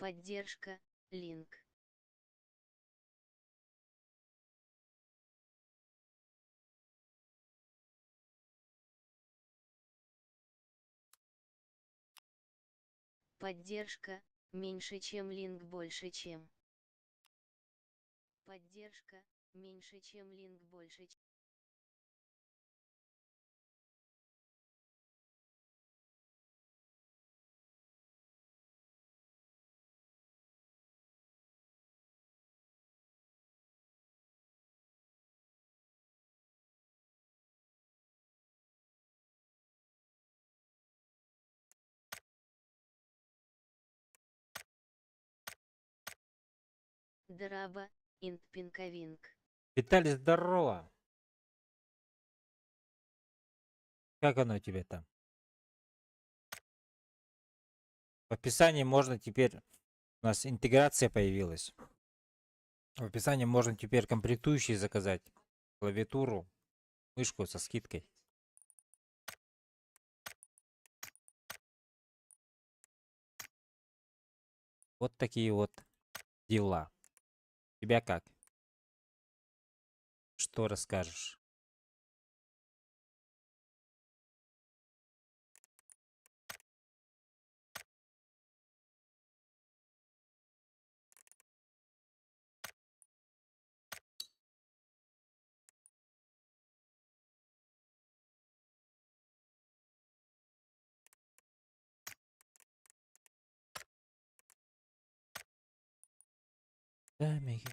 Поддержка, линк. Поддержка, меньше чем линк больше чем. Поддержка, меньше чем линк больше чем. Драба, инт пинковинг. Виталий, здорово! Как оно у тебя там? В описании можно теперь... У нас интеграция появилась. В описании можно теперь комплектующие заказать. Клавиатуру, мышку со скидкой. Вот такие вот дела. Тебя как? Что расскажешь? Да, Михаил.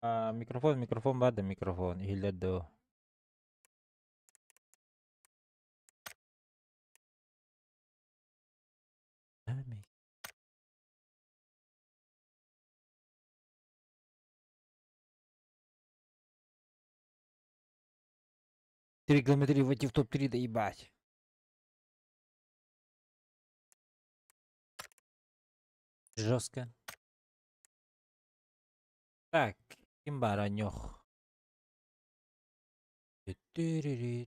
Микрофон, бада, микрофон. Или до. Да, Михаил. 3 километра войти в топ-3, да ебать. Жестко. Так, имбаранёх. Тырырыры.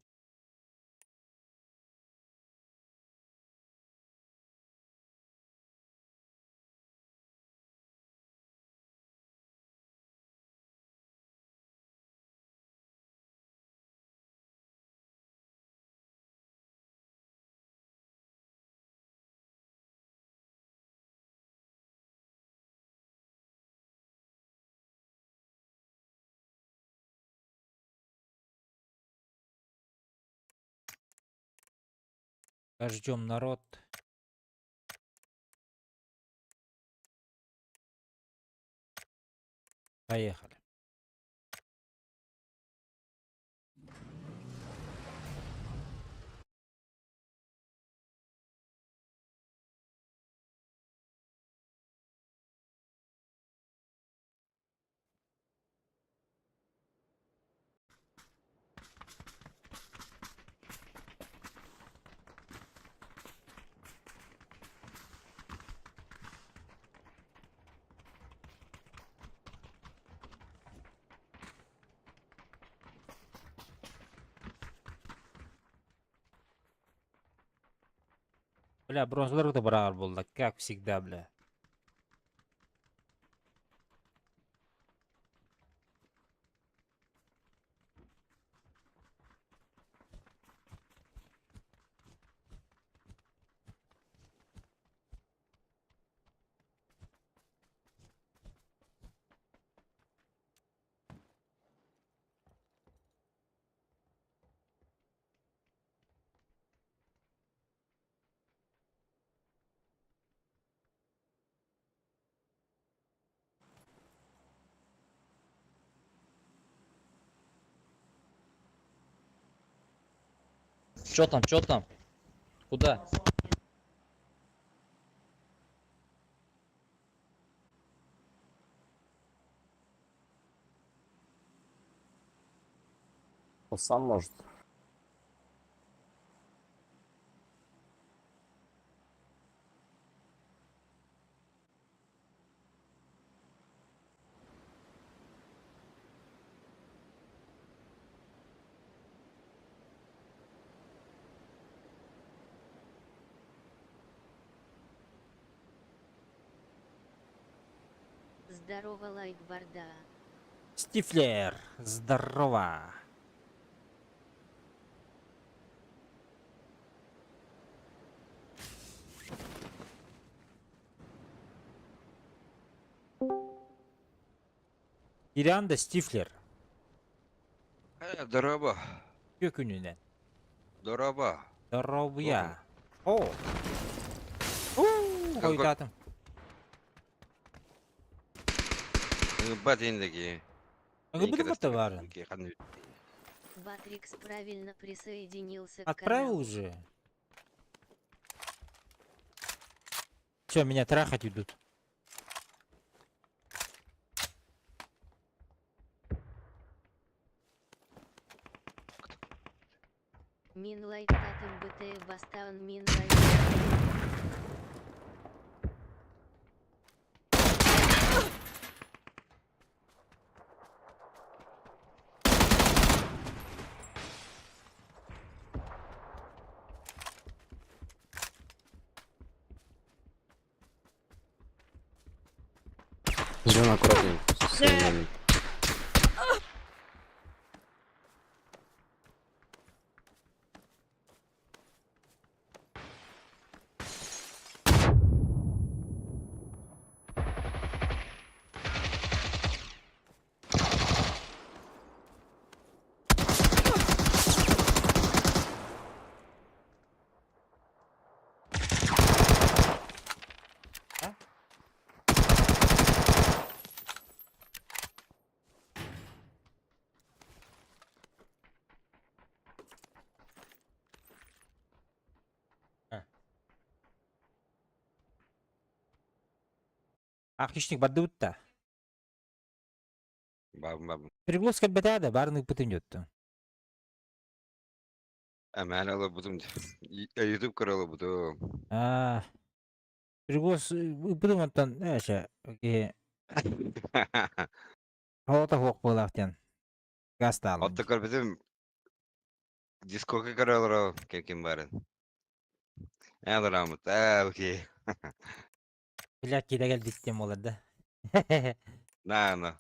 Ждем народ. Поехали. Бля, бронзалар да барабар болды, как всегда, бля. Чё там, чё там? Куда? Сам может. Здорово, лайк борда. Стифлер, здорово. İranda Stifler. Здорово. Gökününe. Здорово. Здоровья. О. Как Koydum. Батиндеги. Гыбыды var. Батрикс правильно присоединился к Отправил каналу. уже. Все, меня трахать идут. Минлайт татым БТ бастаун минлайт. Идем аккуратненько. со своими. Ахищник баддыутта. Бабам. Переглоска бетада, барных бытынётты. Аман ала будум. YouTube каналы буду. Переглос бытыматтан, эше, Халата хоқ болақтен. Гаста алын. Оттакар битим. Дискока каналара кем барын. Ядрамыт. Окей. Билак кидегел диттем олар да. На.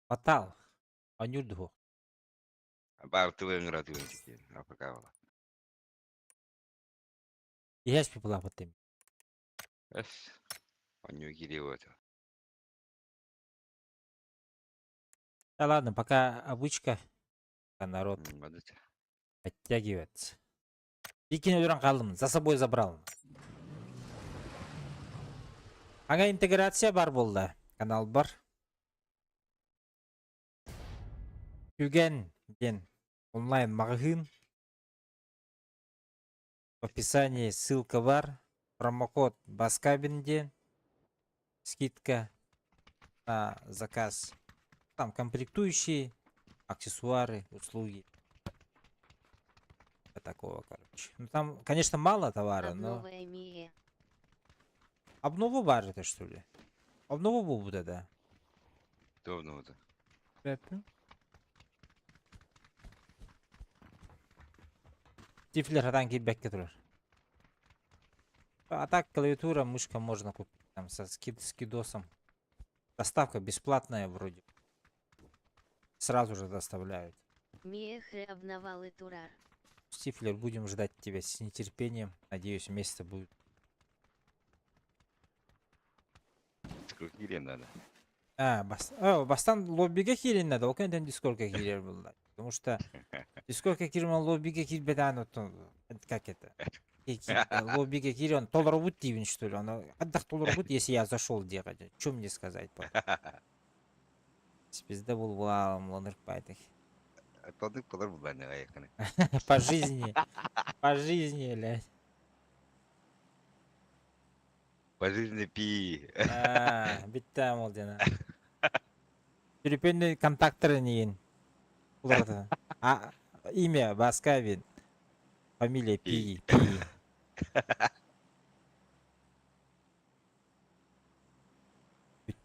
Атал. Анюрды хоқ. Бар тывын ратывын тики. Апакава. Ехеш пипла потым. Эс. Аню гири вот. Да ладно, пока обычка, пока народ Мадыт. подтягивается. Икин өлөрөн калдым, за собой забрал. Ага интеграция бар болды. Канал бар. Күген ген онлайн магазин. В описании ссылка бар. Промокод Баскабинде. Скидка на заказ. Там комплектующие, аксессуары, услуги. Такого, короче. Ну там, конечно, мало товара, но... Обновая Мия. Обнову баржете, что ли? Обнову будет, да. Товно вот. Тифлер хадан кибек кетулер. А так клавиатура, мышка можно купить там со скидосом. Доставка бесплатная вроде. Сразу же доставляют. Мия хрябновал и турар. Стифлер, будем ждать тебя с нетерпением. Надеюсь, месяца будет. Сколько надо. Бастан лоббиге кирин надо. Окей, дискордка кирер было. Потому что дискордка кирман лоббиге кирбедан. Как это? Лоббиге кирен толробут тивен, что ли? Он отдых толробут, если я зашел делать. Что мне сказать? Спизда был валом, лонер пайтах. Толдык толар был бәне аяқыны. По жизни. По жизни, блядь. По жизни пи. Биттам ол дена. Телефонный контакторы неин. Уларда. А имя Баскавин. Фамилия Пи. Пи.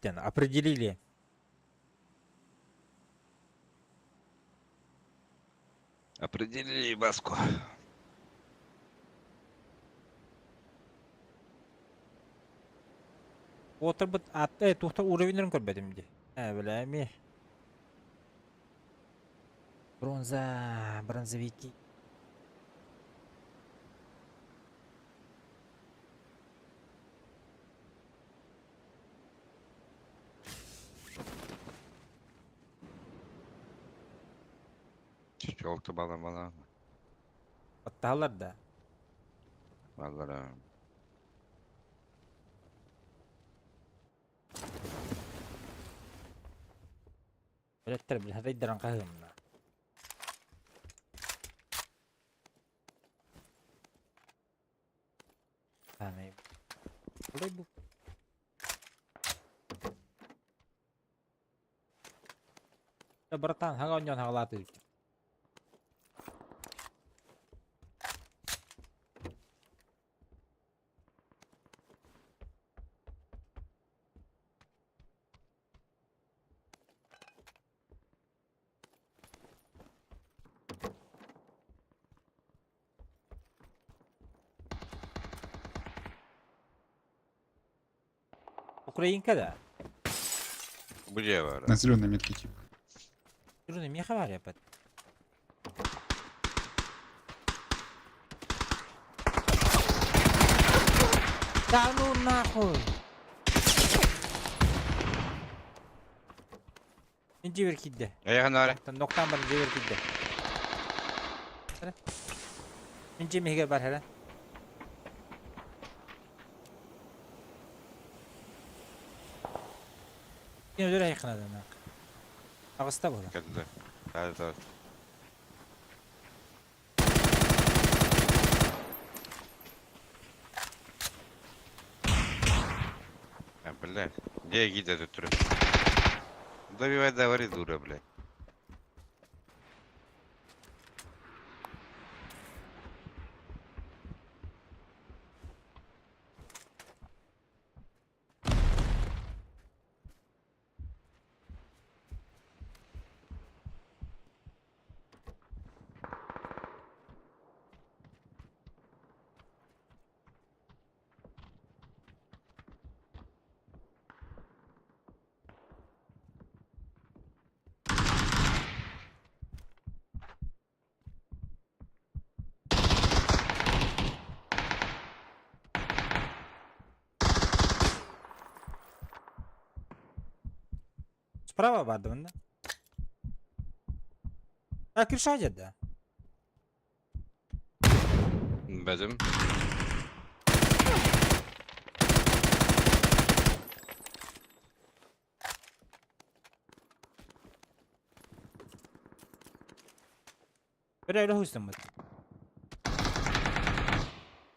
Определили. Определили баску. Отыр бит тухта уровеньлерин көрбөдүм ди. Билеми. Бронзовики. Çoltu bana. Атталар да. Vallahi. Билеттер бил хадайдыран кагымна. Аны. Булай бу. Братан, хага оньон хагалаты. Украинка да. Где var? На зеленой метке тип. Жуны, мне хавар япат. Да ну нахуй. Мен жебер кидді. Ayağın ara. Ноқтан бір жебер кидді. Мен жемеге бар хәрі. Мен өдір айқын адам. Ағыста бұл. Geldi. Hadi. Блядь, где гида тут трёт? Добивай, говори, дура, блядь. Справа vardı bunda. Ha Kürşat da. Bedim. Bir öyle hüsnüm bu.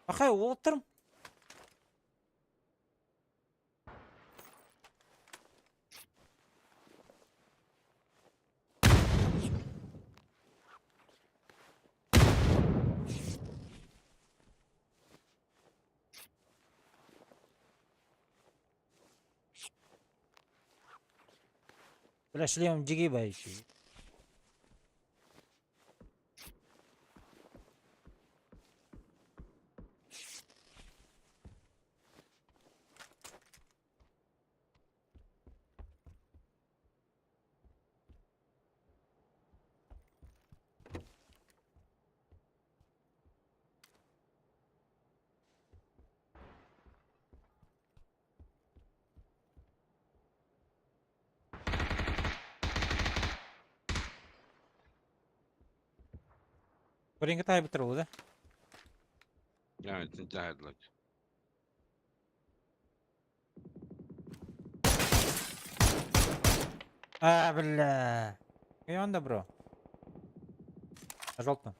Akay oturum. Бля, шлем дигибающий. Kurang kita betul udah. Yani tinta like. А, бля. И он добро. Желтно.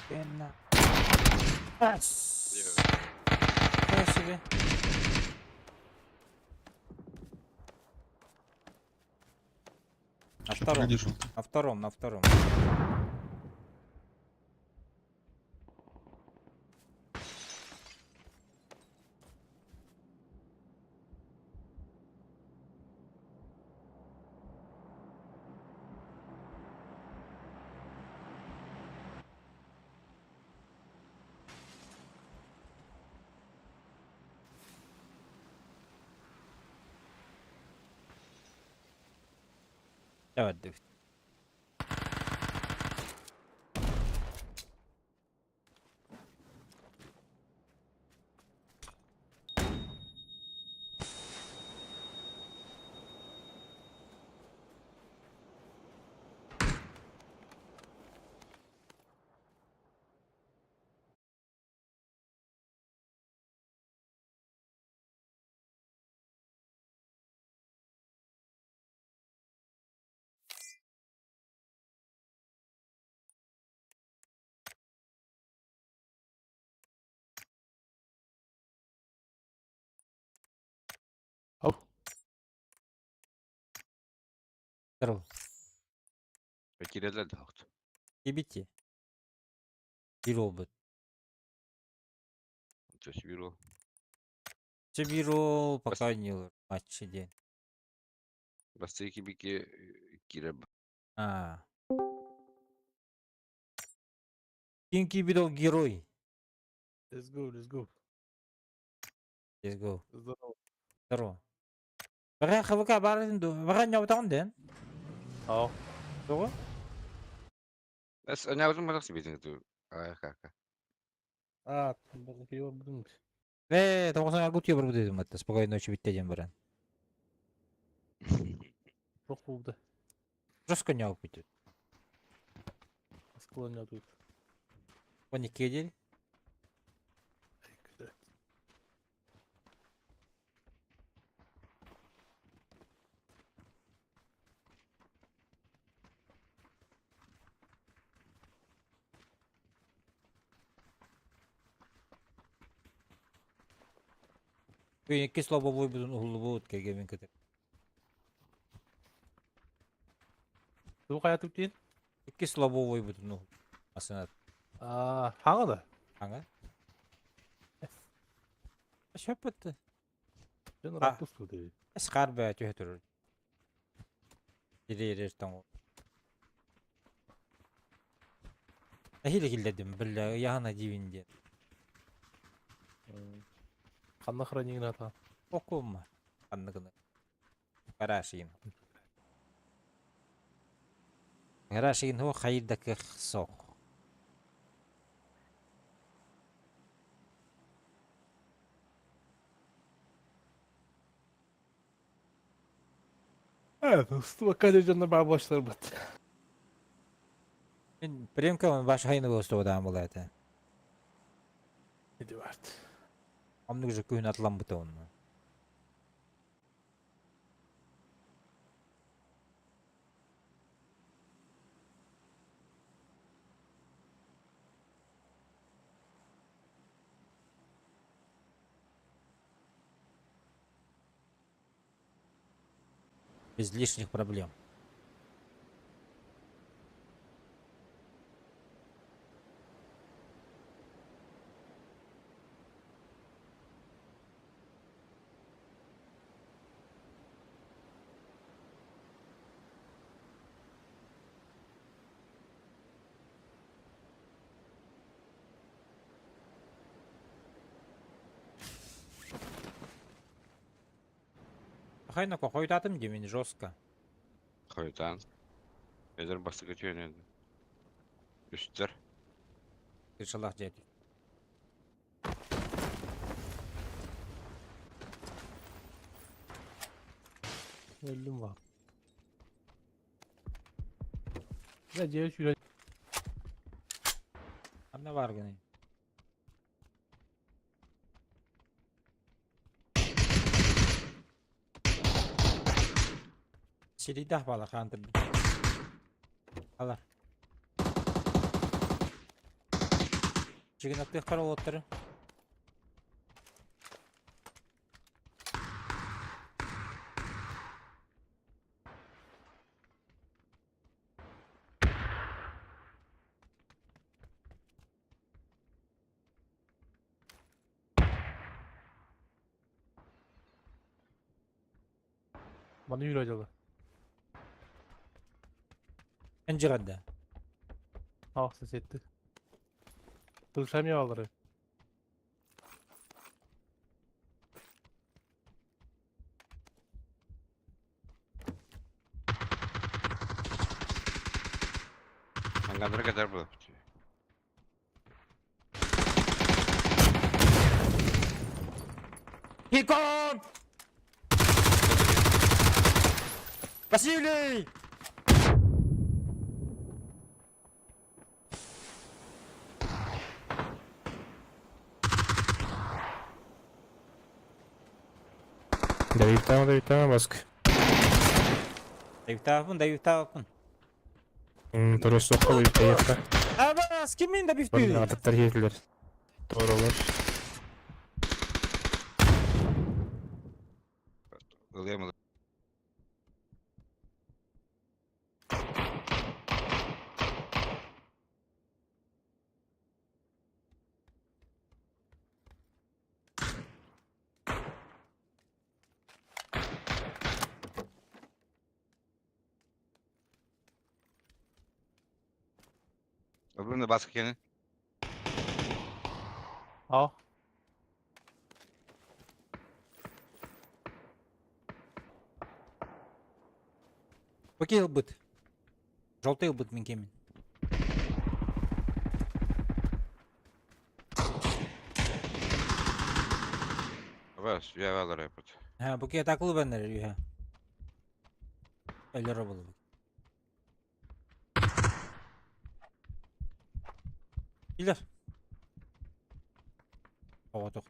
Пена. Nasıl be? На втором. Погоди, что? На втором, на втором. Давай, отдых. Ау. Здорово. Потеряли доход. Ебите. Бирол бы. То есть беру. Че бирол пока не матче день. Басты кибики киреб. А. Кинки бирол герой. Let's go, let's go. Let's go. Здорово. Здорово. Бага хавка барын ду. Бага нявтан ден. Ау. Doğru. Она уже можно себе эту. А как? А, bakıyor musun? Ve 90 gut yobur dedim hatta. Spokojno nочи bitteden baran. Çok oldu. Жестко не опытит. Склонял тут. Он не кедел. Güzel. Bugün iki slabo boy budun uhlu buğut kegen kete. Bu hayatı değil. İki slabo boy budun uhlu. Aslında Aa, hangi? hangi? Şöpüttü. Ben Ah. rahat tutuyor değil. Eskar be tühetürür. Yeri tango. Ahile gilledim billahi yahana divinde. Kanla хранение ата. Okuma. Anlıkını. Garajin. Garajin هو خيردك خصوق. Evet, usta kaleci ben başlarım bat. Ben Premka başı hayını bostu adam olaydı. Ne diyor? Amlık же köyün atlan buton. Без лишних проблем. Hayna koydadım demin жестко. Koytan. Eder bastı götüyor ne? Üstler. İnşallah dedi. Öldüm var. Ne diyor şöyle? Ne var gene? Silidah bala kandır. Allah. Чигин аттык карап отуру. Bana yürü acaba. Enjiganda. Ah ses etti. Kılıçam yağları. Hangadara kadar bu. Хикон! Василий! Давид там, баск. Дайвтаапын. Дұрыс соққы өйіп таяқта. Абас, кимин да Бір бифтүри? ататтар кетілер. Тоғыралар. Ылыйым. Öbüründe baskı kenin. Ah. Окей, ылбыт. Желтый ылбыт мен кемин. Бas, я валар yapıt. Ha, buke takılı benler ya. Eller bulu. İler. Hava tok.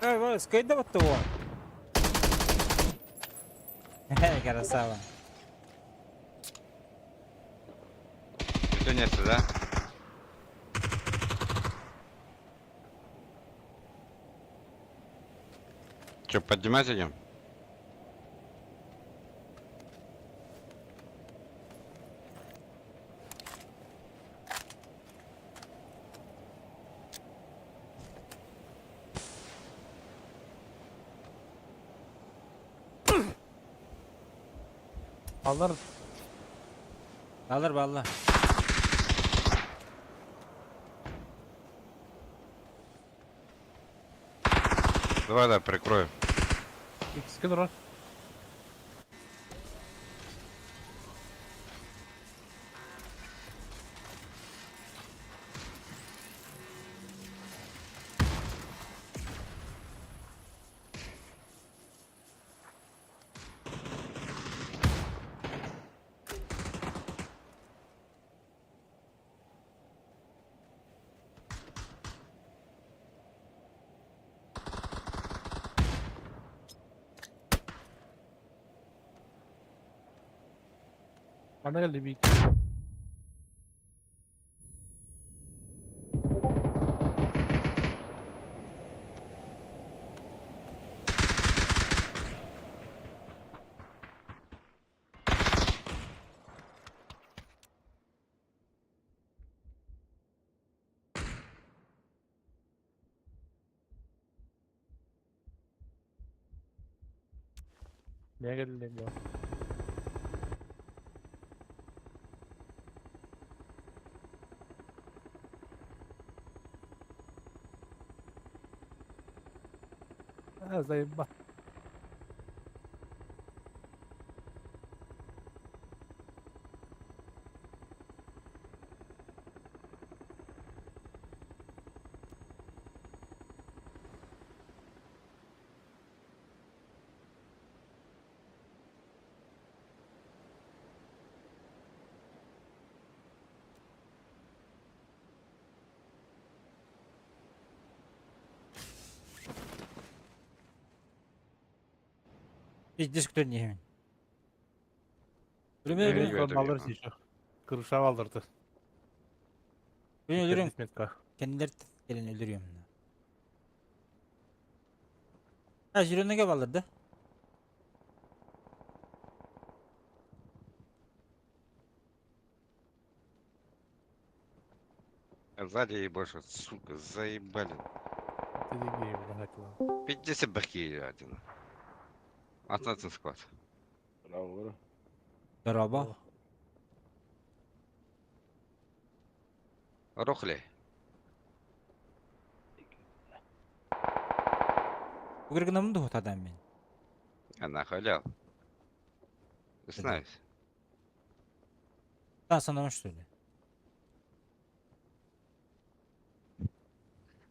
Ой, скайда вот того. Красава. Все нету, да? Че, поднимать идем? Alır. Alır valla. Давай, да, прикрою. İkisi durar. Bana geldi bir iki. Neye geldi ya? Ha, zayıf bak. Hiç diskutör niye hemen. Ölüm Evet, ölüm. evet. Sonra alır şu. Kırışa kaldırdı. Ben ölürüm. Metka. Kendileri gelin öldürüyorum. Ha Jiro'na gel alırdı. Сзади ебашут, сука, заебали. Dediği gibi bunu haklı. 50 бахи один. Atlatsın squad. Beraber. روح ليه. Bu kırgına mı doğut adam ben? انا خلاص. Снайс. Daha sana onu söyle.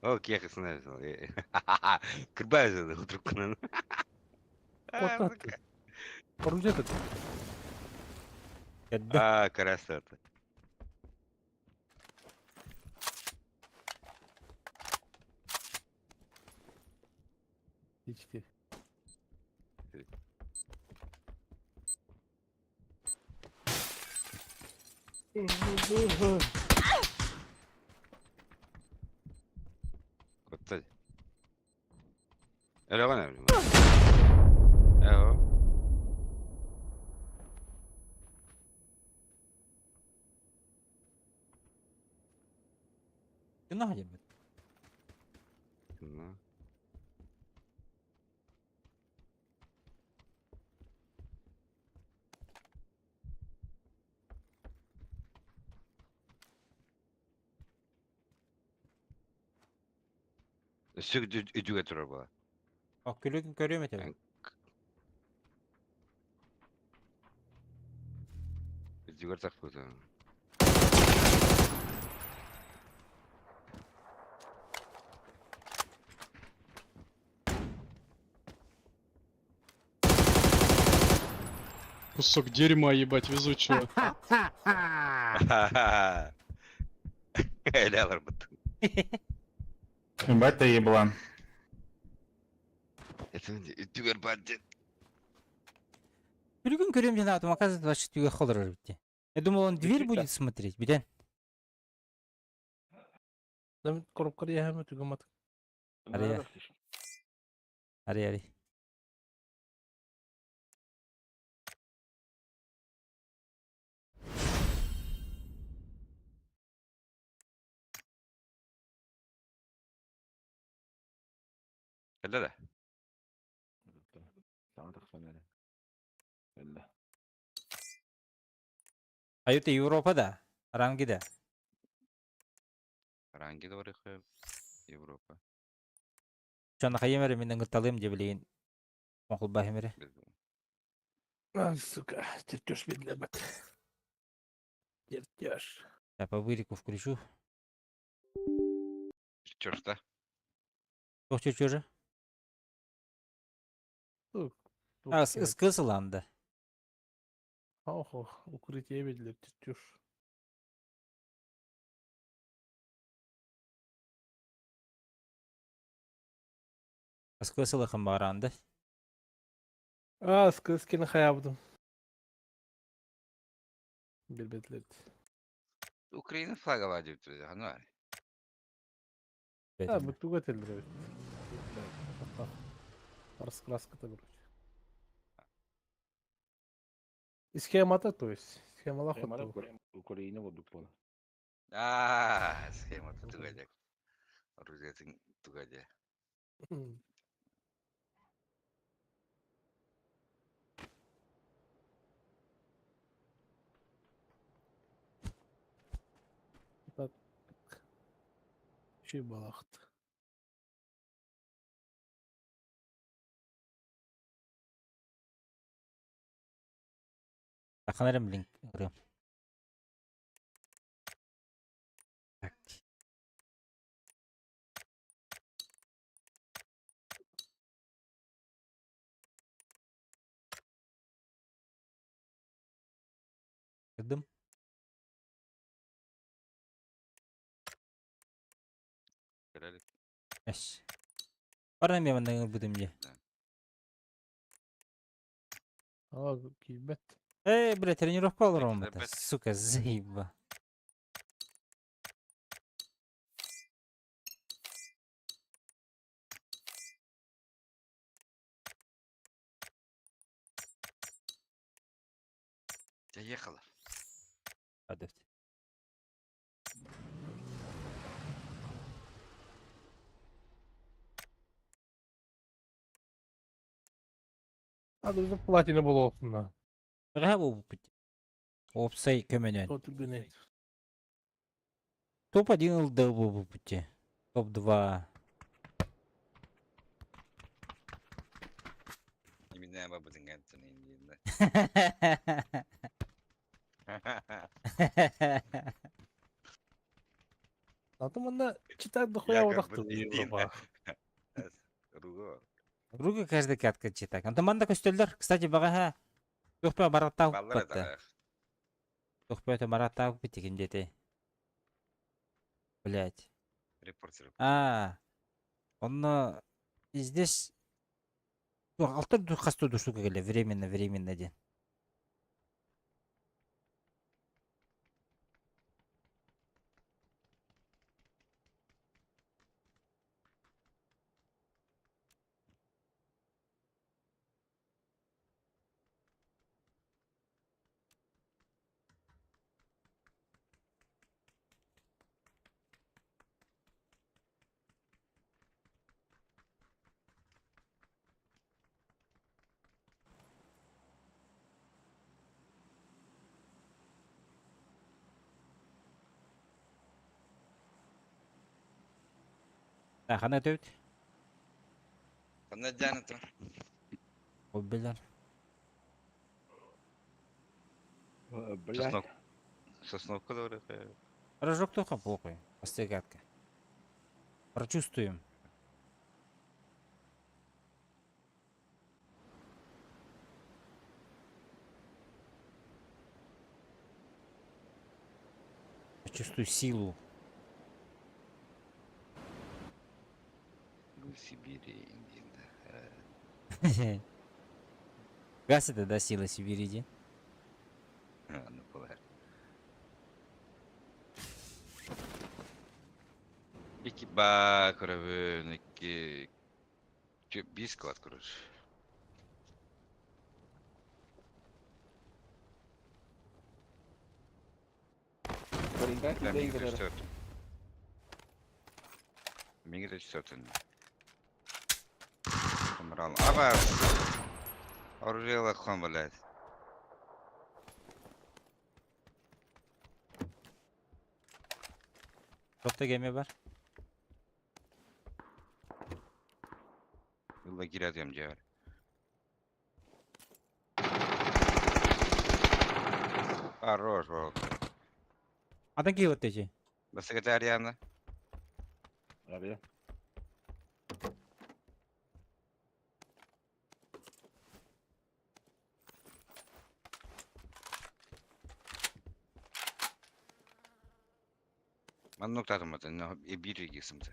Окей, я снайс. Кырбайза хутрукнан. Korktu attı. Korunca dedi. Geldi. Красота. İçti. Kutay. Öyle bana öyle. Eho. Günah yemin. Ну. Sürekli ödü götürüyor bu. Bak gülü görüyorum tabii. Yani- Ödü götürüyor bu. Кусок дерьма, ебать, везучего. Öyle alır bu. Ебать ты еблан. Ödü gör bence. Bir gün görüyorum yine adam оказывается вообще тюга холодно bitti. Я думал он дверь будет смотреть. Birden. Demin korup karıya hemen tükemedik. Araya. Araya. Öyle de. Hayır Avrupa'da. Rangide. Rangi de var ya. Avrupa. Şu anda hayemere minden gıtalıyım diye bileyin. Okul bahimere. Ah сука. Тертёж медлемет. Тертёж. Я по вырику включу. Чёрта. Çok çocuğu. Kısılandı. Охо. Укрытие медлеп. Тертёж. Kısılıkın barandı. Ah скыскины хаябдым. Билбетлет. Ukrayna flagı var diyor. Hani var. А, мы туго телдер. Раскраска-то вроде. И схема-то, то есть. Схема лохота. Schema tutacak. Ruzetin tutacak. Şey balaktı. Bakınırım link. Kırıyorum. Bak. Kırdım. Görelim. Yes. Param ya benden budum ya. Aa kıymet. Бля, тренировка olur Так, он это. ребят. Сука, заеба. Я ехала. Hadi. Hadi bizim platini bol olsun da. Бля, bu пути. Опсай көменен. Otur güne. Топ-1 ЛД bu пути. Топ-2. Именно я бабу тынгантын инде. Атымында читак да Я хуя как одакты бы bu Дин. Европа. Руго. Руга каждый катка читак. Антаманда көстөлдөр. Кстати, багаха. Төхпө бараттау Баллар батты. это. Төхпө өтө бараттау битиген дети. Блять. Репортер. Он здесь. Ну, алтыр духасту душу келе. Временно ден. Қана өтөбүт. Кандай жаныты? Оббелер. Соснов. Сосновка да вроде. Рожок только похуй. Постигатка. Прочувствуем. Почувствуй силу. В Сибири, Индия. Газ это, да, сила Сибири, де? Ну, бывает. İki bak oraya iki bir squad kurur. Ben Mingre 4. Mingre 4. Камерал. Аба. Оружие хон, блядь. Топта геме бар. Yılda gireceğim cevher. Хорош, вот. Адан ки вот эти. Секретарияны. Abi. Ben noktadım zaten. Bir ilgisimdi.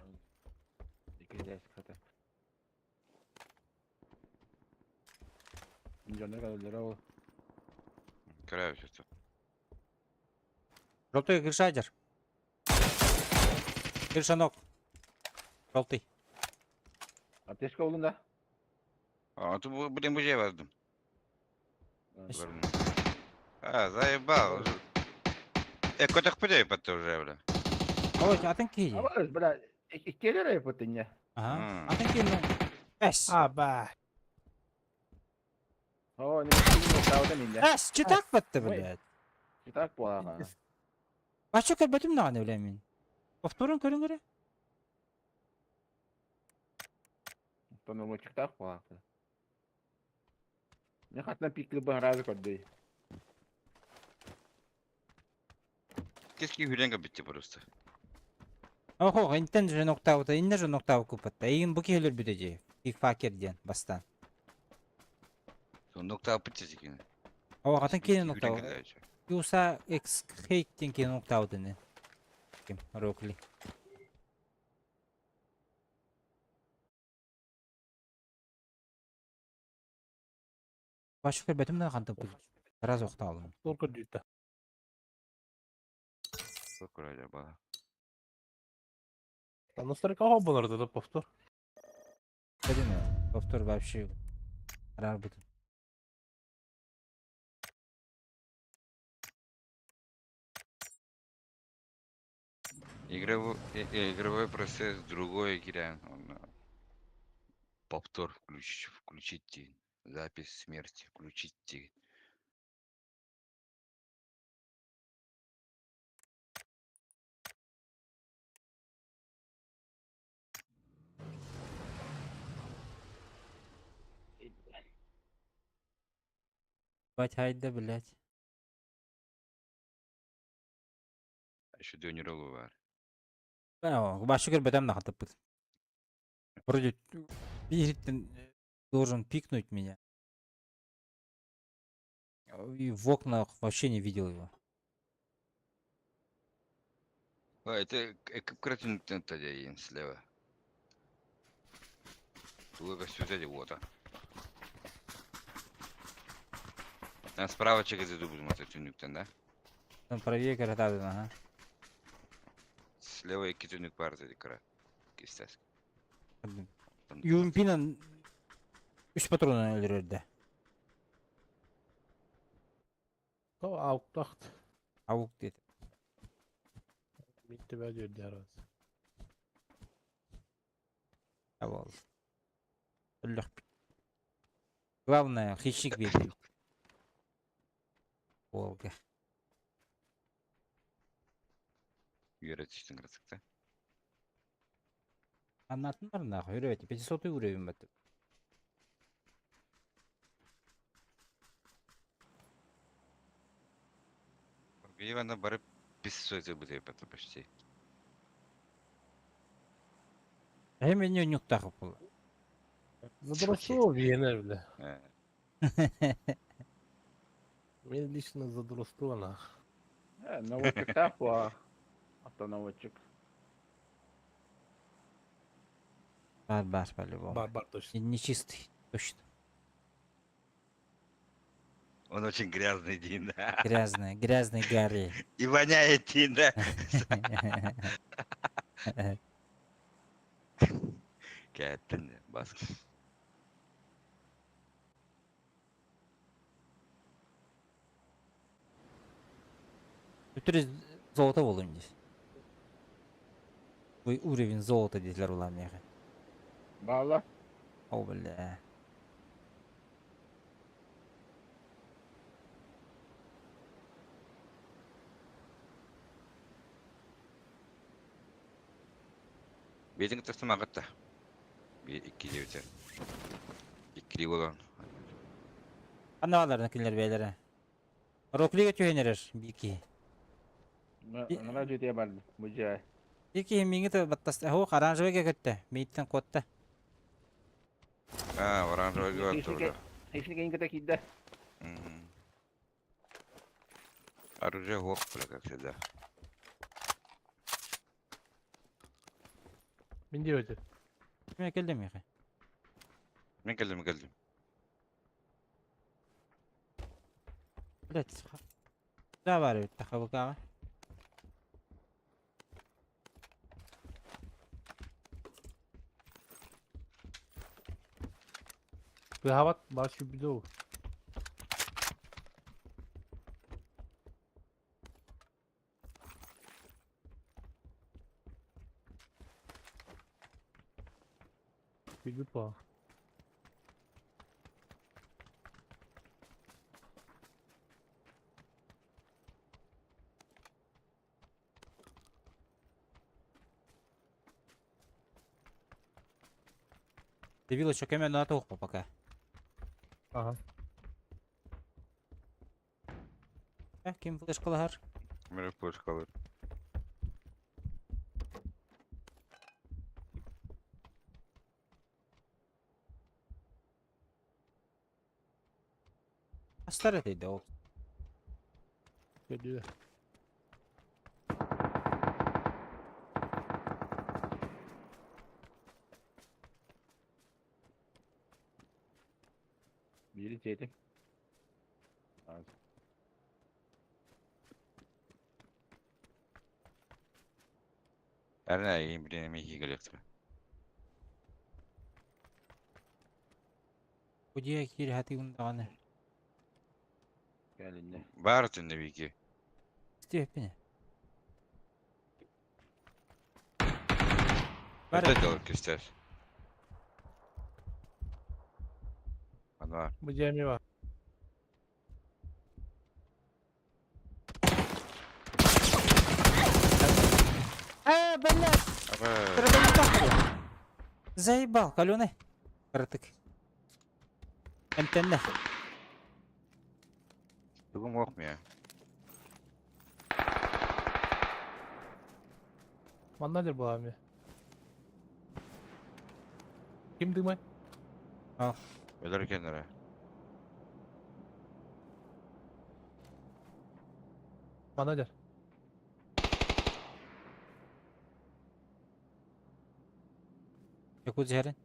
Milyoner öldüre o. Görev işte. Желтый крышадер. Крыша ног. Желтый. Ateş kovulunda. А, ты блин, бужей verdim. Evet. Görünüyor. А, заебал уже. Котах пыдей под уже, бля. Ой, атын ки. Ama öz böyle iki kere yapıttın ya. Ага. Атын ки. Эс. Aba. O ne bileyim tavada mıydı? Эс, читак батты, Ой. блядь. Kitap bu ha. Ачо көрбөтүм дагы не билем мен. Повторун көрүң көрө. Tanımı kitap bu ha. Ne kadar pikli bu razı koydu. Keşke hürenga bitti burası. Охо, интен же ноктаута, инне же ноктау купатта. Ийин бу келер бүдеже. Биг факерден бастан. Son nokta bitti yine. Ава атын ки ноктау. Hürenga da. Юса экс хейктен ки ноктаудыны. Ким Рокли. Başı körbetim de kantı bu. Biraz okta aldım. Только дюйта. Сколько acaba? А на старикова булырdı da повтор. Dedim ya. Doktor вообще karar bıdım. Игровой процесс другой игра. Повтор включите. Запись смерти включите. Бать haydi блять. Еще дönерolu var. Ben o başı körbetim de kantı bıdım. Вроде Пиритин должен пикнуть меня. И в окнах вообще не видел его. А, это кратинг тогда слева. Только сюда вот. А справа через эту будем тюнюктен, да? Там правее каратады, ага. Слева и тюнюк партии кра. Кистес. Юмпин'in 3 patronunu öldürürdü. То ауктахт. Avuk dedi. Bitti be diyor diğer. Tamam. Öldük. Главное, хищник бедный. Волга. Öğretiştin kırtıkta. Anlattın mı nahı? Öğreti. 500 uğrayayım ben. Ивана бары писсуйте будет это почти. Hemen yönük takıp bul. Задростило вене бля. Э, Мен лично задростило нах. Наводчик тапла, автонаводчик. Бар по-любому. Барбар точно. Нечистый. Точно. Он очень грязный день, да? Грязный Гарри. И воняет день, да? Кәттін, баск. Bütün золото болуң здесь. Вы уровень золота дезлер улам яғы. Бала. О, бля. Бетің тұстым ағытта. 2-9. 2 болан. Anlamalarını kinler beylere. Rokliga tühenirler. Biki. Нага жете бар. Мужай. Biki mingi de battast. Ho karanjıya gitti. Meyitten kotta. А, оранжевый гвард тоже. Хищник инга кидда. Оружие гоп, как всегда. Мен де өте. Kime geldim yağı. Мен келдім. Блять. Да var öyle takabık ağa. Бехават башы бидоу. Биду па. Девило що кеме на тухпа пока. Ага. Kim flaşkalar? Мені пушкали. Astar edeydi o. Geliyor. Biri жете. Barına yiyeyim bir yemek yiyecektir. Bu diye kiri hati undağını. Gelin. Var tünde bir iki. İstiyor beni. Var Öte de olur ister. Bana var. Bu cemi var. Блядь! Ama Треба так. Заебал, каленый. Коротык. Антенна. bugün yok mu ya? Mandalyar bu abi. Kim dımay? Ölür kenara. Mandalyar. Yakut zehrin.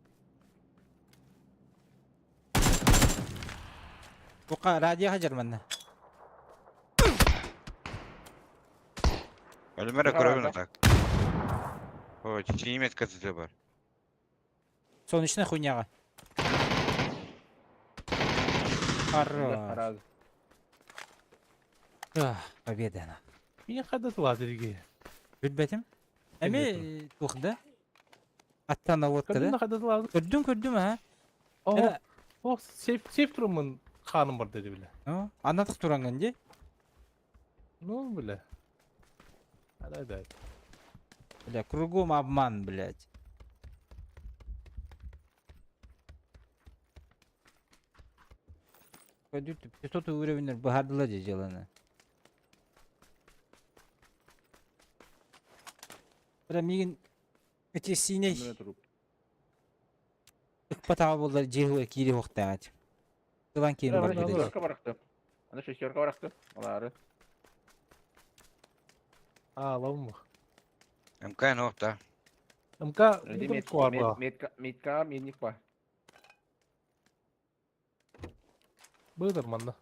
Buka radyo hajar manna. Ölümere Var kurabını da. tak. O çiçeğim et kasıtı var. Солнечная хуйняга. Хорош. Arazi. Победа она. Niye kadar var dirigi? Bilbetim. Emi Bilbetim. tuğda. Hatta navat Kadın kada. ne kadar var? Gördüm ha. Oh, Era- oh, safe durumun kanım var dedi bile. No, anlatık durangan je. Ne oldu bile? Hadi. Бля, кругом обман, блядь. Пойдет 500 уровень бахардыла же жаланы. Бля, мигин эти синей Ömrüne durup. ыкпатаға болдар жер кири хоқтаат. Жылан кейін Бля, бар бля, деді. бля. Şişörka bıraktım. Ana şişörka bıraktım. Oları. Alalım mı? MK nokta. Mka Ready bir var mı? Mitka, minik var. Bıdır manda.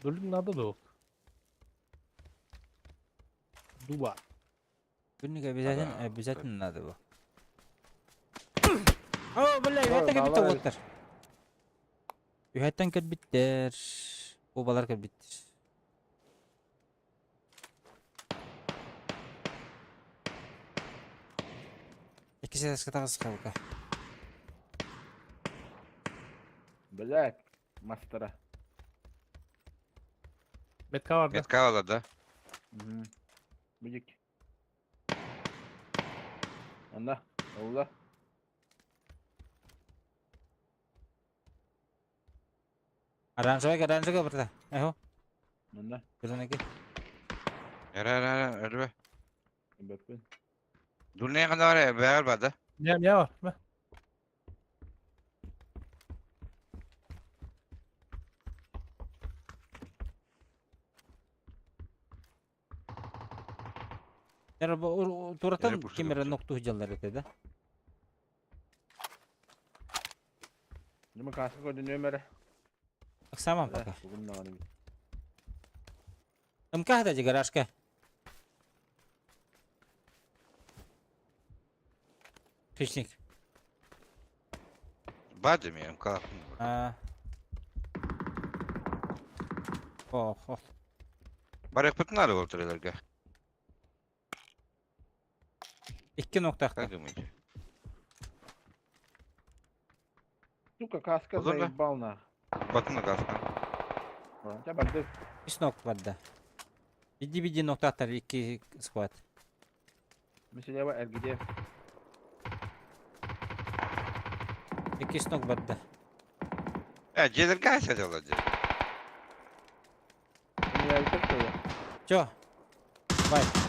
Dölün adı da o. Duba. Günlük Ага, обязательно надо было. О, бля, Ой, üyetten кірбіттер давай. оттар. Üyetten кірбіттер. Обалар кірбіттер. İki sesle tağız kalka. Блядь. Mastera. Metka var da. Metka oladı. Hı. Bıcık. Anda. Oğula. Aranjoga burada. Eho. Anda. Durun Yara ölü. Bakın. Dur ne kadar var ya beyaz vardı. Ne var? Ne? Yara turatan Yere puşladı kimere bıçak. noktu hıcalar etedi. Cuma kasık koydu nömere. Aksamam paka. Bugün ne var? Мках да гаражка. Хищник. Bacım ya MK. А. Ох. Barık pıtınlar oturuyorlar gel. 2 nokta. Hadi mı? Сука, каска Olur da. заебал на. Batınla kalsın. Я барды. 3 nokta vardı. Bidi nokta atar 2 squat. Mesela var ergide. 2 nok vardı. Ya gelir gelse de olacak. Bunu yapacak da ya. Чё? Бай.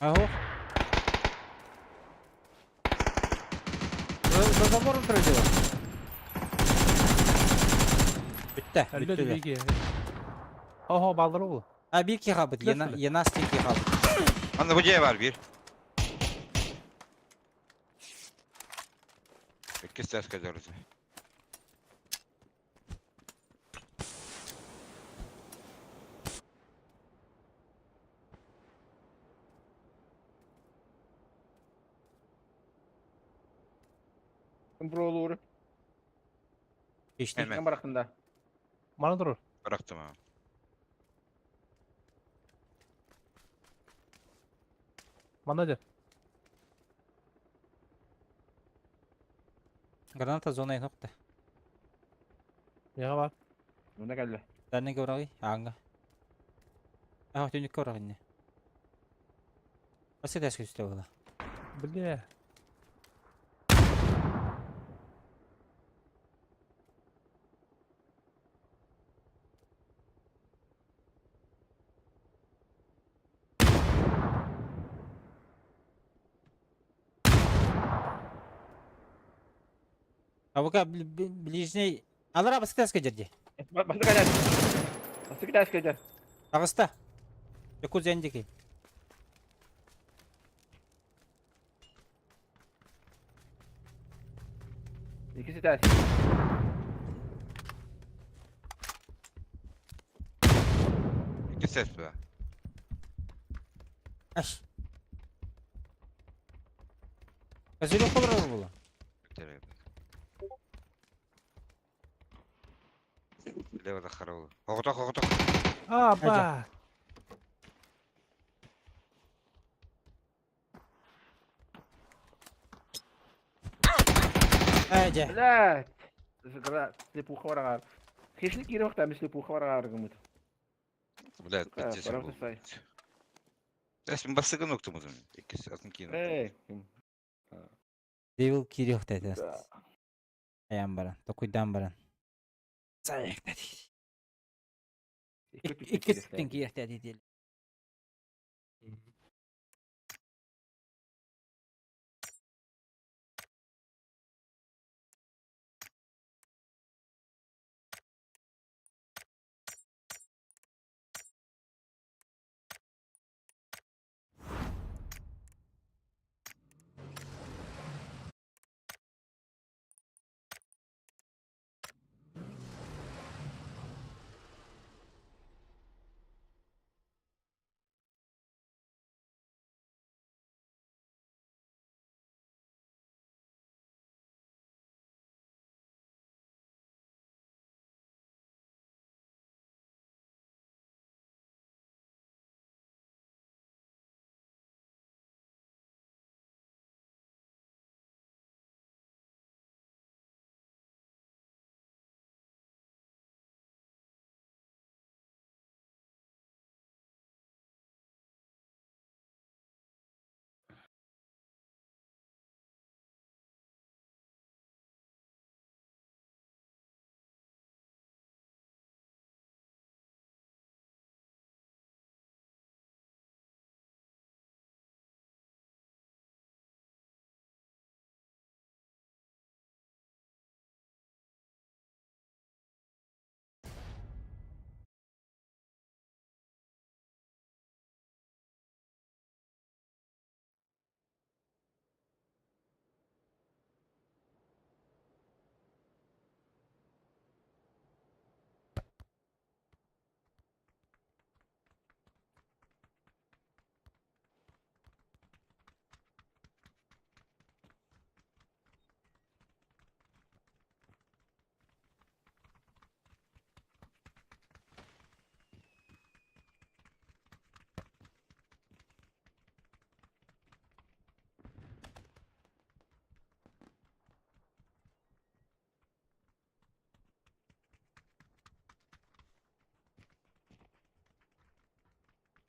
Ого. За забором трудила. Bitti. Elbette Bitti. bilgi. Oho baldır oğlu. Ha bir ki kabit. Nasıl? Yana stik ki kabit. Anda bu C var bir. İki ses kaçarız. Kim bura olur? Geçti. Hemen. Ben bırakında. Bana durur. Bıraktım abi. Bana gel. Granata zona nokta. Ya var. Bunda geldi. Dane göragi anga. Ah tünük göragi ne. Nasıl desk üstte ola? Bile. Abuka ближний. Алара басты desk жерде. Bastı kaçar. Bastı bir taş kaçar. Ağızda. Yoku zendeki. İkisi taş. İki ses be. Aş. Kazilo kobra bu. Bitireyim. Leva da karavulu. Hokutak hokutak. Aa Hadi. bak. Aja. Блядь. Слепуха врага. Хищник гирох там слепуха врага гымыт. Блядь, Сука, bittiyse bırak bu. da say. Resmin basıkı noktamızın. İkisi atın ki. Ey. Devil kirih dedi. Ayam baran. Tokuydan baran. Sayık dedi. İki sütten kirih dedi.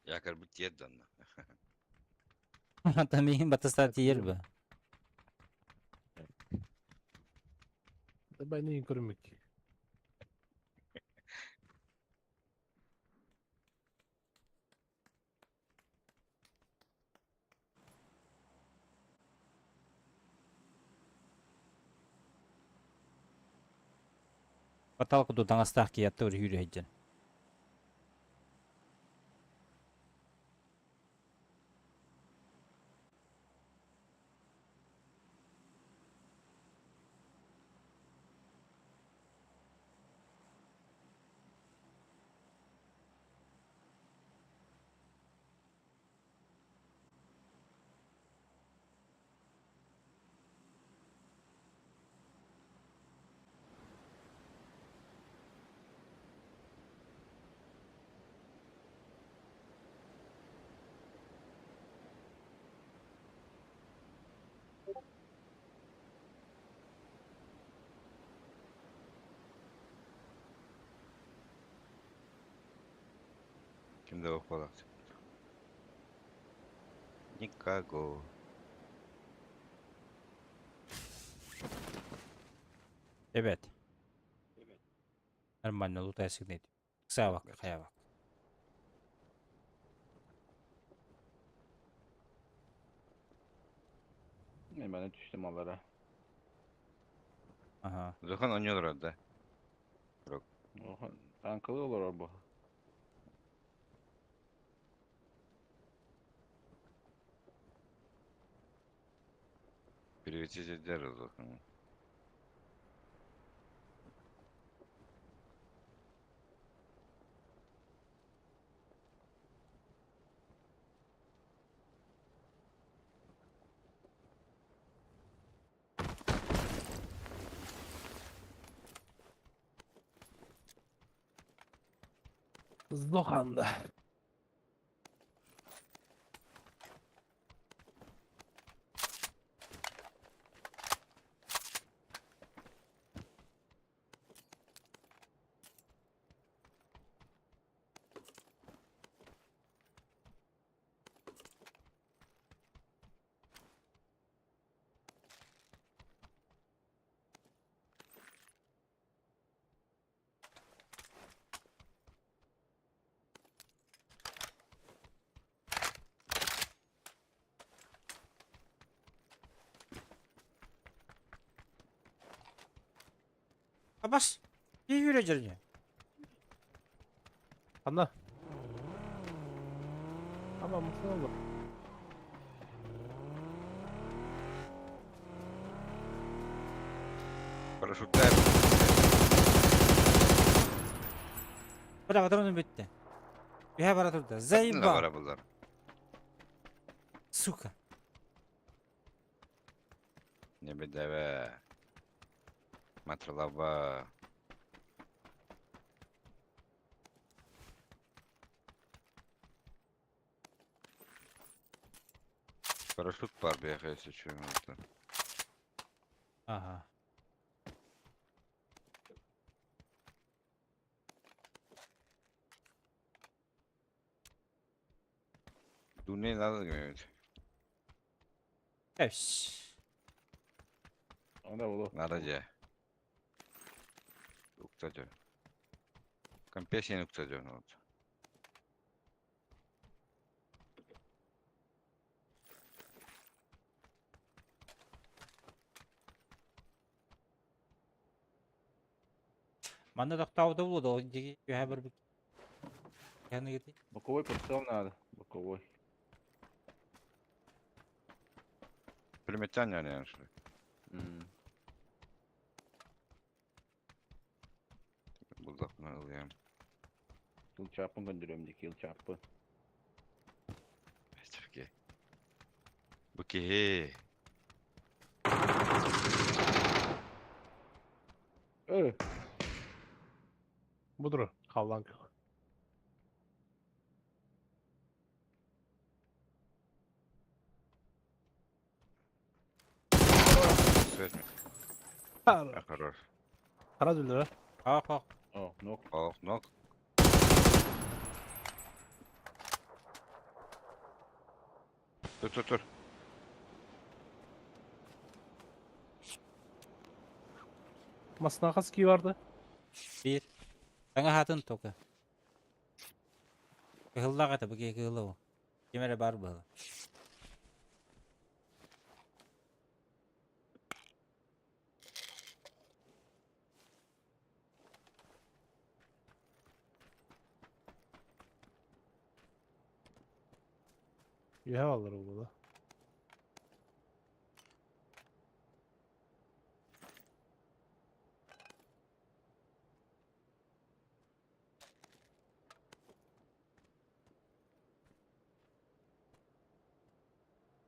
Yakar bitti yedden. Também batasta tiyer be. Ben de yıkırım ki. Batal kudu dangastah ki yatta ur yürü heccan. Kimde o falan. Никого. Evet. Нормально, лутайсың дейді. Қыса бақ, қая бақ. Ben de düştüm onlara. Ага. Zaten oynuyorlar da. Oha, tankılı olur bu. Перевести держат захан. Здоханда. Абас, не жүре жеріне. Ana. Ama mutlu olur. Парашютер. Бırak adamın bitti. Bir haber atırdı. Ne Zayıba. var bunlar? Сука. Ne bedava. Matralava. Парашют var bir yakaya seçiyorum orada. Ага. Du ne надо говорить? Eş. O da olur. Надо же. Noktaca. Компесия noktaca. Вот. Manda da tavda buldu. O digi bir haber bir. Yanına gitti. Боковой подстал надо. Боковой. Пулеметяне yani что ли? Buldakını alayım. Kill çarpın gönderiyorum diye kill çarpı. Türkiye. Bu ki he. Budur. Kavlan. Söz mü? Kar. Хорош. Kara düldür. Kalk kalk. Oh, nok. Oh, nok. Dur. Masına kaski vardı. Bir. Sana hatın toka. Kehılda kata bu kehılda o. Kemere bar bu. Yuha alır o da.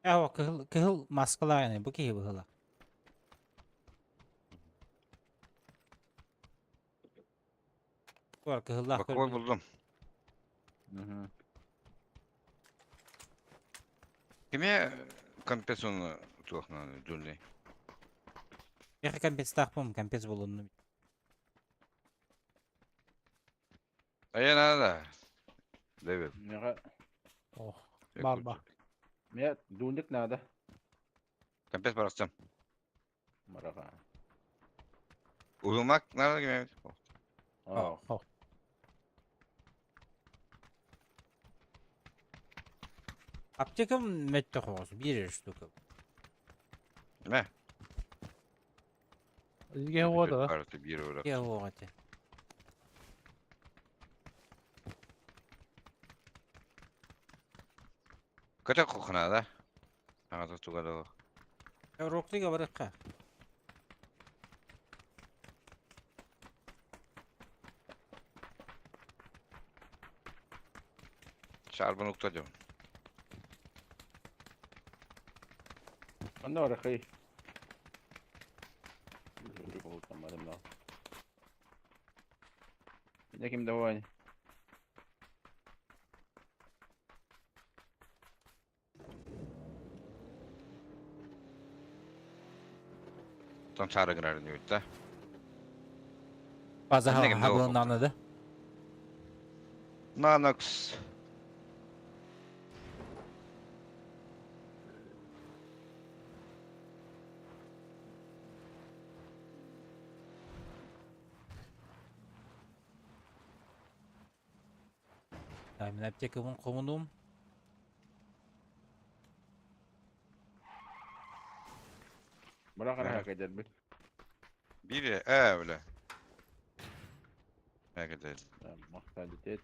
Ya o kehıl maskala yani bu kehıl hıla. Bu var kehılda Bakovay buldum. Hı. Kime компенсационно тух надо, Джули? Ya kampes takmam kampes bulundu. А я надо. Level. Mega Oh. Yok, Бар, yok. бар. me dundik nada. Kempes bırakacağım. Maraga. Uyumak nerede gibi? Oh. Oh. Аптекам мette хоос, bir штука. Ne? Изге вода. Artı bir uğrak. Я вот. Kaça kokuna da? Ağzı tuğada o. Роклига баракка. Çarpı nokta diyorum. Anda ora kay. Tamam da. Bir de kim de var? Tam çağrı girer diyor da. База Anne kimde o хаблын koktu? anladı. Nanox. Да, мен аптекамын комундум. Bırak Evet. ana kadar bir. Biri öyle. Ne kadar? Махталитет.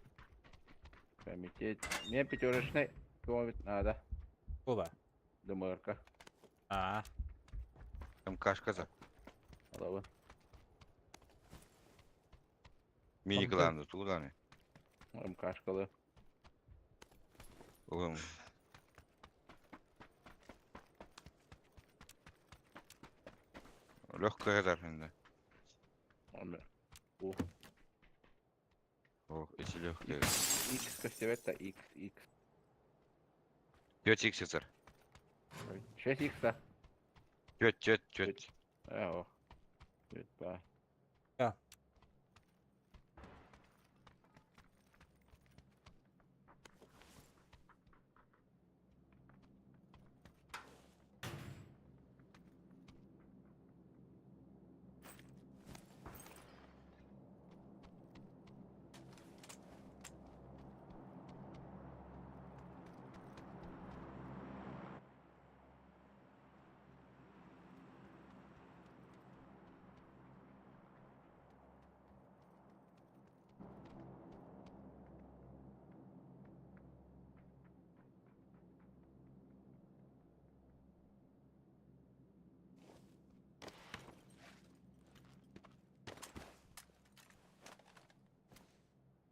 Комитет. Не пятерочный. Ковид надо. Оба. ДМРК. А, Tam kaç kaza? Алабы. Mini Tam klandı tuğda ne? МКшкалы. Oğlum. Lök kadar şimdi. Ух. Oh, içi lök değil. X костевета X. X. 4x yazar. 6X да. Göt. О. Это.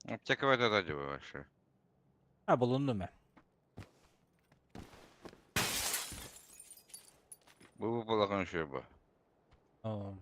Apteka var da acaba başka. ha bulundum ben. Bu bula konuşuyor bu. Oo.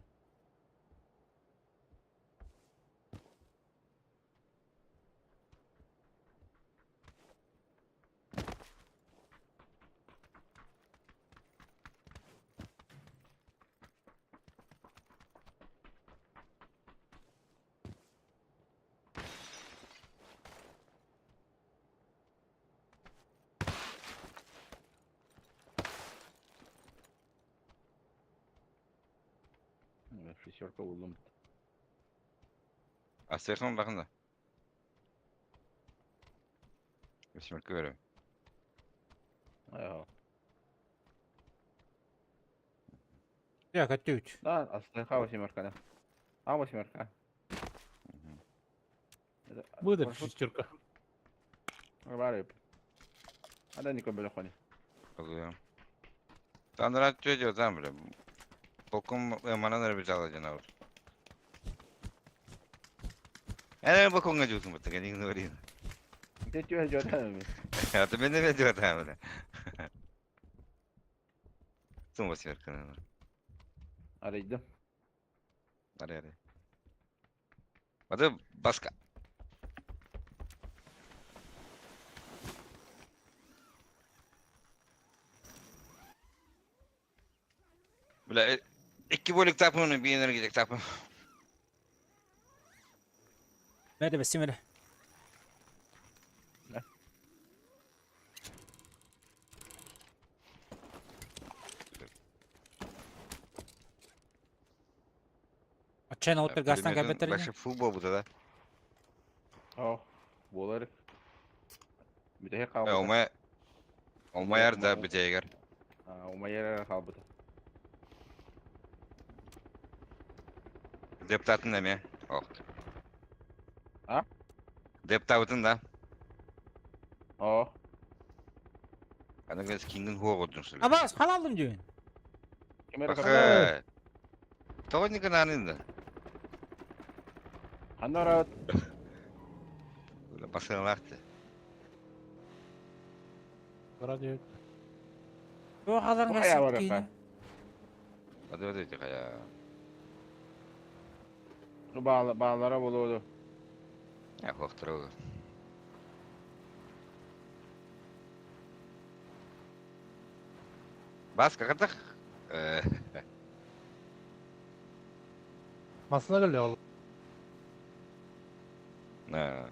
Шестерка улым. Asterson bakın da. Восьмерка veriyorum. Ага. Ya katüç. Да, АСТХ восьмерка, да. А восьмерка. Выдав шестерка. Говорю. А да никого не ходит. Alıyorum. Tanrı diyor tamam böyle. Bokum emanları bir alacaksın abi. Bokum kaçıyorsun bu tıkanı ignorayım. Ты что идет? Ya da beni ne diyor tamam böyle. Tüm восьмерка. Арайдым. Hadi. Hadi başka. Böyle iki bölük tapımını bir yere gidecek tapım. Nerede besim öyle? Ne? Çen otur gastan kaybettirin. Başı full bu da. Oh. Bolarık. Bir de E, kalbıda. olmayar da bir ceger. Uma yere kalbıda. Deputatın da mı? Ok. Ha? Deputatın da. Oh. Ana göz kingin huo odun sulu. Abbas halalım diyorsun. Kime Bak. kalbıda? Toğun ni kananın da. Handarat. Böyle basın laktı. Radyo. Yok halan Bu ayağı var gastan efendim. Hadi hadi ya. Şu bağlara buluyordu. Ya koktur o. Bas kakatak. Masına geliyor oğlum. Ne?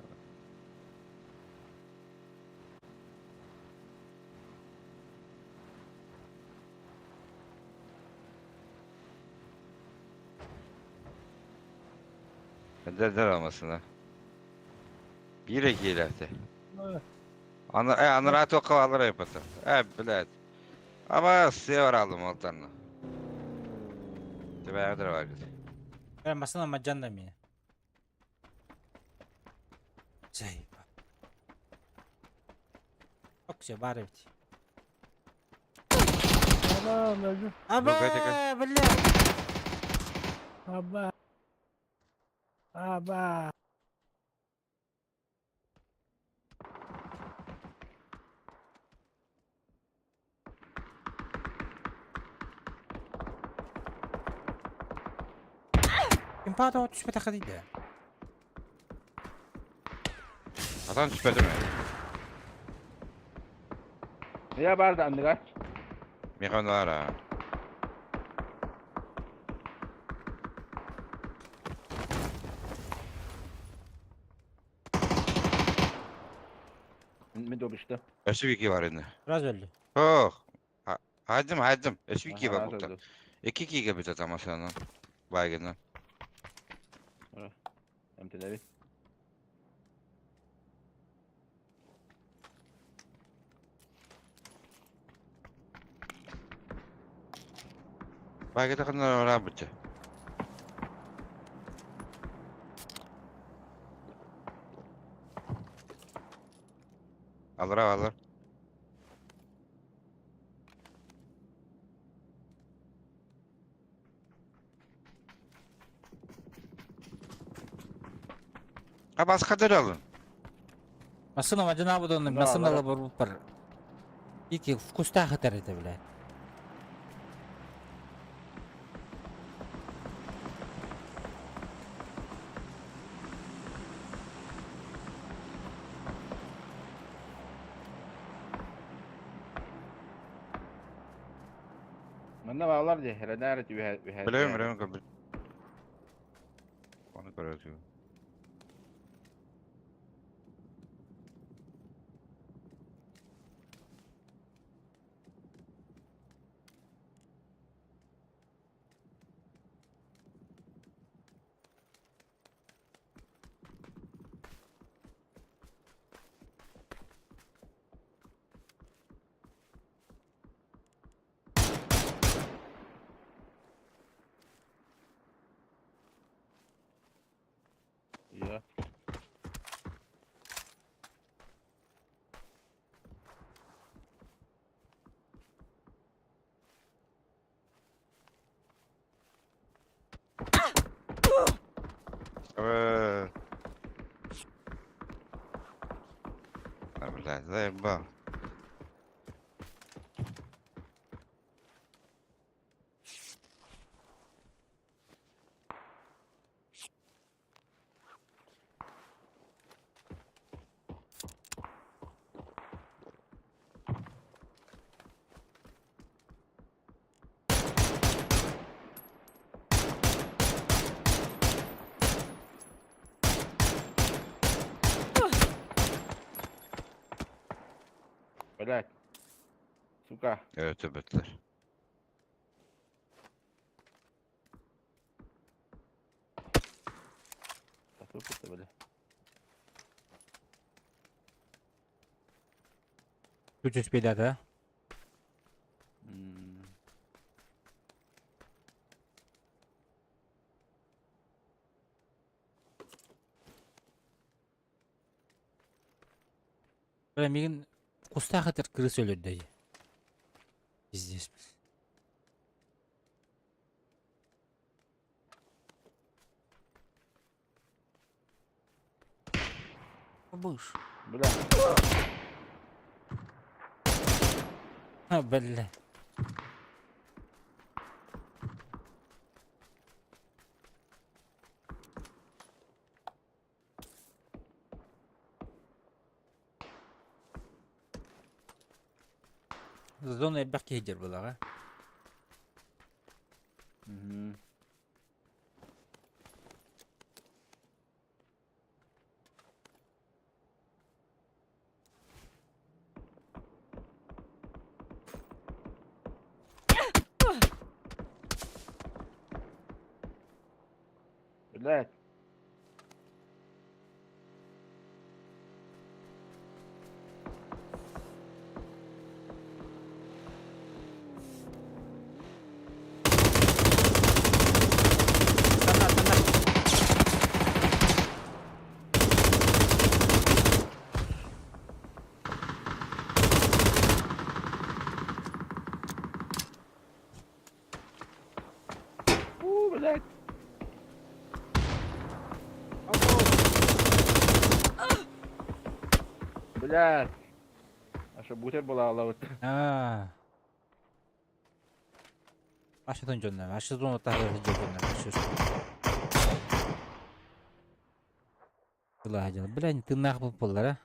Deder olmasın. Bir iki ileride. Evet. Anırat o kavalara yapatır. Bilet. Ama sever aldım oltanını. Tebeğdir var kız. Ben basına macan da mı? Şey. Çok güzel bari bit. Aba Mevcut. Aba hadi billah. Aba. Aba. İmparator düşme takadıydı. Hasan süperdi mi? Ne yapardı anne? Mikan var ha. Mi dobişti? SVK var indi. Biraz öldü. Oh. Haydim. SVK Aha, var burada. öldü. 2 GB bir ama senin. Baygından. Emtileri. Baygından kadar var bitti. Alır. Bas kadar alın. Nasıl amacı ne bu onun? Ne Nasıl var? alabor bu par? İki kusta hatar ete bile. Bende bağlar diye. Hele nerede bir Biliyorum kabul. Onu görüyor. Ya. Evet. Abla zayıf. Öyle. Suka. Evet öbetler. Тут успели, да? Бля, мен куста хатыр крыс өлөрдөй. Пиздец. Быш. Бля. А, бля. Зона бак хедер булага. Мгм. Блядь. Блядь. Блядь. А что, бутер была, вот. А. Ашыдан жонна. Ашыдан отагы жонна. Бля, бля, ты нахуй болар, а?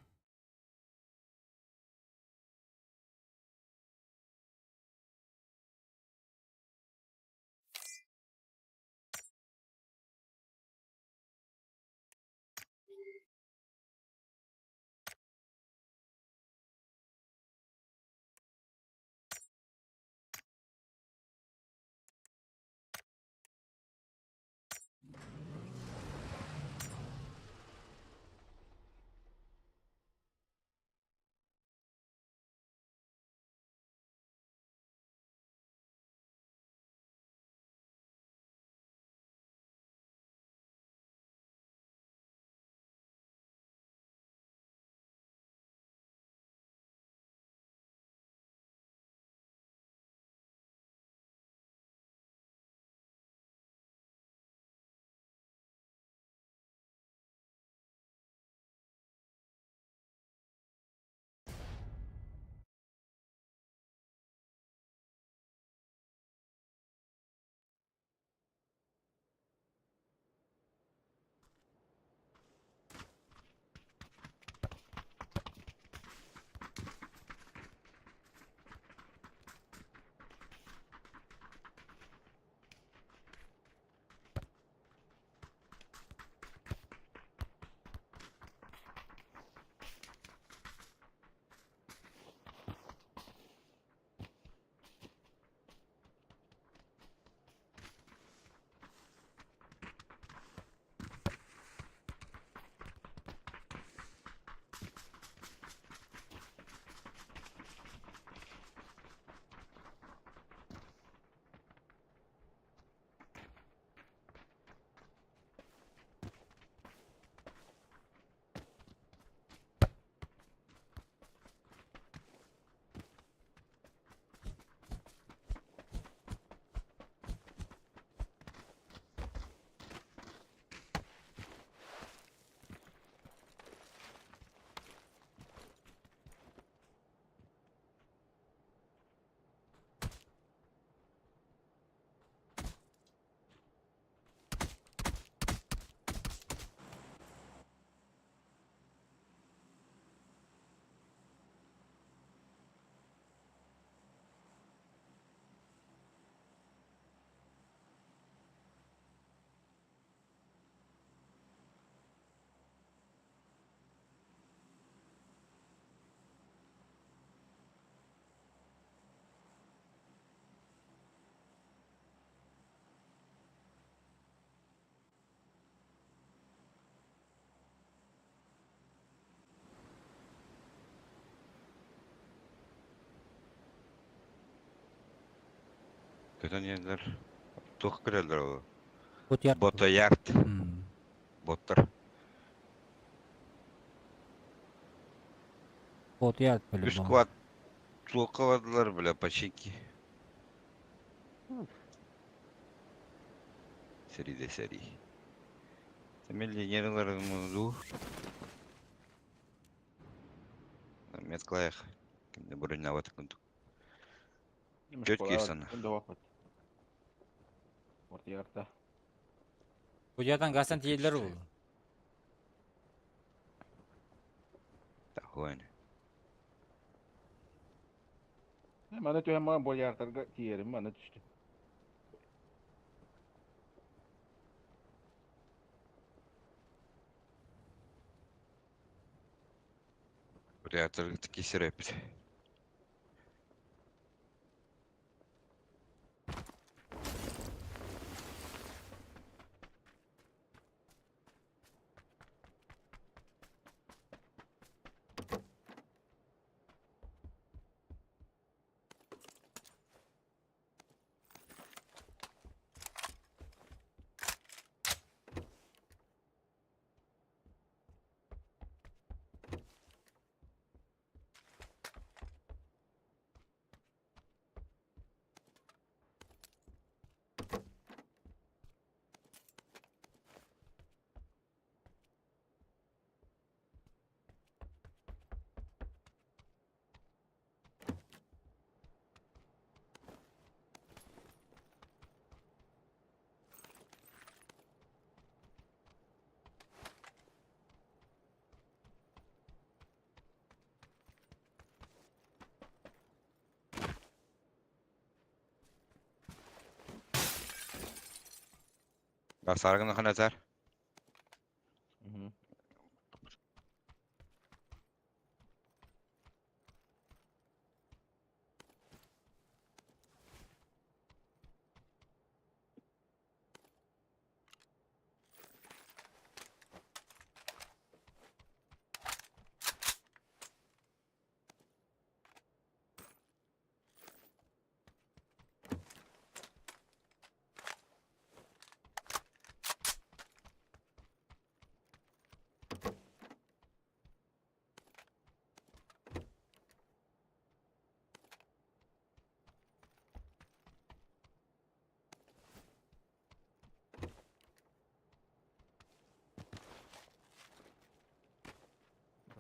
Kötü yerler. Tok kirerler o. Bot yak. Bota yakt. Hmm. Botlar. Bot yak böyle. Üst kuvat. Soğuk kavadılar bile paşinki. Seri de seri. Temelli yenilerimiz Metklayak. Kimde buraya ne vatıkındık. Чёткий сон. Вот ярта. Bu yerden gazetten tiyerler oldu. Такое. Bana tühem bana bol yartarga tiyerim bana düştü. Buraya tabii sirep. Sargın kan atar.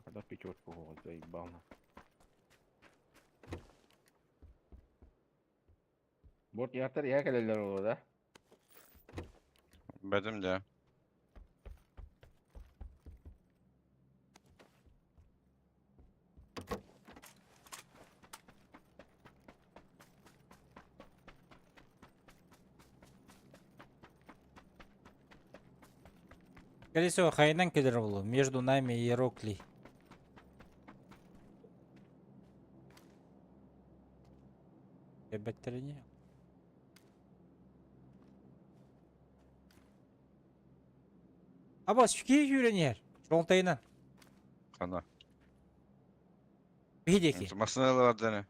Когда пятерку вот заебал. Bot yartar ya kaleler orada. Bedim de. Скорее всего, Хайнан кидал между нами и Рокли. Батарея. Абас, шки юренер. Шолтайнан. Kana. Бидеки. Masını vardı ne?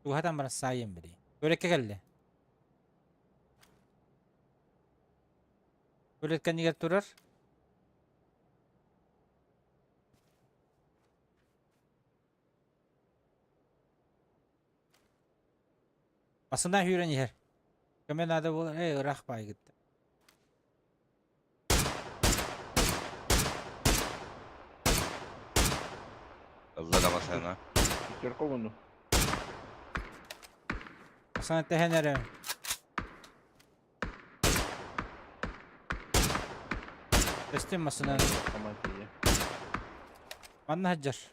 Bu adam bana sayın biri. Böyle geldi. Böyle kendi turar. Aslında hürenyer. Kemen adı bu. Irak bay gitti. Allah da masana. Пятерка вон. Sana tehenere. Teslim masına. Командие. Manna haccar.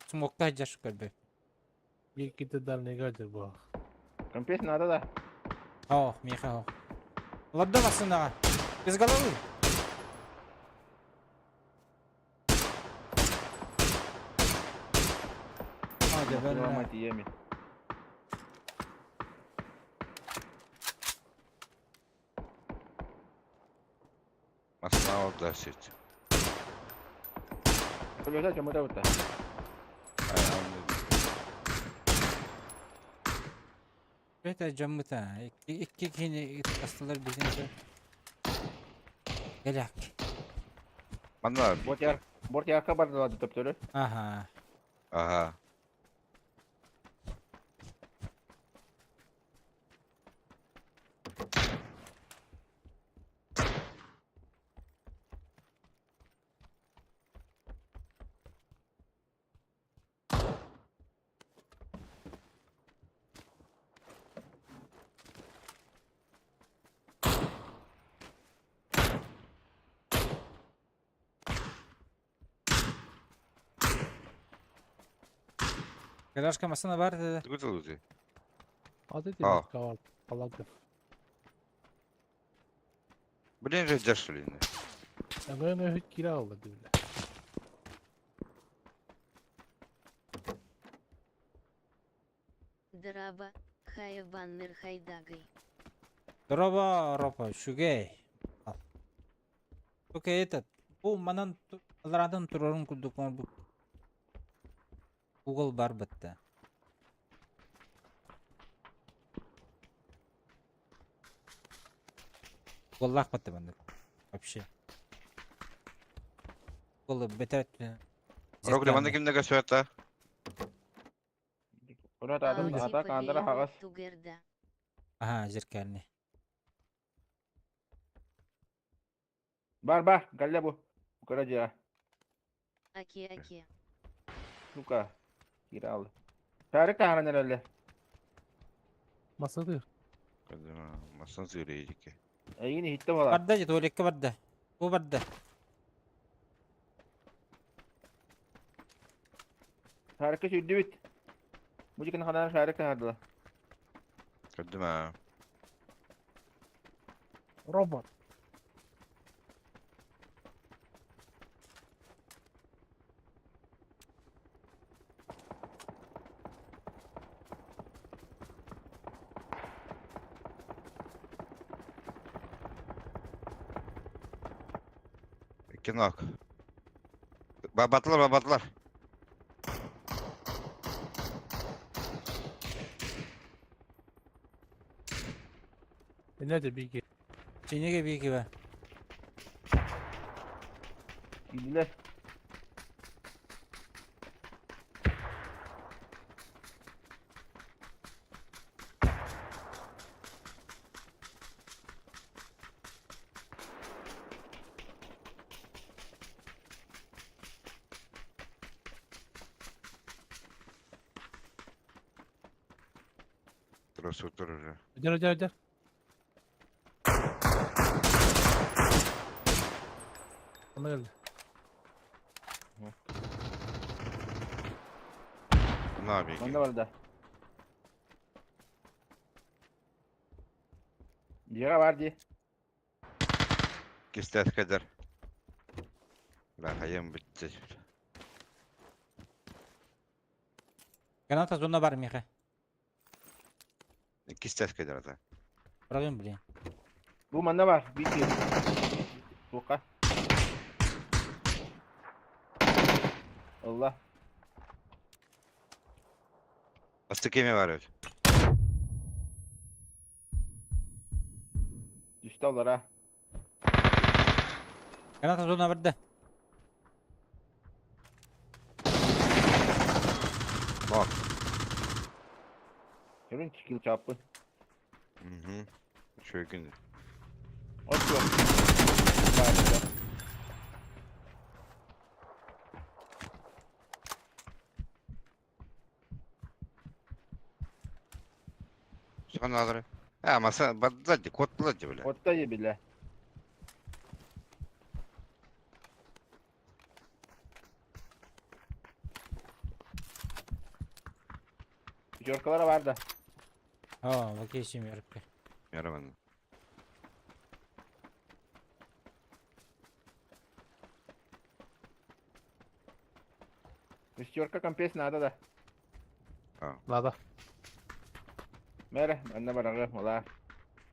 Smokta haccar kalbi. Bir gidi dal ne geldi bu. Компес надо, да? Oh, Miha oh. Ладно masına. Без головы. Hadi ben. Ломать еми. Masına oldu süt. Полежать, а мы да. Это жамыта. İki kini hastalar bizimce. Gelak. Bana var. Bort yarka bardılar töptörü. Aha. Aha. Gelaşka masana var dedi. Güzel oluyor. Hadi Aa. değil kaval. Paladır. Блин, же дешевле. Ben hiç kira aldı böyle. Драба, хая баннер хайдагай. Дроба ропа шугей. Только этот. Bu манан алардан турарын күлдік bu. Google бар бітті. Google бітті бәнді. Вообще. Google бітер. Рогли, bana kimde kaçıyor hatta? Murat adam Алти atak andara hagas. тугерда. Aha zirkelni. Бар, galle bu. Bu karaca. Аки-аки. Luka. Kira aldı. Tarık tahanan herhalde. Masadır. Kadına masan söyleyecek ki. Yine hitte falan. Barda jit olekki barda. Bu barda. Tarık'a sürdü bit. Bu cikin kadar Tarık tahardılar. Kadına. Robot. İki nok. Battılar. Nerede bilgi? Çiğnege bir iki be. Gidiler. Dur уже. Öder. Ona geldi. Ne yapayım? Bende var da. Yara var diye. Kistet kadar. La hayım bitti. Kanata zona var mı? Kistet kadar da. Bırakın buraya. Bu bende var. Bitiyor. Luka. Allah. Aslı kemiği var öyle. Düştü onlar ha. Kanata zona barda. Bak. Görün kill çarpı. Hı. Şöyle gün. Atıyor. Sonra alır. Ha masa batladı, kodladı böyle. Otta ye bile. Jorkalara var da. Ha, bakayım yarık. Yaramadı. Jorka kampes nada da. Lada. Mere, bende var aga. Valla.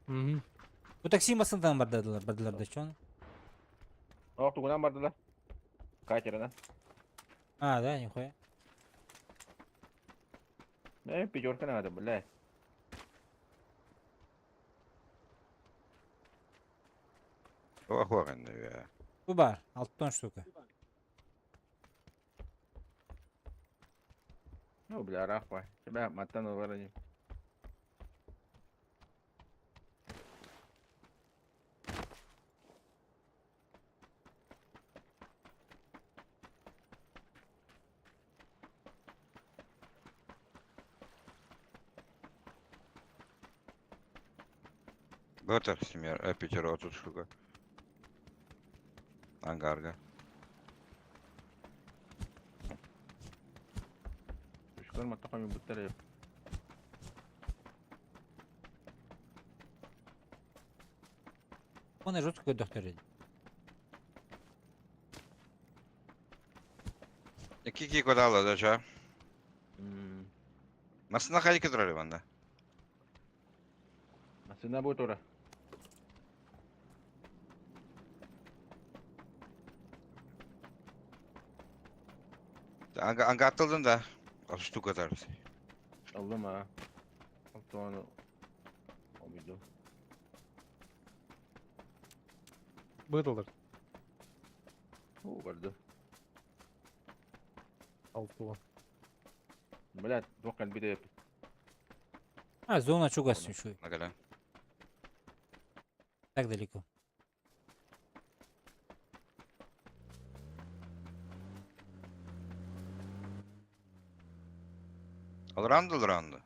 Hı. Bu taksi masasından bardalar da şu an. Oh, tugunan bardılar. Kaç yerden? Ha, da yok ya. Ne bir Jorka nada böyle. Ох, indi ya. Bu var. 6 штука. Ну, бля, рахуй. Тебя матану ворони. Готов, семер, пятеро 30 штука. Ангарга. Düşkün matakam yumurtları yap. Onu жестко дохтарedi. 2 kod aldı aşağı. Nasıl hareket duruyor bende? Aslında bu tora. Anga atıldın da. Az штука atarız. Aldım ha. Altı onu. Olmadı. Быдылыр. O vardı. 6 Блядь, двух bir yap. А, зона чугас еще. Ne kadar? Так далеко. Alrandı.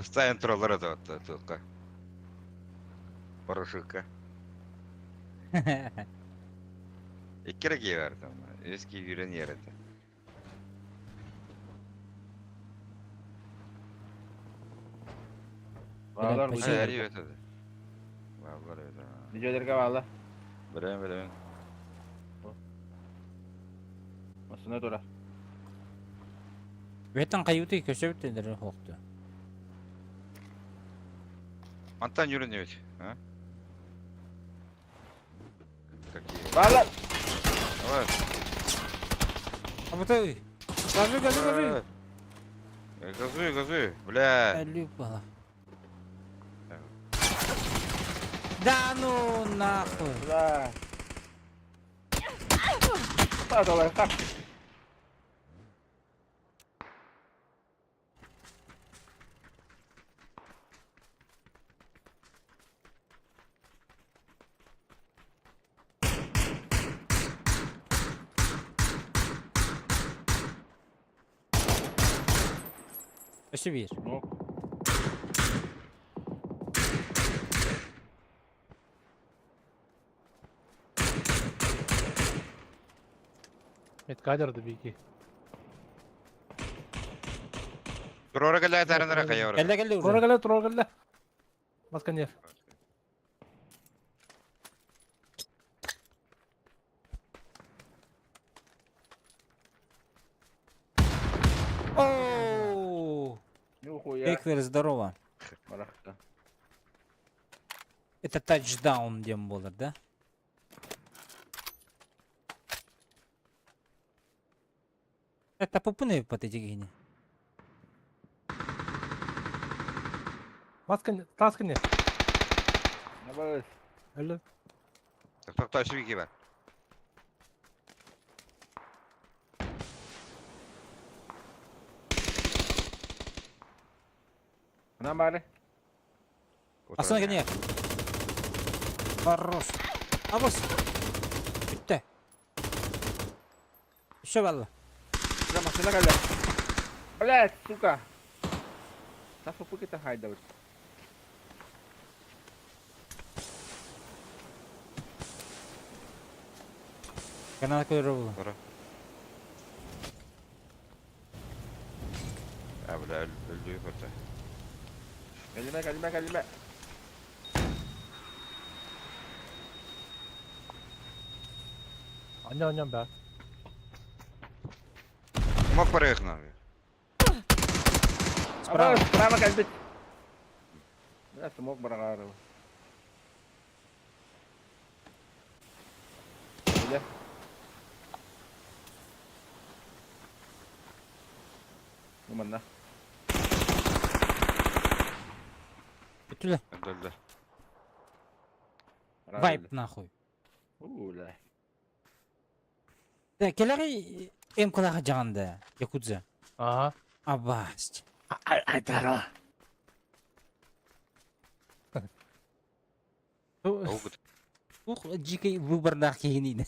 Ставим троллера только. Порошилка. İki kere verdim. Eski yüren yerinde. Bağlar mı? Şey- Hayır evet hadi. Bağlar evet. Nicelerge bağla. Vereyim. Aslında tora. Ветан каюты köşe bittiler hoktu. Антон yüren evet. Ha? Какие? Bağla. Давай. А вот ой. Газуй. Газуй. Бля. Люпала. Да ну нахуй. Bla. Hadi olay kalk. Başı bir. Nok. Медкадерді бейки. Durora geldi tarınlara kayıyor. Geldi Тура уже. келе. Масканер. Оу. Нюхуя. Беквер, здорово. Марахта. Это тачдаун дем болар, да? Это попуны по этой гине. Масканер. Тасканер. Ne bağır? Öyle. Taşı bir var. Ne bağır? Aslan gene. Хорош. Абос. Bitti. Еще valla. Şuna masına geldi. Блядь, сука. Саппы kita hideout. Kanal koyuyor. Bura. Ya böyle öldüğü kötü. Kalime. Annem be. Mok para yakın abi. Sправа kalbit. Ya smoke barakaro. Öyle. Numanda. Ötüle. Öldü. Vibe nahуй. Уля. Да, келери эм кулаға жағанды. Якудза. Aha. Абасть. Ay tara. Аугут. Ух, дикий выбордақ кейінейді.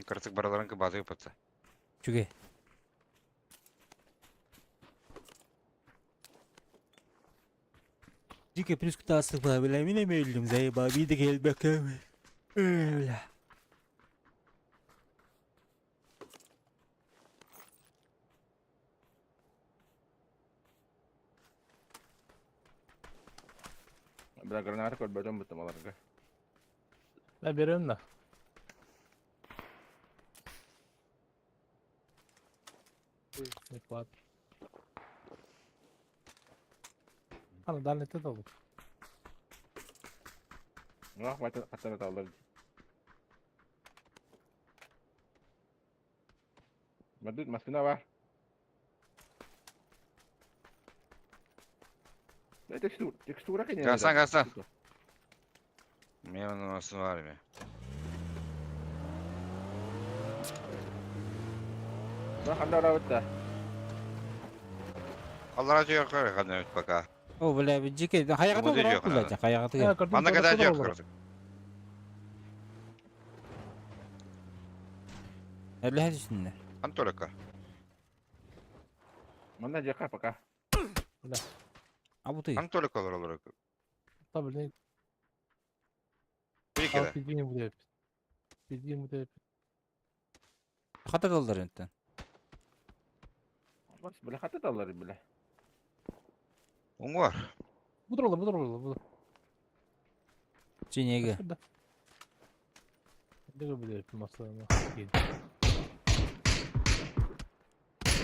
Кырсык бараларынкы базы yapatsa. Чуге. Дикий плюс кутастық была, бля, мен емейлдім, заеба, биді келбек. Бля. Bırak granatı koy böyle mutlu olarım. Ben veriyorum da. Hani daha nette de olur. Bak patana tavlar. Madrid maskına var. Ne tekstura kaydı. Kalsan. Benim nasıl var mı? Bak anda rawat da. Allah razı yok var kadın baka. О, бля, дикий, қаяқта Бұл тұр, жоқ, бля, ана. қаяқта. Anda kadar yok kırdık. Әлі әдісінде. Антолика. Mana jaka paka. Абу ты. Антолика olur. Tabii ne? Bir kere. Bildiğini bu hep. Bildiğini bu hep. Қатар долдар енді. Bak böyle hatta tavlar bile. Un var. Budur olur. Женеге. Şurada. Ne böyle hep masalarına.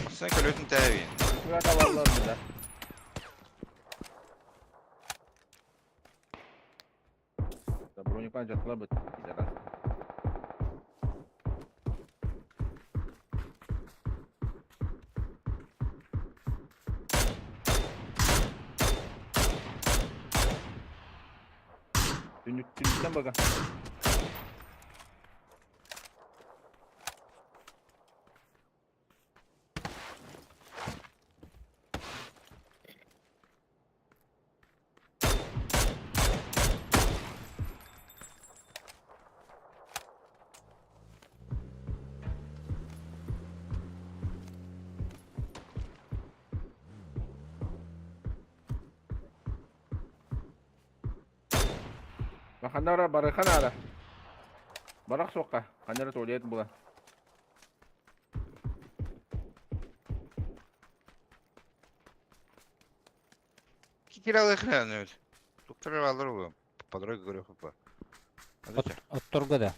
Sen kalıyorsun tabi. Şurada tavlarlar bile. Da bronyokan jatla bet. Gider. Tünükten bakın. Makanara barakanara. Barak soka. Kanara tuliet bulan. Kiralık ne öyle? Doktor alır oğlum. Подруга говорю хопа. От торгада.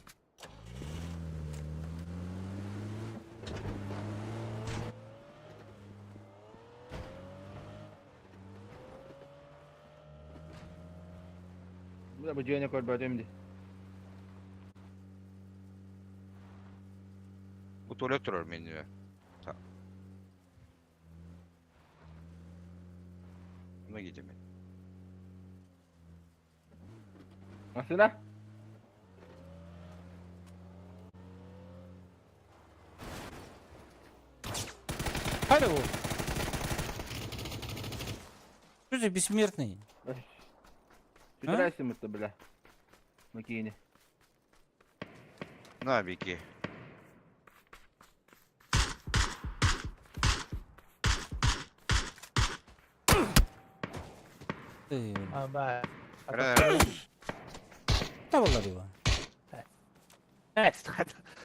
Bu da bacıya ne koy böyle mi? Bu tuvalet durar menüye. Tamam. Buna gideceğim ben. Nasıl lan? Алло. Что ты бессмертный? Sütülersin mutlu bile. Makini. На беги. Aba. Ра- Да его.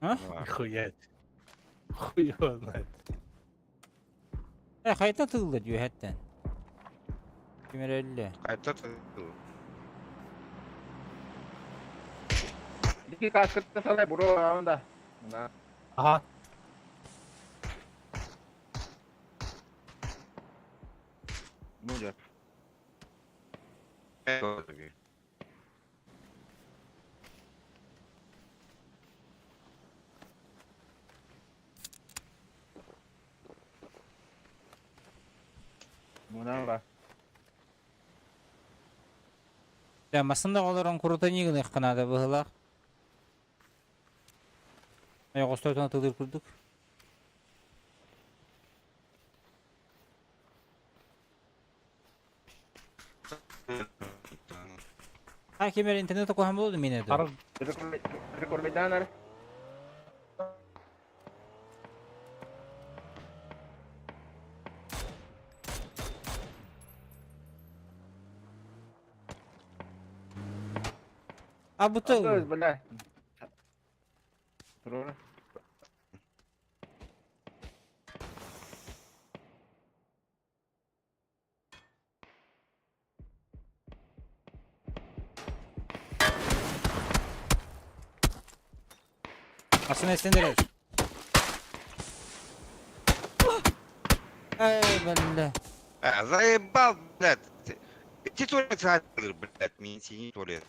А? Хуять. Хуй его знает. Hayta tığla diyor hatten. Kemerelli. Кайта ты. İki kaskıda salay bro onda. Na. Aha. Ne olacak? Buna bak. Ya masında olaran kuruta niye kanada bıhılak? Ya kostörtüne tığdır kurduk. Ha kemer internete koyhan buldu mu yine de? Karı Rekordanar. Ha bu Tuh, tığ. benar. Terus. Aslında eslendirir. Ey belli. Заебал, блядь. Иди туалет садыр, блядь, мен синий туалет.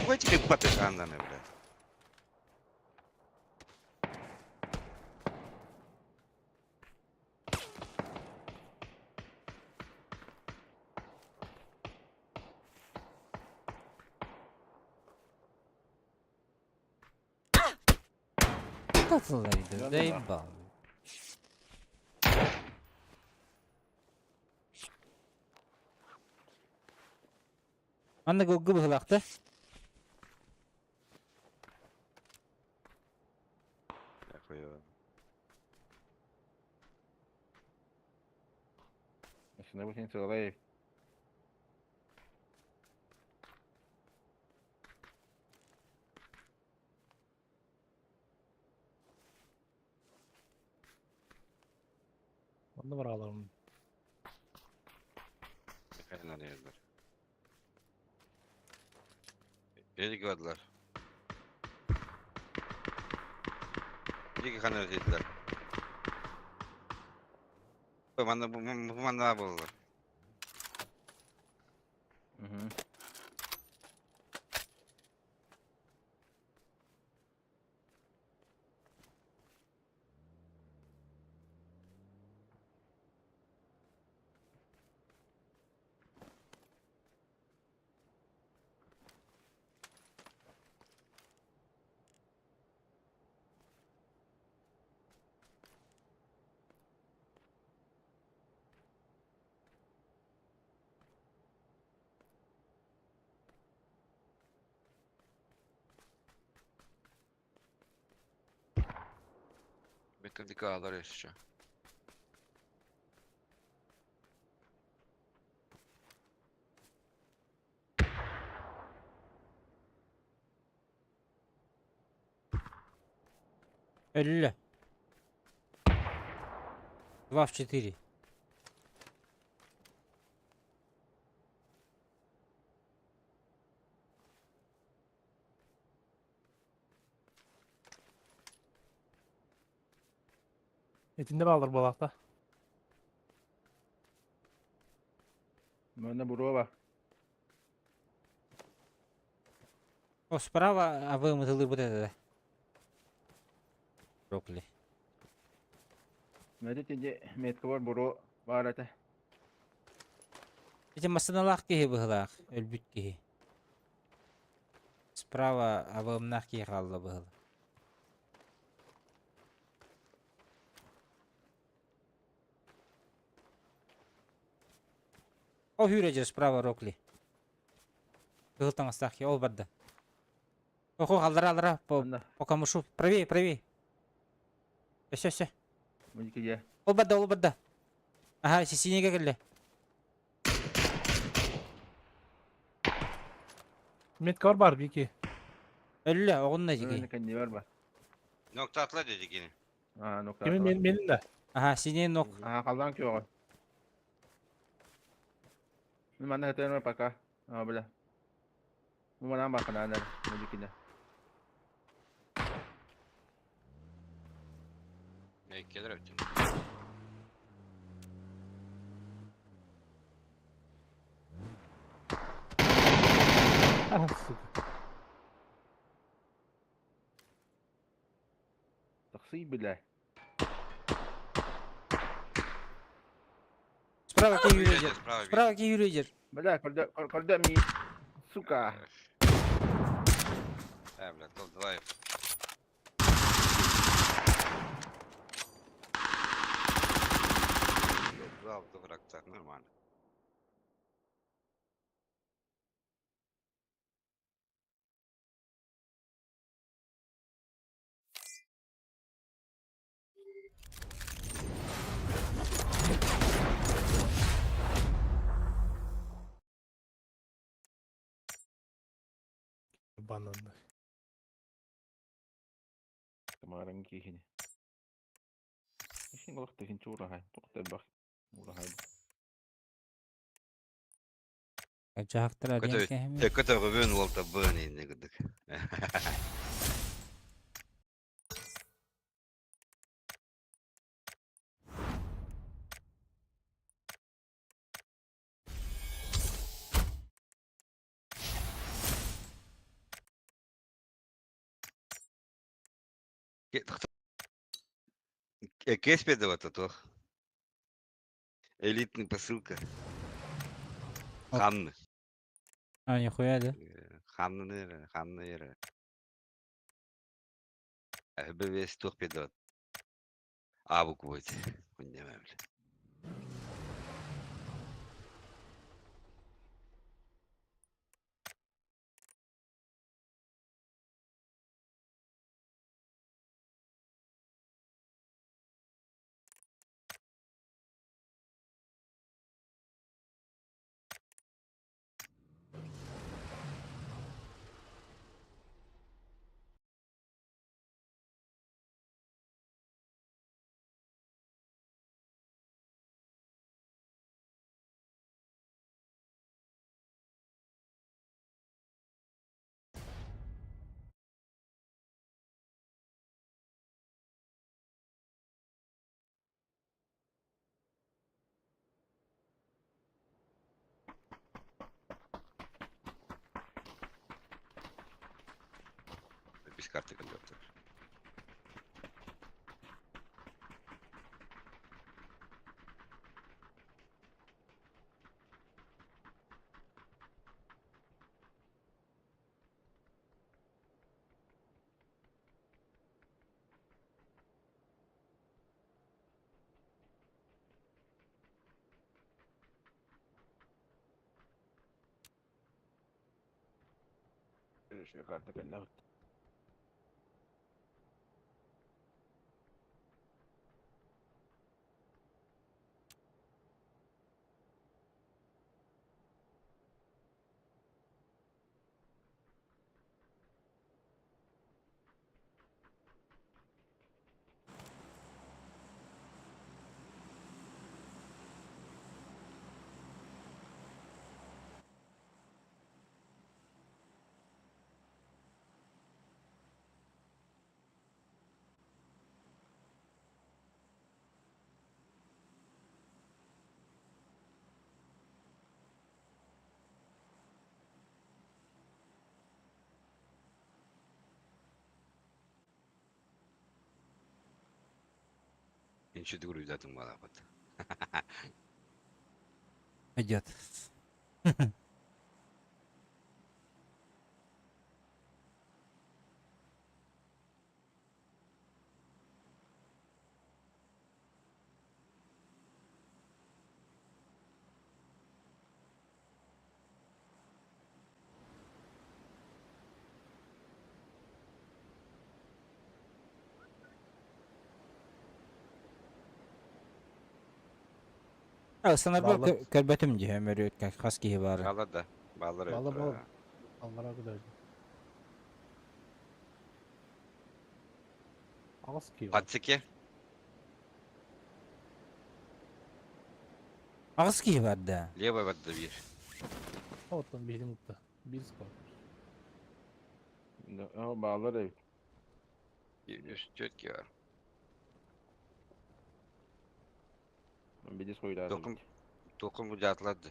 Какой тебе папик анданы, блядь? Tatılıydı. Zeybal. Anne guggu bıhlaktı. Охуенно. Şimdi bu şimdi salay. Onu var alalım. Aynen öyle. Beni gördüler. İki kanal dediler. Bu manda buldular. Hı hı. Bekledik ağlar yaşayacağım. Ölü. 2 в 4. Etinde mi alır bu hafta? Bunda bro bak. О, справа, а вы мотылы вот это, да? Брокколи. Ne dedi metke var bro var ete. Эти масаналах кихи быхлах, өлбүт кихи. Справа, а вы мнах кихи халла быхла. О, Хюрежер, справа, Рокли. Тылтың астақ, ол барды. Охо, алдыра, Anda. по камышу. Правее. Все. Мультики я. Ол барды. Ага, синеге келді. Metka var bir iki. Өлі, оғынна Ne жеге. kendi var mı? Nokta atla dedik yine. Ha nokta. Kimin benim de. Ага, синеге нок. Aha kaldan ki o. Ini mana kita yang pakai? Ah boleh. Mau nambah kanan mультики ya. Gelir ötüm. Ah sık. Taksi bile. Справа ке Yürüyeceğiz, юрейдер. Справа bir. Справа ке юрейдер. Bela kolda mi. Suka. Evlat ol, давай. Завтра враг, так нормально. Bananlar. Kemarin kihini. Isin ko takin chura hai. Tokta bak. Mura hai. Жақтыр Көтө, арен кәхеме. көтө бөөн болта бөөн инде гыдык. Кеспеда вот это. Элитный посылка. Ханны. А, нихуя, да? Ханны ері. Бір вес тоқпеді. Абук будет. Күндемем. Без карты конвертер. Şu kartı kendim. Ничего дуру взятым мало вот. Идет. Sınırda Vallahi- körbetüm diye ömür ötken kaskiyi var. Bala da. Ballar Valla öldür bal. ha. Allah'a kadar. Az ki var. Patsiki. Kaskiyi var da. Leva badda bir. Ortadan bir mutlu. Bir skor. Ama bağlar ev. Üst ki var. Bir disk oylardı. Dokun bu catladı.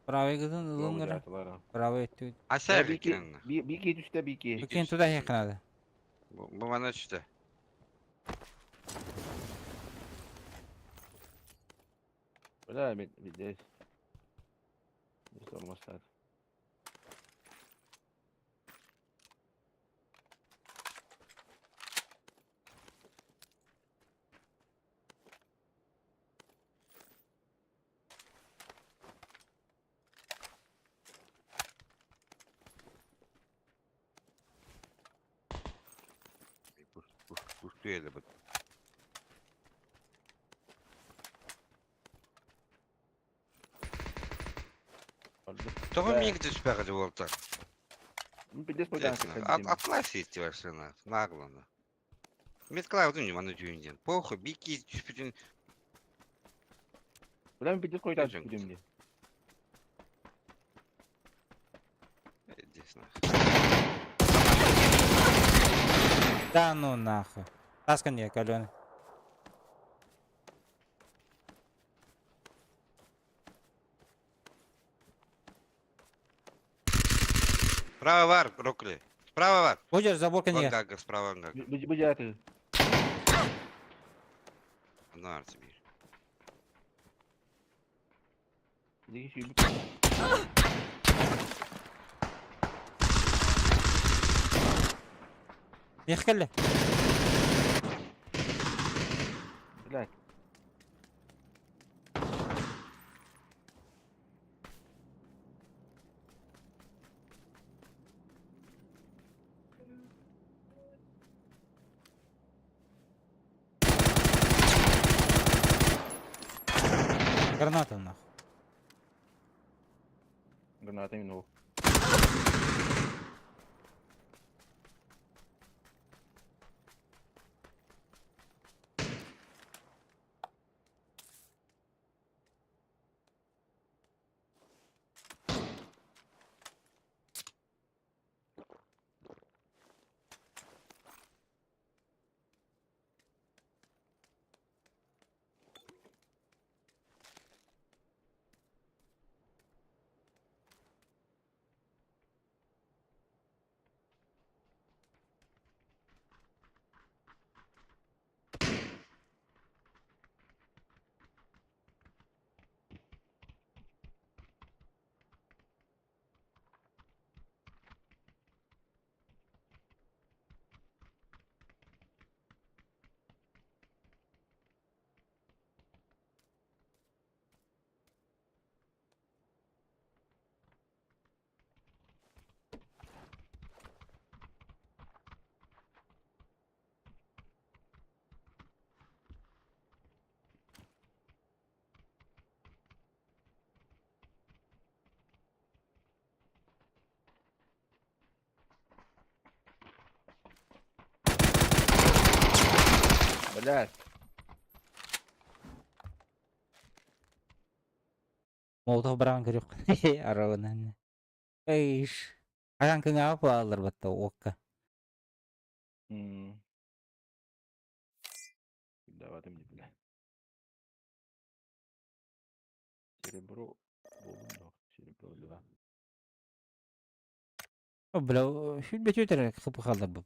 Bravo kızın Yok ılınları. yaptılar ha. Bravo etti. Ya Aşağı bir iki, fikrin. bir iki düşte bir iki. İki Bugün üstü tuda düşün. yakın adı. Bu bana işte. Öyle mi? Bir de. Hiç olmaz zaten. Bu öyle bu. Tamam iyi gidiyor süper acı oldu. Bir disk oylardı. Atla seyirci versene. Naglını. Met Cloud'un yumanı düğünden. Pohu bir iki süpürün. Ulan bir disk oylardı. Geçen Gideyim diye. Да ну нахуй. Таскан я каленый. Справа var Рокли. Справа var. Будешь заборка Вон не. гага, справа вон гага. Bu cihazı. Ne artı bir. Bir kişi bir يخلي. Ulan. Граната нахуй. Granata emin ol. Ulan. Молотов баран көрөк. Арабынан. Эйш. Аян кыңа апы алыр батта окка. Давай мне, бля. Серебро. Серебро 2. Бля, шүл бетөтөр кыпы калдыр бу.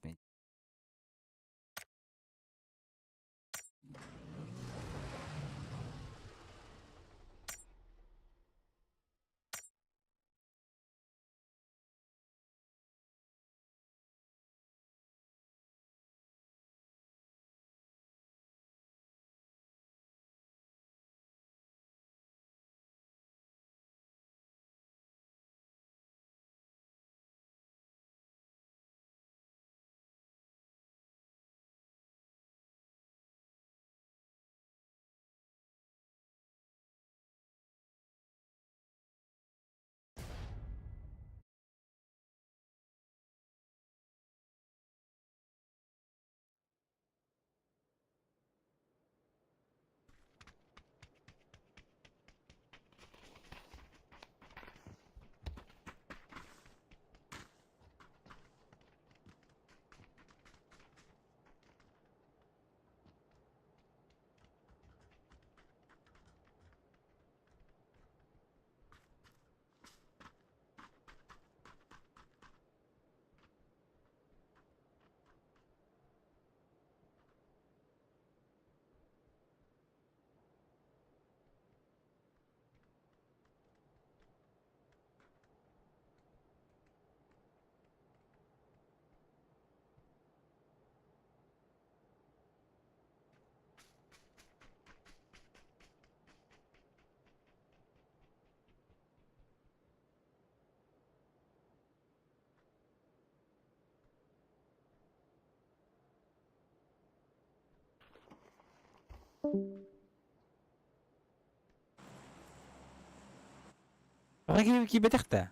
Bana gibi betek de.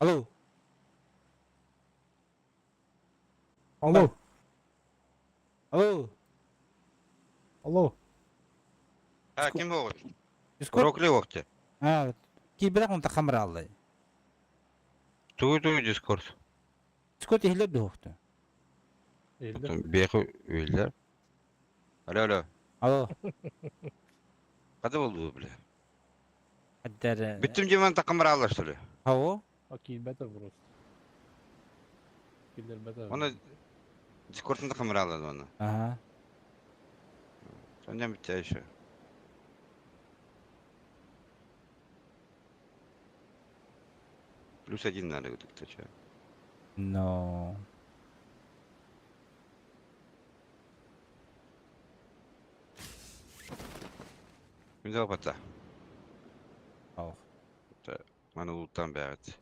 Alo. Alo. Alo. Alo. Ha kim bu? Discord. Rokli vakti. Ha. Ki betek onu kamera aldı. Tuğ Discord. Discord ihler de yoktu. Eğildi. Beyki öyleler. Alo. Alo. Kadı oldu bile. Hatta. Bittim civan kamera alıştırıyor. Havo. Okey better burası. Killer better. Onu Discord'un da kamera aldı onu. Aha. Sonradan bitti işi. Плюс 1 надо вот это что. No. Güzel pata. Oh. Bana uluttan beyat.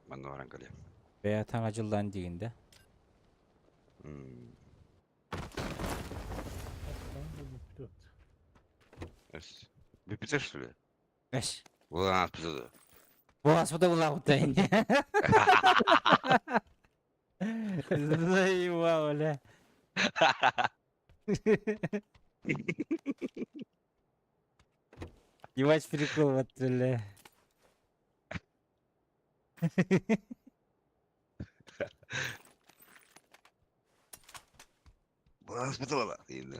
Ben de varan kalayım. Beyatan acıldan diginde. Pilot. Es. Bir pizza что ли? Eş. Ulan pizza. Boğaz bu da kulağıttayın. Zayıva öyle. Yavaş прикол вот öyle. Ulan pizza valla. Yine.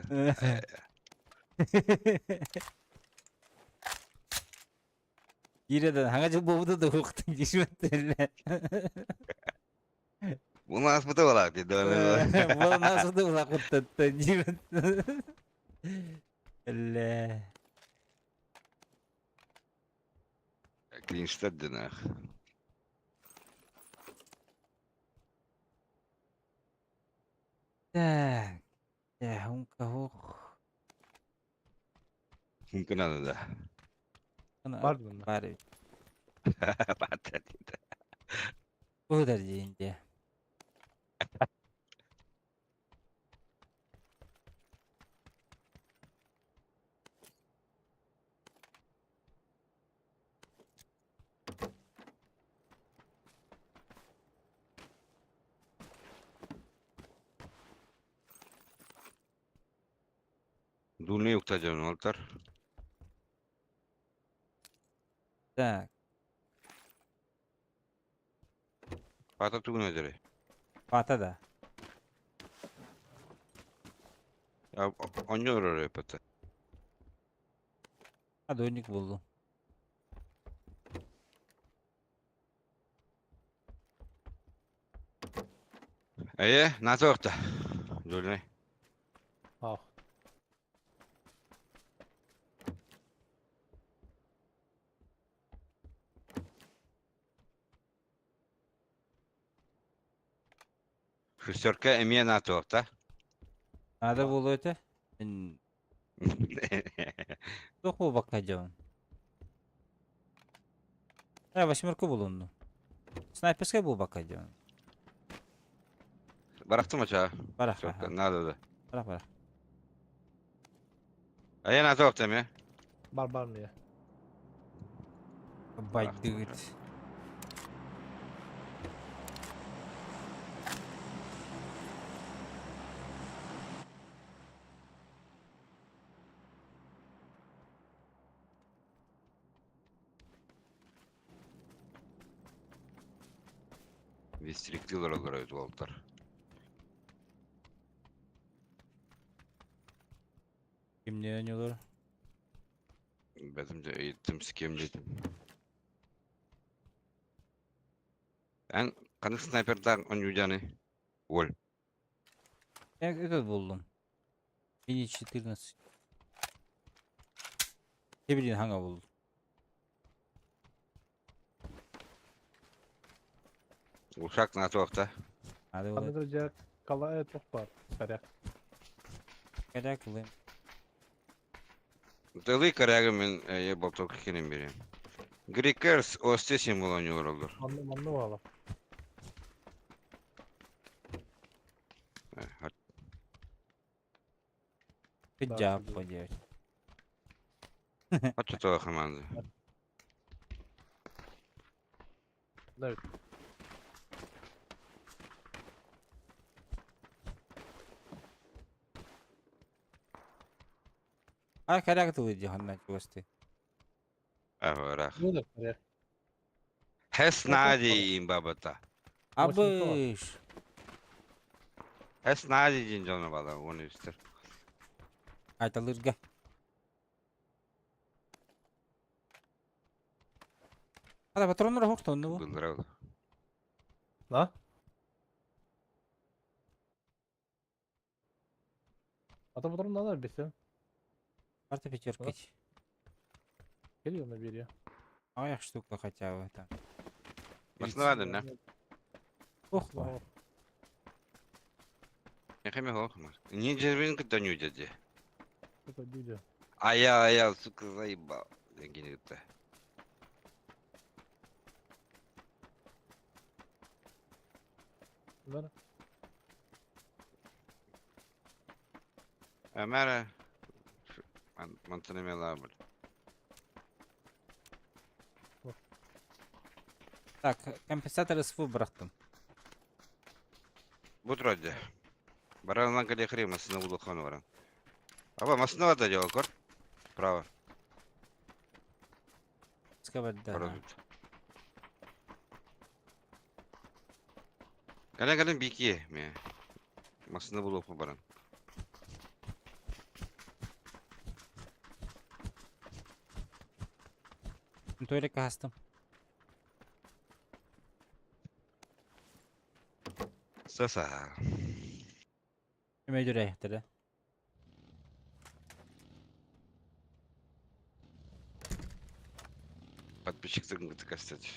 Yireden hangi bobuda da hukuktan geçmedi. Ulan pizza valla dedi. Bu nasıl da ulakuttan geçmedi. Allah. Клинштадт динах. Так. Ya hunka huk. Mümkün adı da. Var bunda. Bari. Patlat. Bu da deyince. Dulne yokta canım altar. Так. Pata tuğun üzere. Pata da. Ya onca oraya pata. Hadi önlük buldum. Nasıl yokta? Dulne. Ah. Шестерка эмия НАТО yokta. Nerede bulu öte? Yok mu bakacağım? Ya başımırkı bulundu. Sniper'e bul bakacağım. Bıraktım açığa. Bırak Çok bırak. надо da. Bırak. NATO yokta mı? Barbar niye? By dude. Вестріктилер грають Волтер. Kim ne oynuyorlar? Benim de eğitim skemledim. Ben kanık sniper'dan oynayacağını. Vol. Ben evet buldum. 1014. Ne bileyim hangi buldum. Uşak NATO yokta. Hadi oğlum. Tanıdıcı kalaya çok var. Sarıyak. Merak kılayım. Тылы корягымен ебал только херен берем. Грикерс осте символ oynuyor olur. Anlı valla. Good Да, job, супер. подевать. От чого команди? Давид. Ай, коряк ты выйди, гонать гости. Аварах. Буде, поряд. Хес нади бабата. Абыш. Хес нади дин жона бала, onu ister. Айталырга. Ада патронları хокта онды bu. Булдырау. Да? А то потом надо без тебя. Карта пятерка. Или набери. Аяк штука хотя бы там. Masnavadın ne? Ух, ба. Ne kime hoğma? Niye cebin kıtanıyor dedi. Это Дудя. Ая, сука, заебал. Деньги это. Да? Ömer. Mantını melabır. Так, компенсаторы с выбрахтом. Bu trolle. Barandan kale kırayım masını bulup kanı varan. Ama masını var da cevap kor. Bravo. Сказать, да. Parazit. Gelen bir iki mi? Masını bulup mu baran? Только кастом. Sasa. Kime göre yahtırı? Подписчик ты кстати.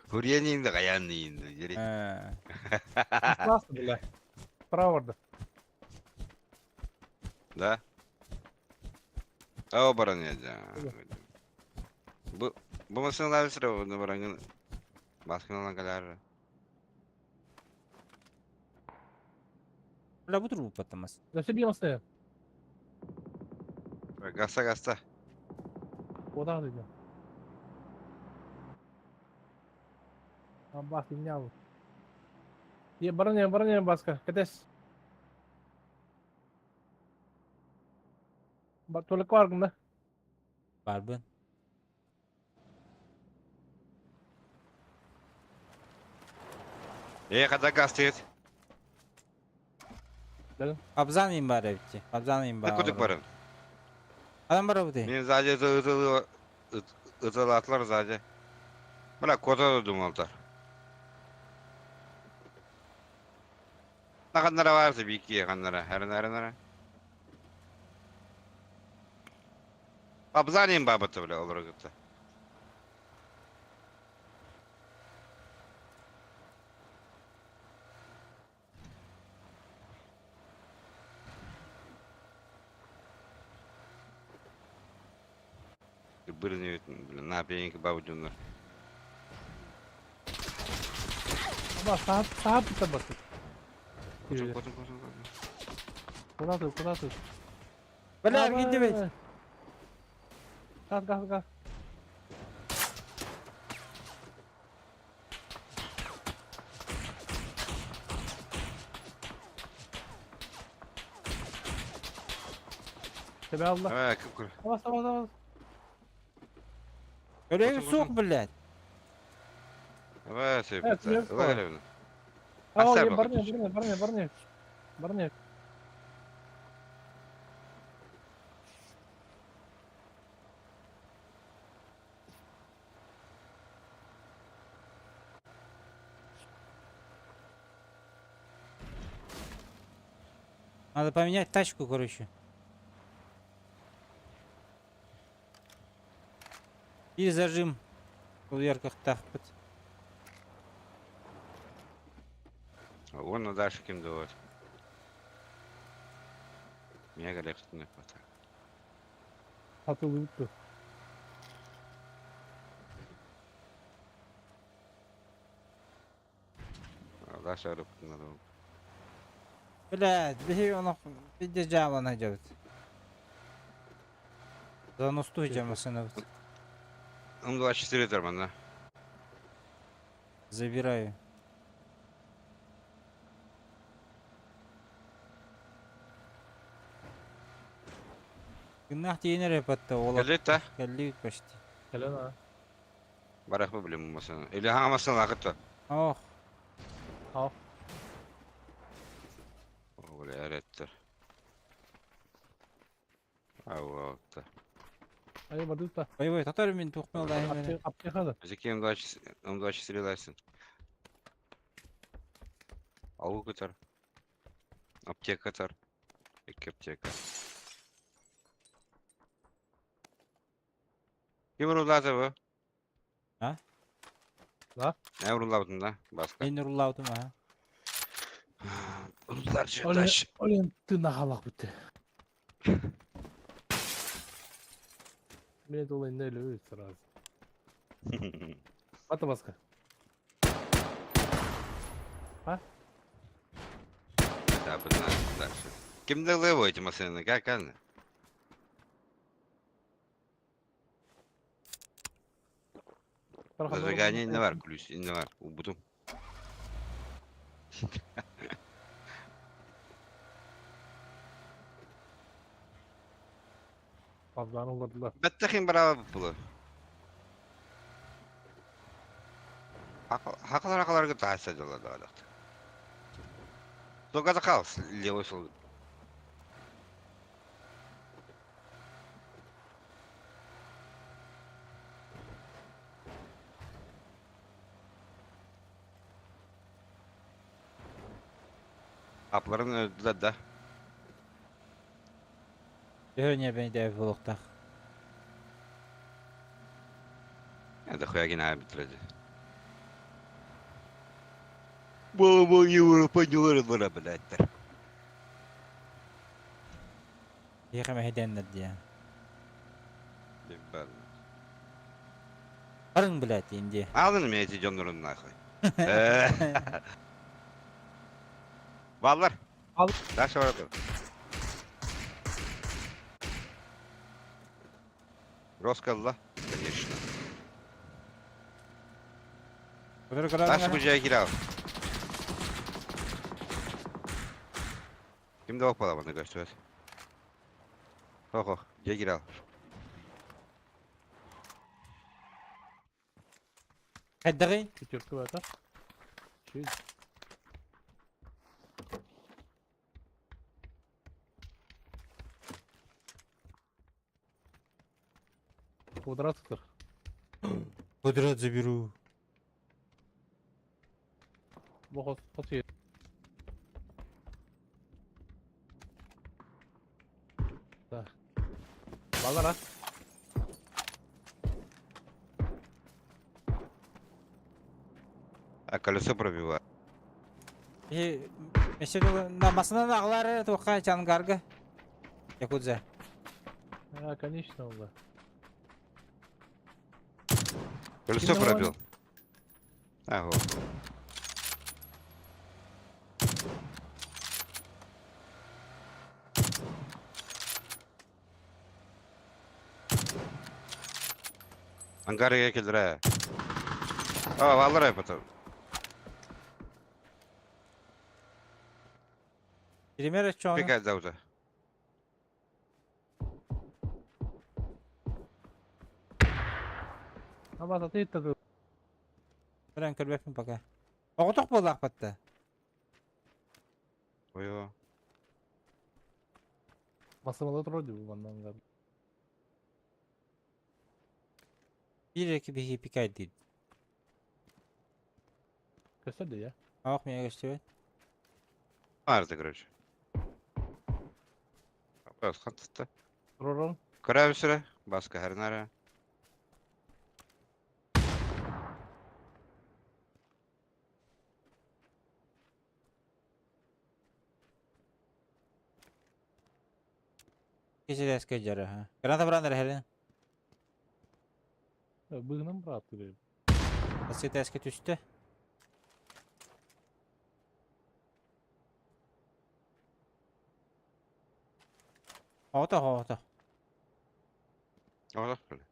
Huriyenin de kayanlıyın da. Yeri. Классно, бля. Праворда. Да? А баран ya. Bu masını da sıra bu baranın. Baskın olan kadar. Бля, буду руб потом. Да все бьем стоят. Gasta. Куда ты идешь? Абах, меня. Бароне, баска. Катес. Только варгум, да? Barbun. Kadar gastayız. Abzanayım bari bitti. Abzanayım Ne bari. kuduk barın? Adam bari bu değil. Benim sadece ıtılı atlar sadece. Bıra kota da dumaltar. Ne kanlara varsa bir iki kanlara. Her. Abzanayım babatı bile olur gıtta. Блин, на пеньке баудюнер. Абах, сахат ты баска. Куда ты? Bela gitti be. Gaz. Тебя Allah. Ha, kıpkır. Давай. Öyle Bakın, soğuk блядь. Evet, Evet, evet. yok, Öyle öyle. А, Оставь ой, его, барне. Надо поменять тачку, короче. И зажим в дверках тахпать. Вон на дальше кем давать. Мега легко не хватает. Satıldı bitti. Aşağı bunlar oğlum. Блядь, беги onu bir de cevabına cevap. Занустуйте машину. Onu da açıştır yeter bana. Забираю. Гнах дейінер епатта олап. Geldi ta. Geldi почти. Gelen ha. Barak mı bileyim bu masanı. Eli ha masanı akıttı. Ох, Al. O böyle erettir. Au altta. Hayır vardı da. ой, татар мен тоқмал дайын. Apteka. Öteki onu da açıştırıyorlarsın. Avu katar. Aptek katar. İki aptek. Kim vuruldu bu? Ha? La? Ne vuruldu bunda? Başka. Мен ұрлаудым, а. Vuruldular Öyle, çöldaş. öyle tırnak halak bitti. Beni dolayında öyle öyle razı. Atı baskı. Да, bunlar дальше. Kimde lığı эти машины? Как они? Зажигание не var, ключ не var. Ubudum. Fazlanı uğradılar. Bettekin bravo pulu. Hakalar gıda ediyorlar da alakta. Только закалс, левый сол. Apların öldüler de. Öğrenye beni de vlogda. Ya da хуя yine bitirdi. Bu Европа не вырвала, блядь. Yıkama hedenler diye. Ben. Arın блядь, indi. Aldın mı eti canlarını nahıy? Vallar. Al. Taş orada. Роскалла, конечно. Kudur Taş kırar bucağı kirav. Kimde hoppala bana göster. Ho, gel kirav. Kaddagi? Küçük kıvata. Şey. Квадратыктыр. Квадрат заберу. Bu hot yer. Da. Balara. А колесо пробивает. Mesela namasından ağlar toqa çangarga. Yakudza. Ha, конечно, oldu. Колесо Кино. пробил. Ага. Ангарга келдир а. Алар потом. Пример чон. Пикать за уже. Ama zaten ittadı. Bilen kölbepin paka. Oğutuk bolaq batta. Ой. Masamalı oturuyordu bu bandan galiba. Bir ekibi pikay değil. Gösterdi ya. Ağuk mıya geçti? Vardı короче. Biraz kantıttı. Dururun. Kıra bir süre. Baskı her nara. Kişi de eski jarı ha. Granata brandır hele. Bığına mı rahat duruyor? Basit eski tüstü. Ota ota. Orada böyle.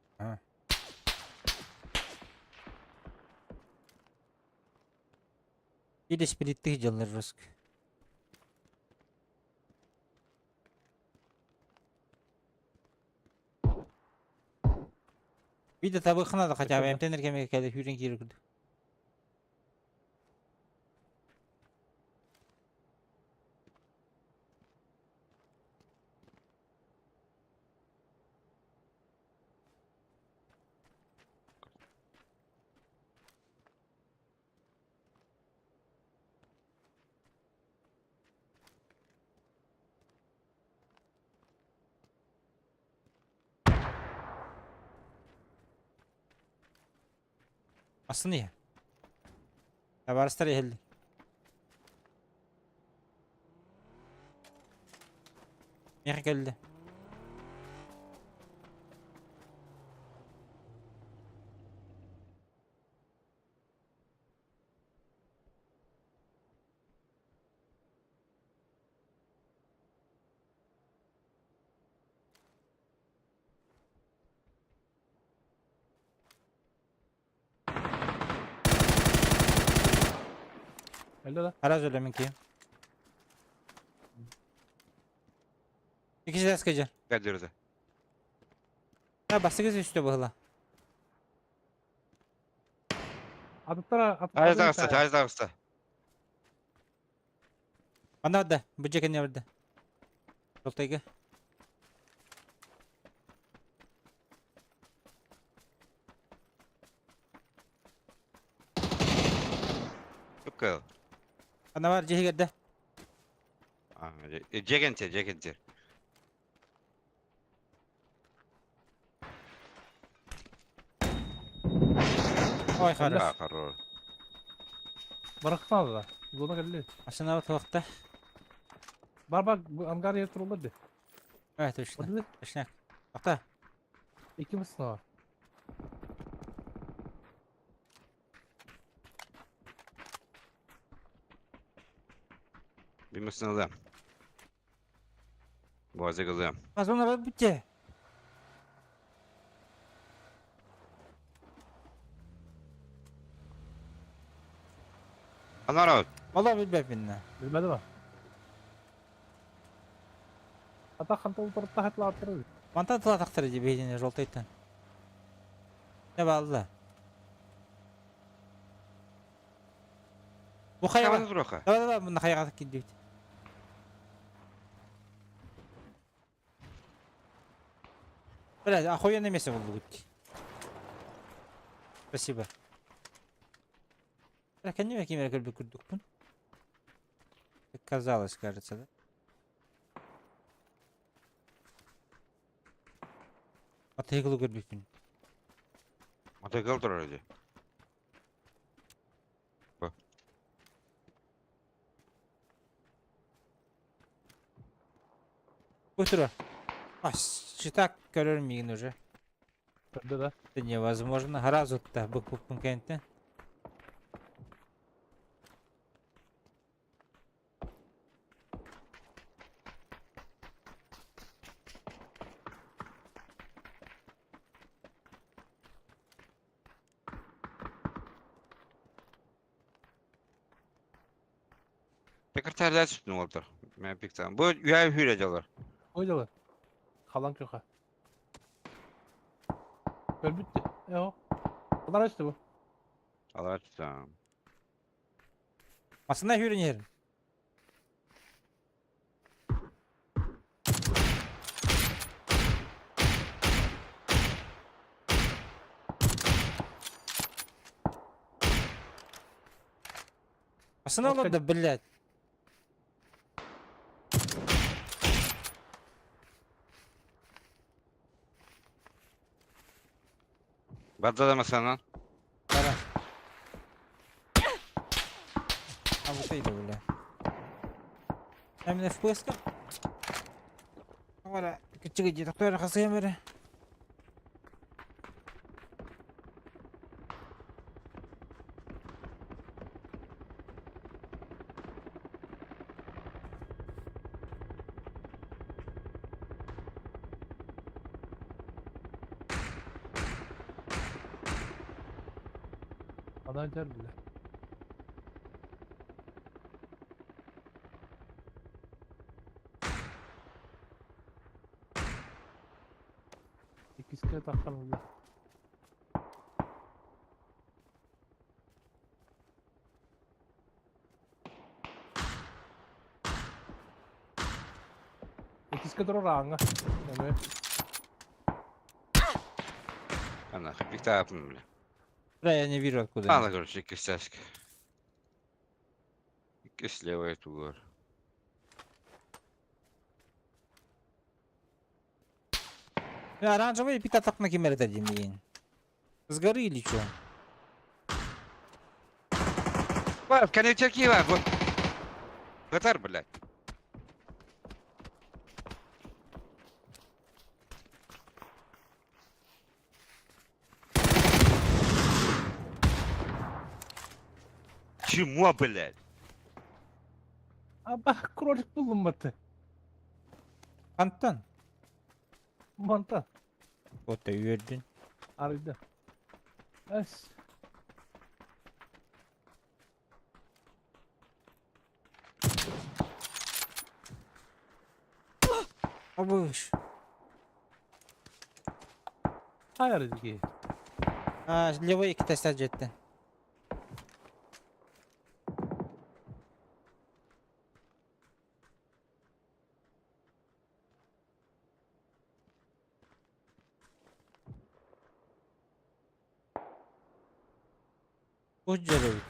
Bir de spiritli hıcalar Rusk. Bir de tabi kınadı kaçabı Teşekkürler. emtenir kemik geldi hürün geri girdi. Aslında ya. Ya varıstar ehildi. Miyah geldi. Öyle lan. Araz öyle minki. İkisi de sıkıcı. Gidiyoruz. Ya bastıkız üstü bahla. Atıtlara Tacda hasta, tacda hasta. Bana hadi. Bu ceket ne verdi? Yoltayı. Yok ki. Bana var cehi geldi. Cekenter, cekenter. Oy karı. Ha, karor. Bıraksan da. Zona geldi. Aslında o vakti. Bak bu angar yer turuladı. Evet işte. Hadi İşte. Hatta. iki misin var. Bir misin adam? Boğazı kızım. Az sonra bitti. Anlar Vallahi bilmem binne. Bilmedi mi? Hatta kanta oturup da hatla attırır. Mantan tıla taktırıcı beynini roltaytan. Ne bağlı? Bu Kayağı kayağa. dur oka. Давай, bunda kayağa gidiyor. Блядь, охуенное место было быть. Спасибо. Бля, конечно, какими я люблю курдукпун. Как казалось, кажется, да? Атыгылы көрбүкпүн. Ata kaldır öyle. Утро. Так, көрөрмүйүн уже. Öldü de. Это невозможно. Разу-то букву кенте. Sekreterler sütün oldu. Ben pek tamam. Bu üye hüreceler. Oydalar. Kalan köka. Öl bitti. o. Bunlar açtı bu. Allah tutam. Aslında hürün yerin. Aslında olur da блядь. Badda da mesela. Para. А вот это, бля. Именно FPS-ка. Ora, küçük gidi. Doktor arkasıya beri. Adam gel bile. İkisi de takalım bile. İkisi de durur ağına. Evet. Она, фиг-то, бля. Да, я не вижу откуда. Ладно, они. короче, кистяшка. И слева эту гору. Я оранжевый питаток на кемер дадим. С горы или что? В конечаки, вот. Гатар, блядь. Чему, блядь? Aba kronik bulunmadı. Антон. Mantar. Вот ты verdin. Araydı. Es. Обыш. Hayır Ezgi. А, лево iki taşlar jetten. Uccarovic.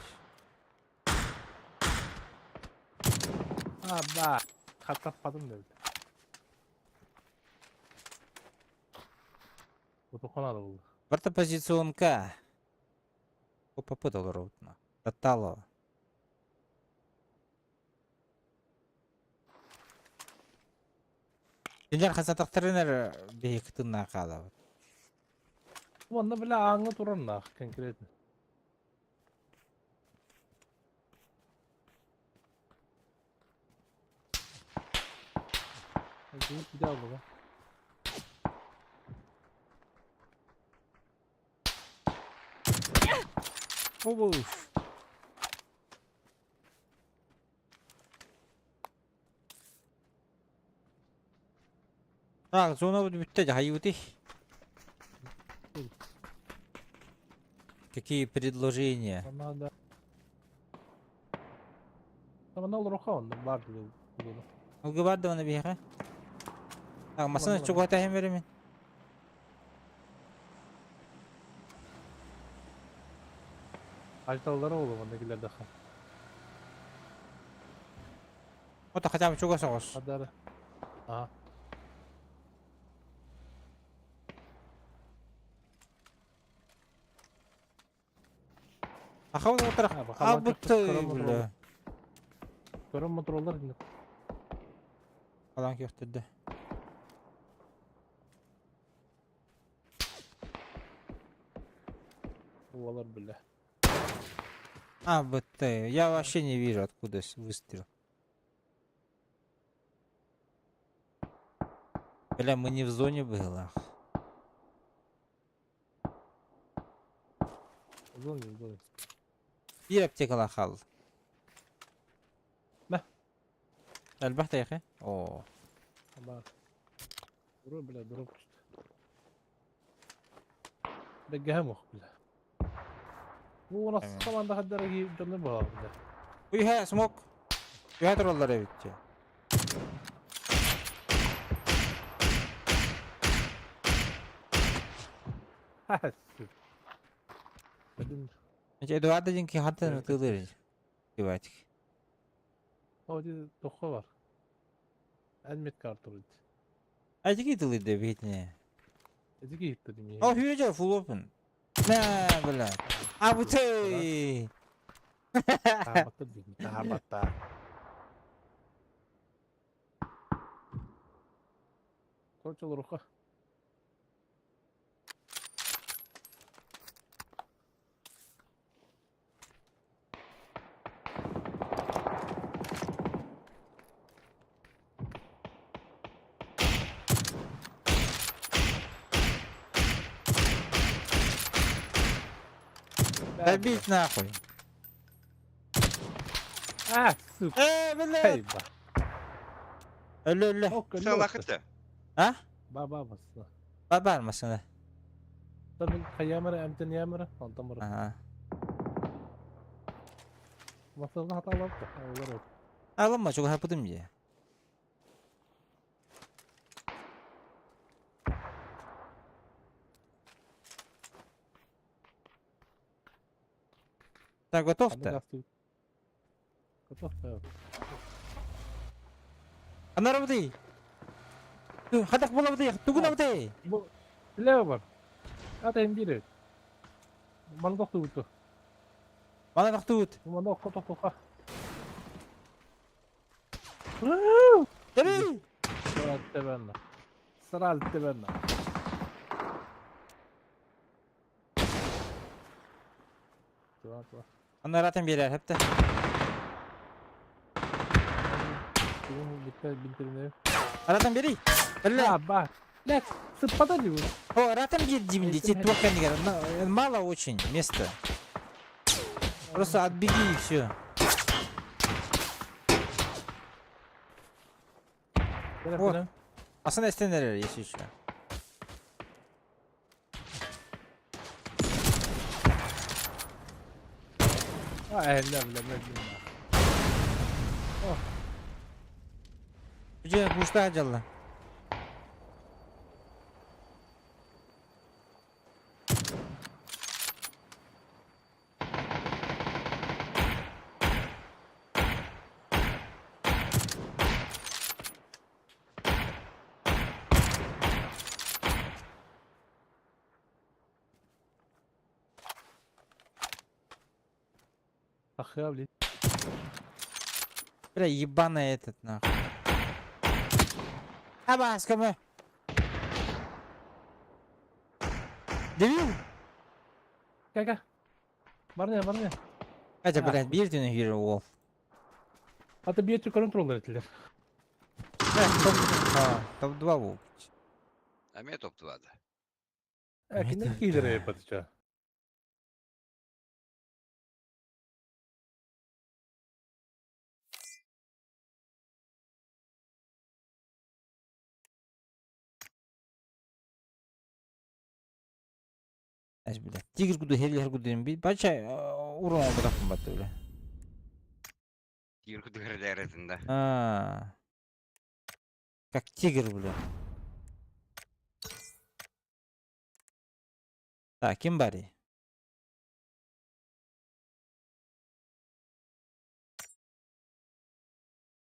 Aba. Katlapadım dedi. Bu dokona da buldu. Варта позиционка. Попытал ротно. Татало. Diğer hasataqtırınlar beyiktinna qalab. Onda bile ağına durun da konkret. Hadi bir daha baba. Обыш. Так, зона бүтті, хайуты. Какие предложения? Ona da. Ama ne olur oka onda var dedi. Algıbardı onu bir yere. Tak, masana Tamam, çok atayım verimin. Haritalara olur ondakiler daha. O da kaçamı çok asakos. Hadi hadi. Aha. Akavul oturak. Ha, bakalım Al çok bıttı karanlık bile. oldu. Görün motorlar indi. Falan yok dedi. Ovalar bile. А, БТ. Я вообще не вижу, откуда выстрел. Бля, мы не в зоне было. Uzun uzun. Bir аптекала хал. Ne? Elbette ya ki. Oo. Ama durup bile durup işte. Begehem ok bile. Bu nasıl Tamam. zamanda kadar iyi canlı bu bile. We have smoke. We have roller evet. Ha. Dedim Eduardo Dinki hatta Evet. nıkılır. Evet. orada dokka var. Elmet kartı. Hadi gidelim de bitne. Ezgi gitti dedim ya. Oh, huge full open. Ne bla. Abi tey. Tahamatı dedim. Tahamata. Koç olur oka. Побить нахуй. А, сука. Блядь. Hayba. Öyle. Ок, Sen lakıtı. Ha? Baba bassa. Babar mısın? Tabii kayamara emten yamara. Antamara. Aha. Masada hatalar da. Olur olur. Alınma çok hapıdım diye. Так, Hadi готов-то? gazete. Готов, evet. Она работает. Хатак была воды, тугу на воды. Bu silahı var. Atayım biri. Bana doktu bu. Bana bak tut. Bana doktu doktu. Gel. Sıra altta benle. Sıra altta benle. Tamam tamam. Onlar zaten bir yer hep de. Bunu bitti bintirmeyi. Zaten biri. Öyle. Ya bak. Лек, подали вы. О, ратом едем, летит только не говорят. Мало очень места. Просто отбеги и все. Вот. Aslında istenirler yeşil şu. Ha ellem ellem. Güzel kuşta acılı. Ах, я, блин. Бля, ебаный этот нахуй. Абаска мы. Devil. Gel gel. Var ne? Хотя, Ha. блядь, bir tane hero wall. Hatta bir tür kontrol ettiler. Топ 2 wall. А мне топ 2 да. Ne giydir yapatacağım. Аж, блядь. Тигр куду, хелер куду. Бачай урон бıraktım battı öyle. Yürü dışarı arasında. Как тигр, бля. Так, kim bari?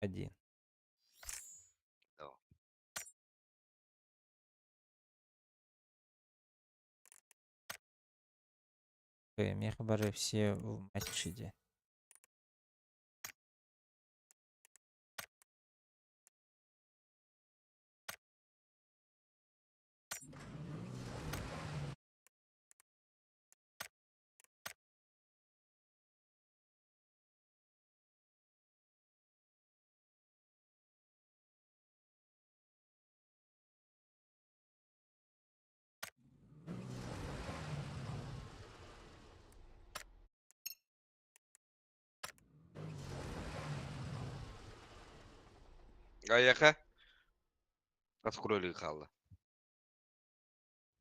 Один. Да. Мне хабары все в матчиде. Ayaka. Kaç kuruyla kaldı.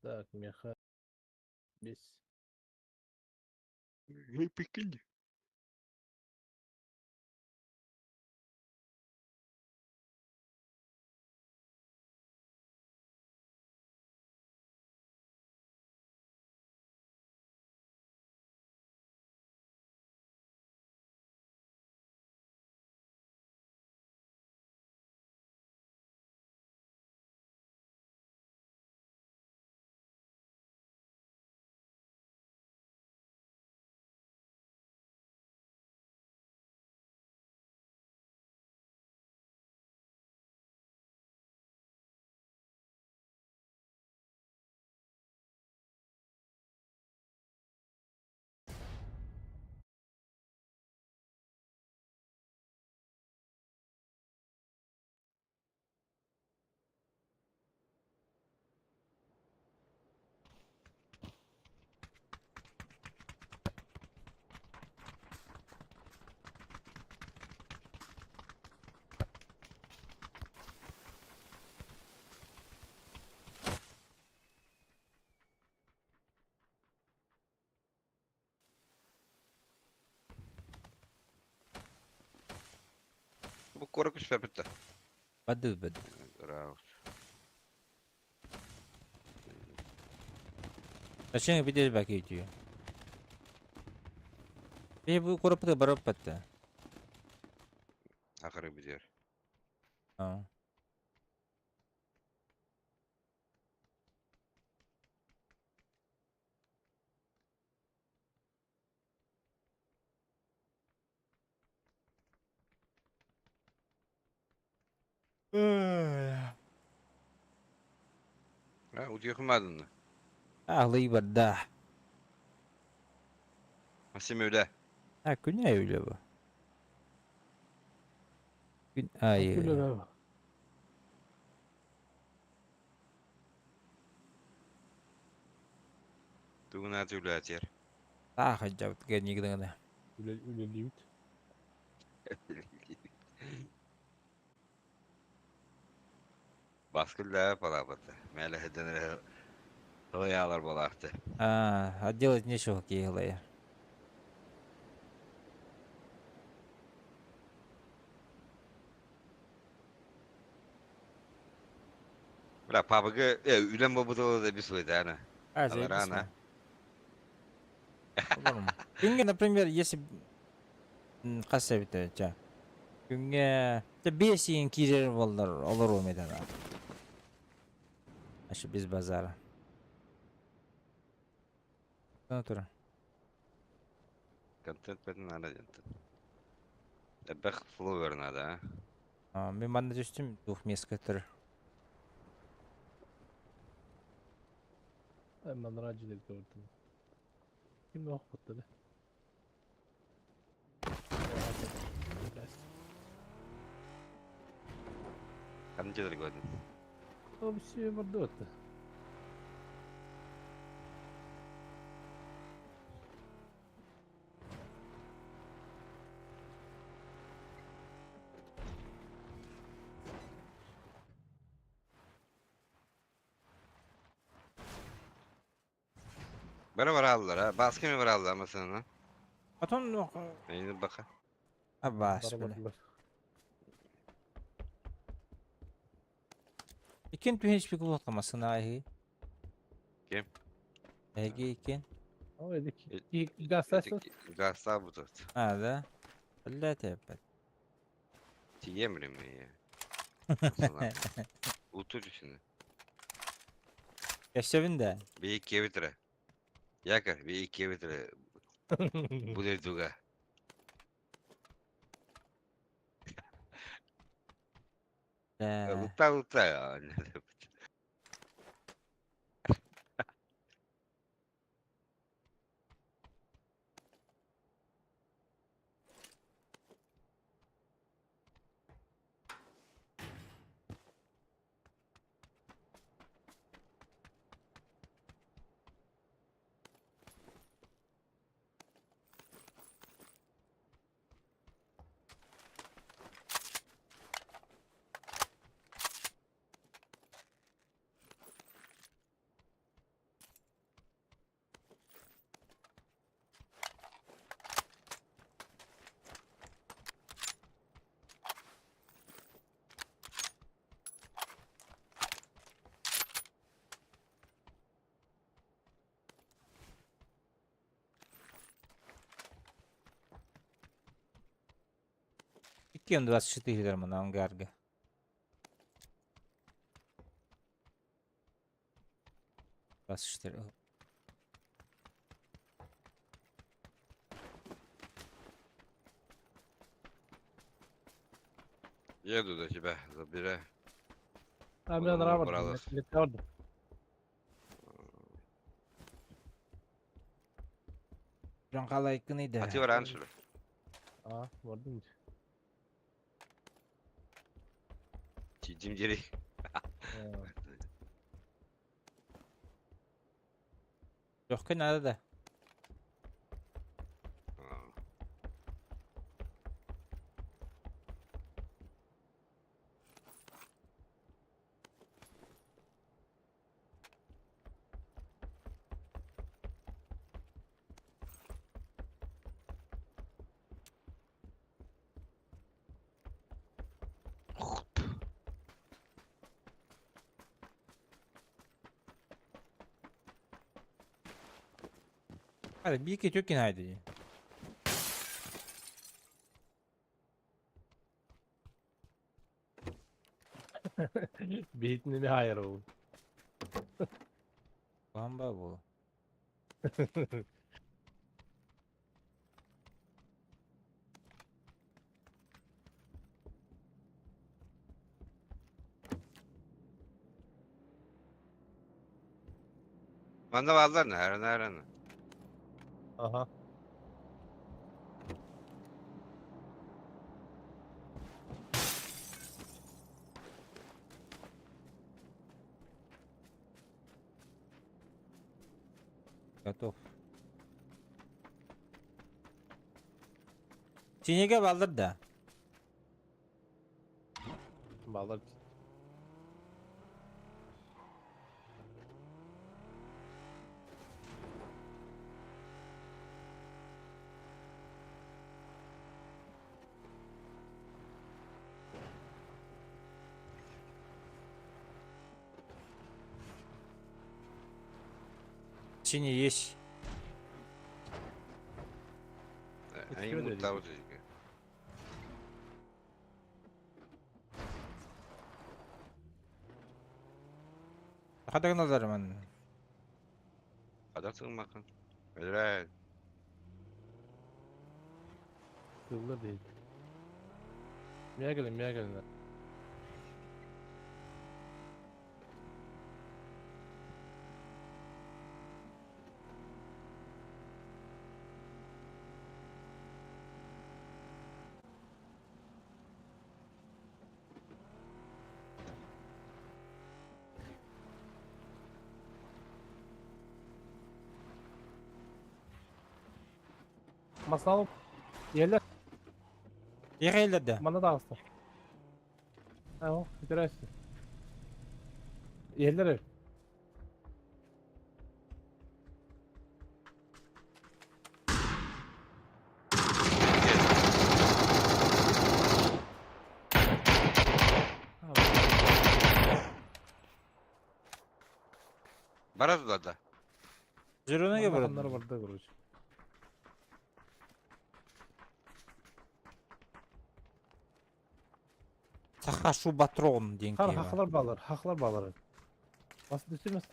Так, меха. Без. Ne peki? Bu koru küspe bitti. Badu badu. Bravo. Зачем видишь бакетию? Я bu korupta barop patta. Ahırı bitir. Ha. Ha, uyuyamadın mı? Ağlayı barda. Hasim öyle. Ha güney öyle bu. Gün Öyle ayı. abi. Dugun atı öyle atıyor. Ah hacavut gel yigdin da. Öyle limit. Baskıl da yapala batı. Mele heden havayalar balaktı. А делать нечего, Киелая. Bıra pabıgı ülen babu da bir söyledi ana. А, Алара, заебись. она. Күнге, например, если қassa бите, жа. Күнге 5 ен кирер болдар, олар олмайды ана. Ашы без базара. Sana тұра. Контент бетін ана жентін. Бәк флоу вернады, а? Мен манда жүстім двухместка тұр. Hemen racilek gördüm. Kim yok patladı? Қанчаdır gördün? O bir şey vardı orada. Bana var aldılar ha. Baskı mı var aldılar mesela? Потом, ну, Neyini baka. Abbas böyle. Arabadılar. İkin tühen hiçbir kullanmasın ahi. Kim? Ege ikin. Ama dedik. İlk gazetesi. Gazlar bu tut. Ha da. Allah tepet. Tiyemirim mi ya? Utur şimdi. Yaşavın da. Bir iki vitre. Yakar bir iki vitre. Bu da duga. Utta ya. Икен 24 мына ангарга. Basıştır. Еду до тебя, забирай. Hemen Oğlum, araba buralar. vardı. Millet vardı. Can qalay edi. Atı var hani şöyle. Aa vardı mı? Cimciri. Yok ki nada da. Hadi bir iki tükin haydi. Beytini bir hayır o. Bamba bu. Banda varlar ne? Aha. Готов. Sinege baldır da. Bağlar. Sini yeş. En Yetişiyor mutlu dedi. bu çocuk. Kadar nazarım ben. Adatsın bakın. Öyle. Kıllı değil. Miye gelin. Masal alıp yerler Yıkayla bana da alsın. Ha o bitirirsin. Yerleri. Barazılar da. Zırhına gibi Onları burada. burada kurucu. Saka şu patron diyen Har ki var. haklar bağlar. Nasıl düşürmez?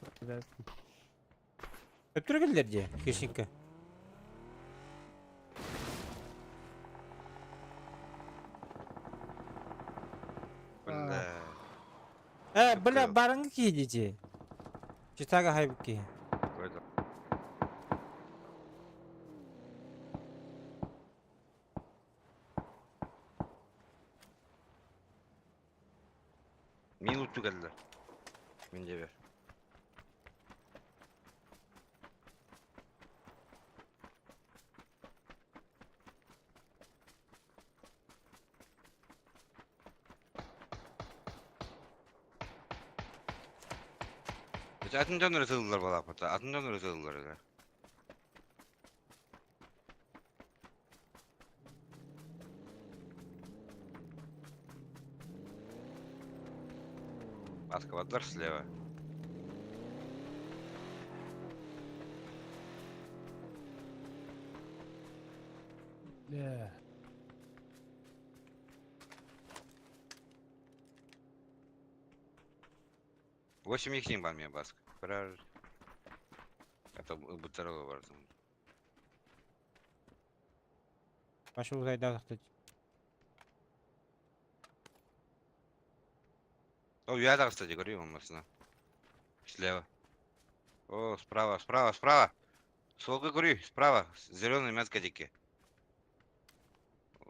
Öptür geldiler diye. Kesinlikle. Öyle. Bile barıngı ki diye. Çıtaga haybuki. ki. Böyle. Minuttu geldiler. Bence bir. Atıncan oraya sığdılar bana apata. Atıncan oraya sığdılar öyle. Atkavatlar слева. Yeah. Восемь их бан мне баск. Это бутерова var. Başı uzayda taktı. О, я кстати, говорю вам, слева. О, справа. Сколько говорю, справа, зеленый мяткадики.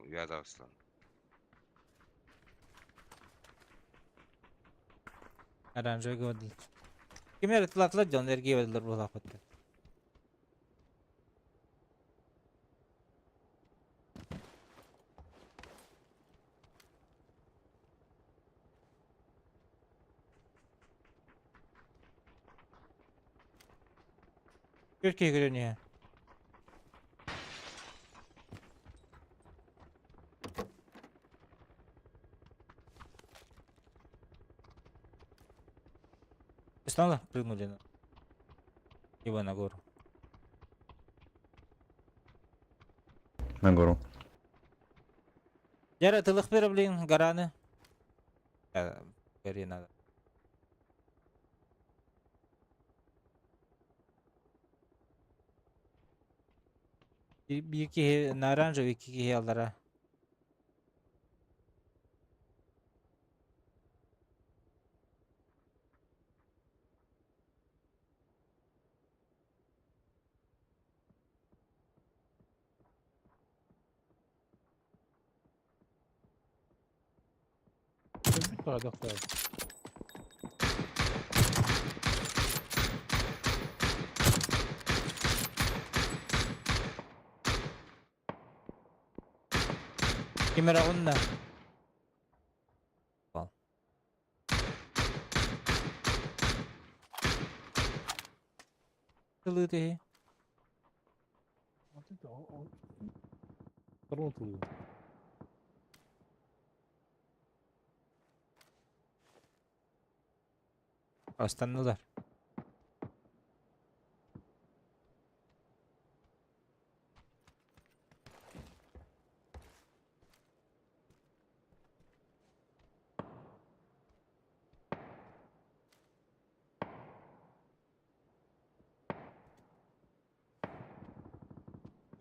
Я так стал. Aranjı gördü. Kimler tılatla can ergi verdiler bu lafatta. Türkiye görünüyor. Снова прыгнули его на гору. на гору. Яра, ты лохпера, блин, гораны. Гори надо. Iki на оранжевый, iki алдара. Bir tane daha. Kimera unna. Al. Kılıdı. Pronto. Aslanlılar.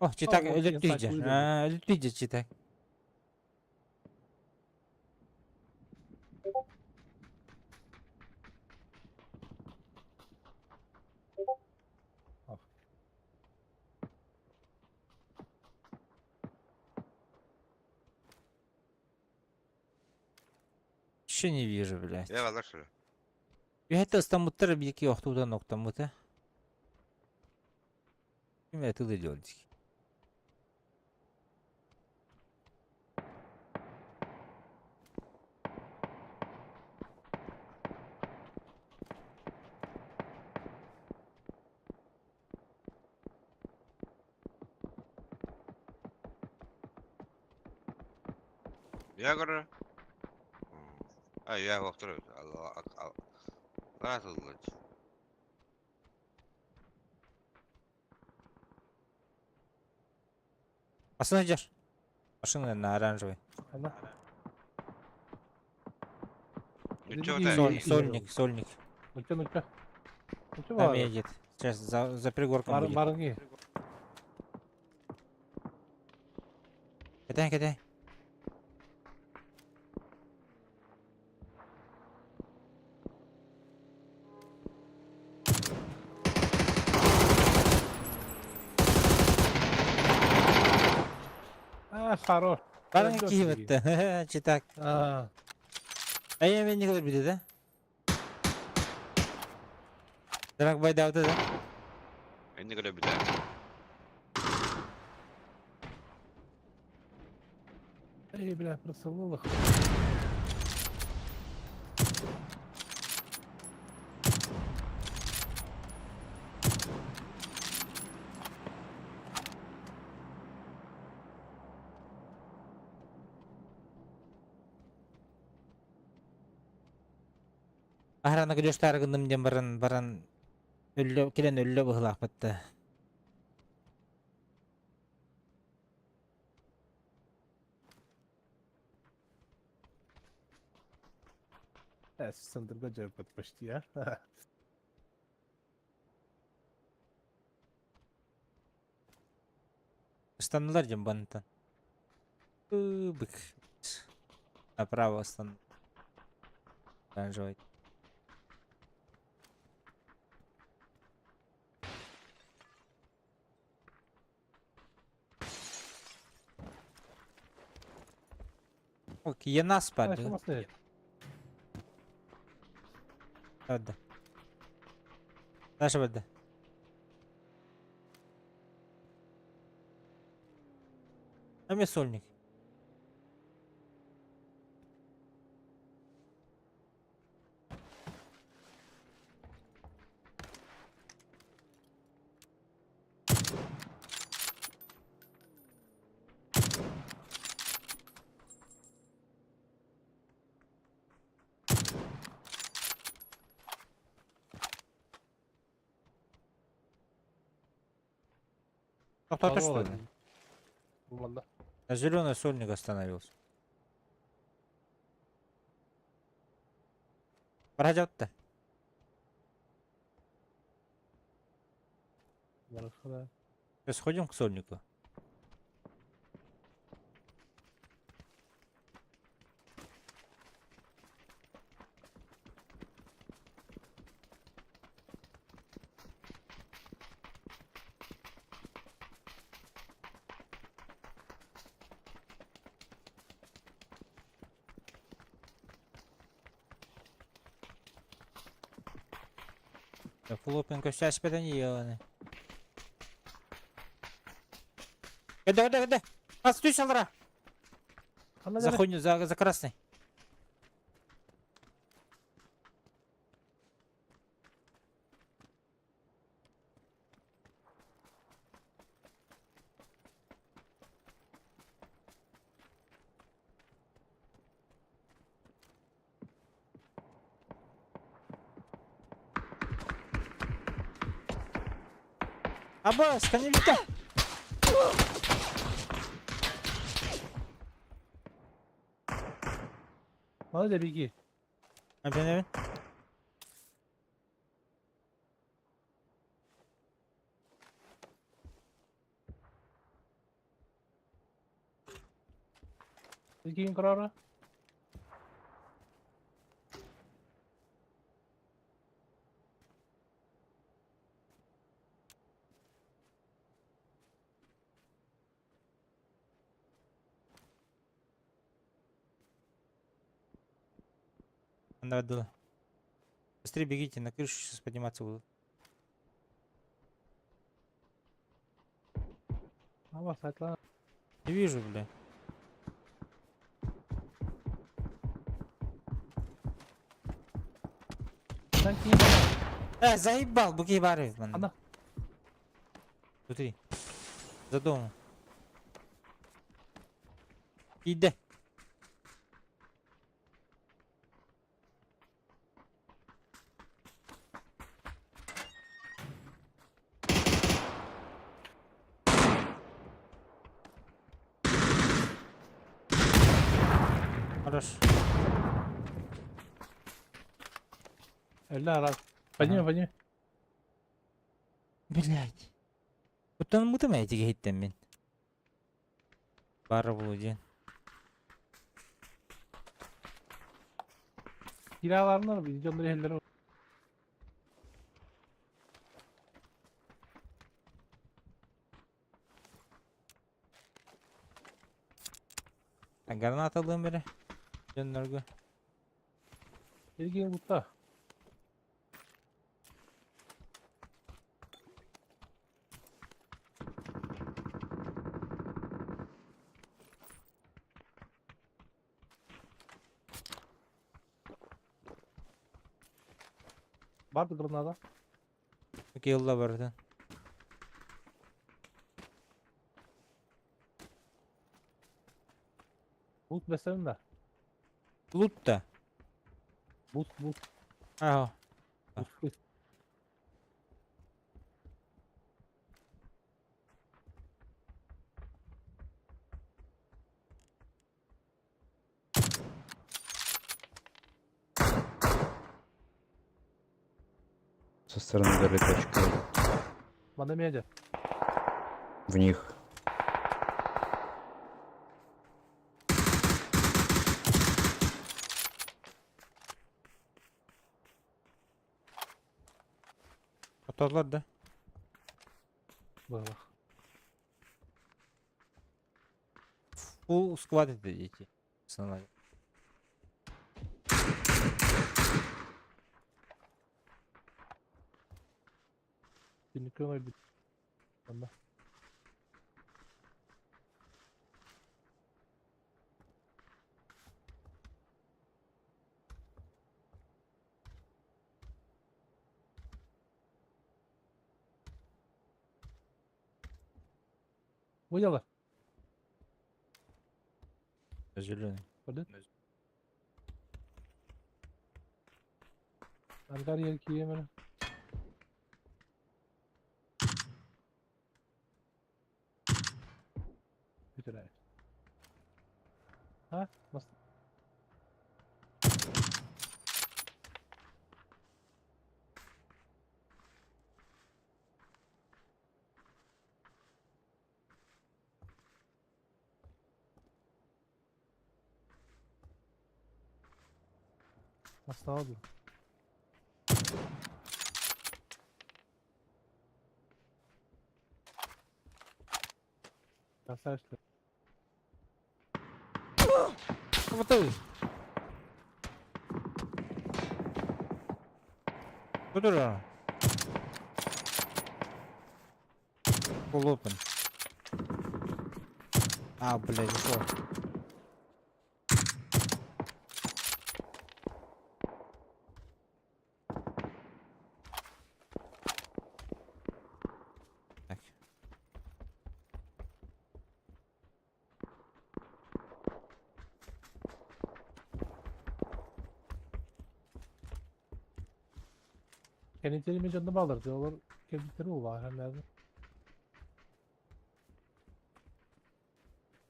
Oh, Çitak Tamam, ölüp insan diyecek. kuyruğu. Ha, ölüp diyecek Çitak. Ah. Еще не вижу, блядь. Я валар şöyle. И это стамуттар bir оқтудан оқтамуты. Kim это делать? Я говорю. А, я во второй. Раз улыч. Пассажир. Машина на оранжевый. Allah. Ничего И- так. Соль, и- сольник, сольник. Нуча, нуча. Нуча Там var. едет. Сейчас за пригорком Barın будет. barın iyi. Кидай, кидай. Ha, хорош. Барın Öldü iki öteki. bitti. Çitak. Ha. Ey ben ne kadar bir de. Demek bayda avda da. Beni göre bir tane. Ey, бля, просылылых. Ahranı güneş targındım diye baran öllü kilen öllü bıhlak bitti. Сындырга жарып почти, а. Станdılar diye banıtan. Бык. Направо стан. Оранжевый. Окей, я нас Ha, падаю. şaması ne? Hadi. Дальше беде. А мне сольник. Кто-то что ли? Valla. На зеленый сольник остановился. Пройдет-то. Yarısı da. Сейчас сходим к сольнику. Флопинг сейчас пятаньоны. Где? Отстой, Салдра! Anla За deme. хуйню, за красный. Аббас, коневика! Bana da bilgi. Efendim? Bilginin kararı. Надо. Быстрее бегите на крышу, сейчас подниматься буду. Ama saklan. Не вижу, бля. Sen kim bana? Заебал, бугибары, ман. Ana. Смотри. За домом. Иди. Хорош. Eller раз. Подними. Блять. Бұттан мұтым әйтіге хеттен мен. Бары бұл ден. Kiralarlar mı? Videoları elleri. Granat alayım biri. Dönürgü. Bilginin kutta. Vardı granada. Okey, yolla bari. Boost besledim de. Loot da. Boost. Aho. Boost. Со стороны горы точка. Bana demeyecek. В них. Atladılar da. Bak. Full squad edecek. Sana. Günlük ömür bitti. Bunda. Выделы. Зеленый. Gördün? Algar yer ki yemin. Bitir. Nasıl oldu? Красавчик. Kapatalım. Budur ha. Full open. А, блядь, ушел. Так. Kendini canını bağlar diyorlar. Kendikleri mi var herhalde?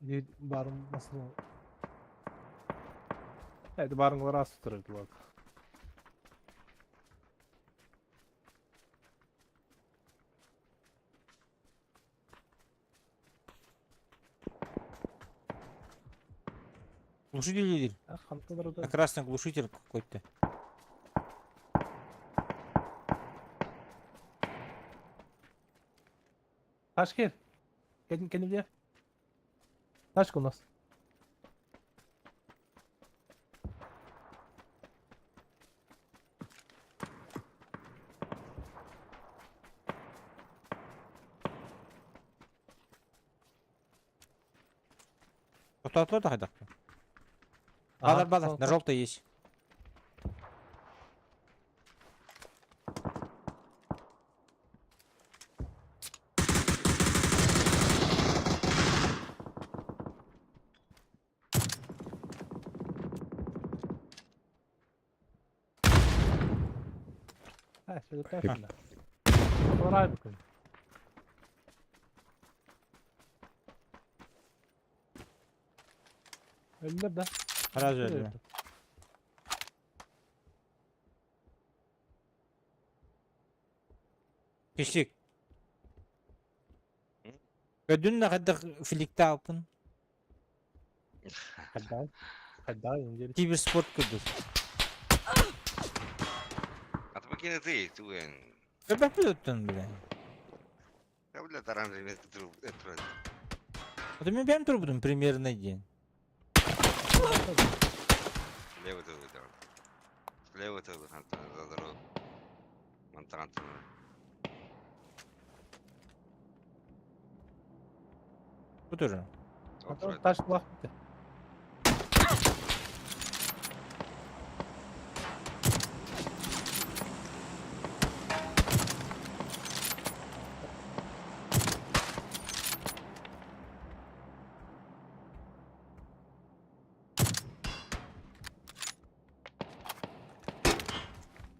Ne barın nasıl? Evet barınları az tutardı bu arada. Глушитель лидер. Kantaları da Красный глушитель какой-то. taş gel. Kendin gel. Taş konas. Кто-то хайдак. Бадар, на желтой есть. Ha şöyle taşla. Oraya bakın. Öldür de. Раз öldü. Kişik. Ödün ne kadar filikte yapın. Hadi inceli. Кибер спорт кудус. А ты покинь ты, Туэн. Köpek tuttun bile. Я, бля, таран, это. А ты мне прям трубным примерно день. Слева ты выдал. Слева ты выдал, за дорогу. Монтрант. Bu turu. Taş kulak bitti.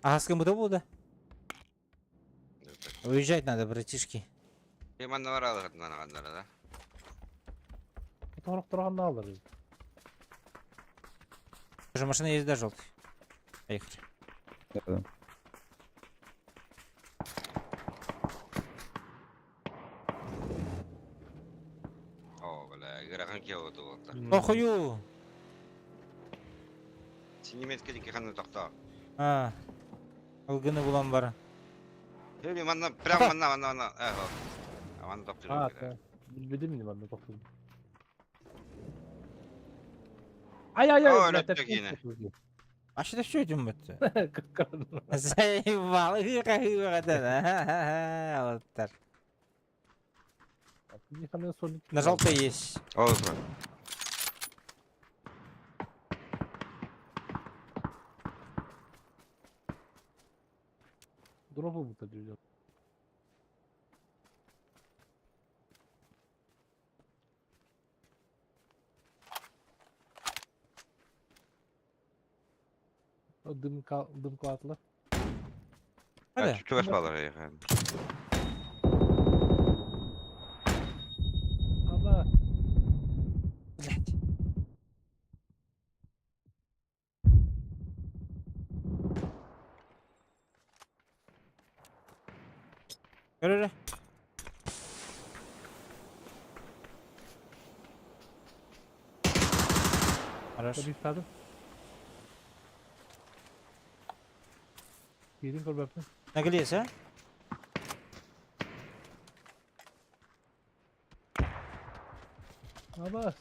А с кем это было? Уезжать надо, братишки. Я маневрал, да? Fotoğraf durağında alırız. Уже машина есть, да, желтый. Поехали. Да. О, бля, играхан кеу вот. Похую. Немецкий дикий тахта. А. Алгыны булан бара. Или манна, прям манна. А манна тахта. Ha tamam. Bildim mi ben de bakıyorum. Ay. О, ben öyle yine. А что что этим это? Kıkırdım. Заебал. Вот так. Yıkanıyor son iki. На желтой есть. О, утро. Drop'u bu da diyor. O dım kağıtlı. Hadi. Чуть спала я. Ama Блядь. Yürü. Хорош. tabii tabii. Kirin korbaptın. Наглец, а? Abbas.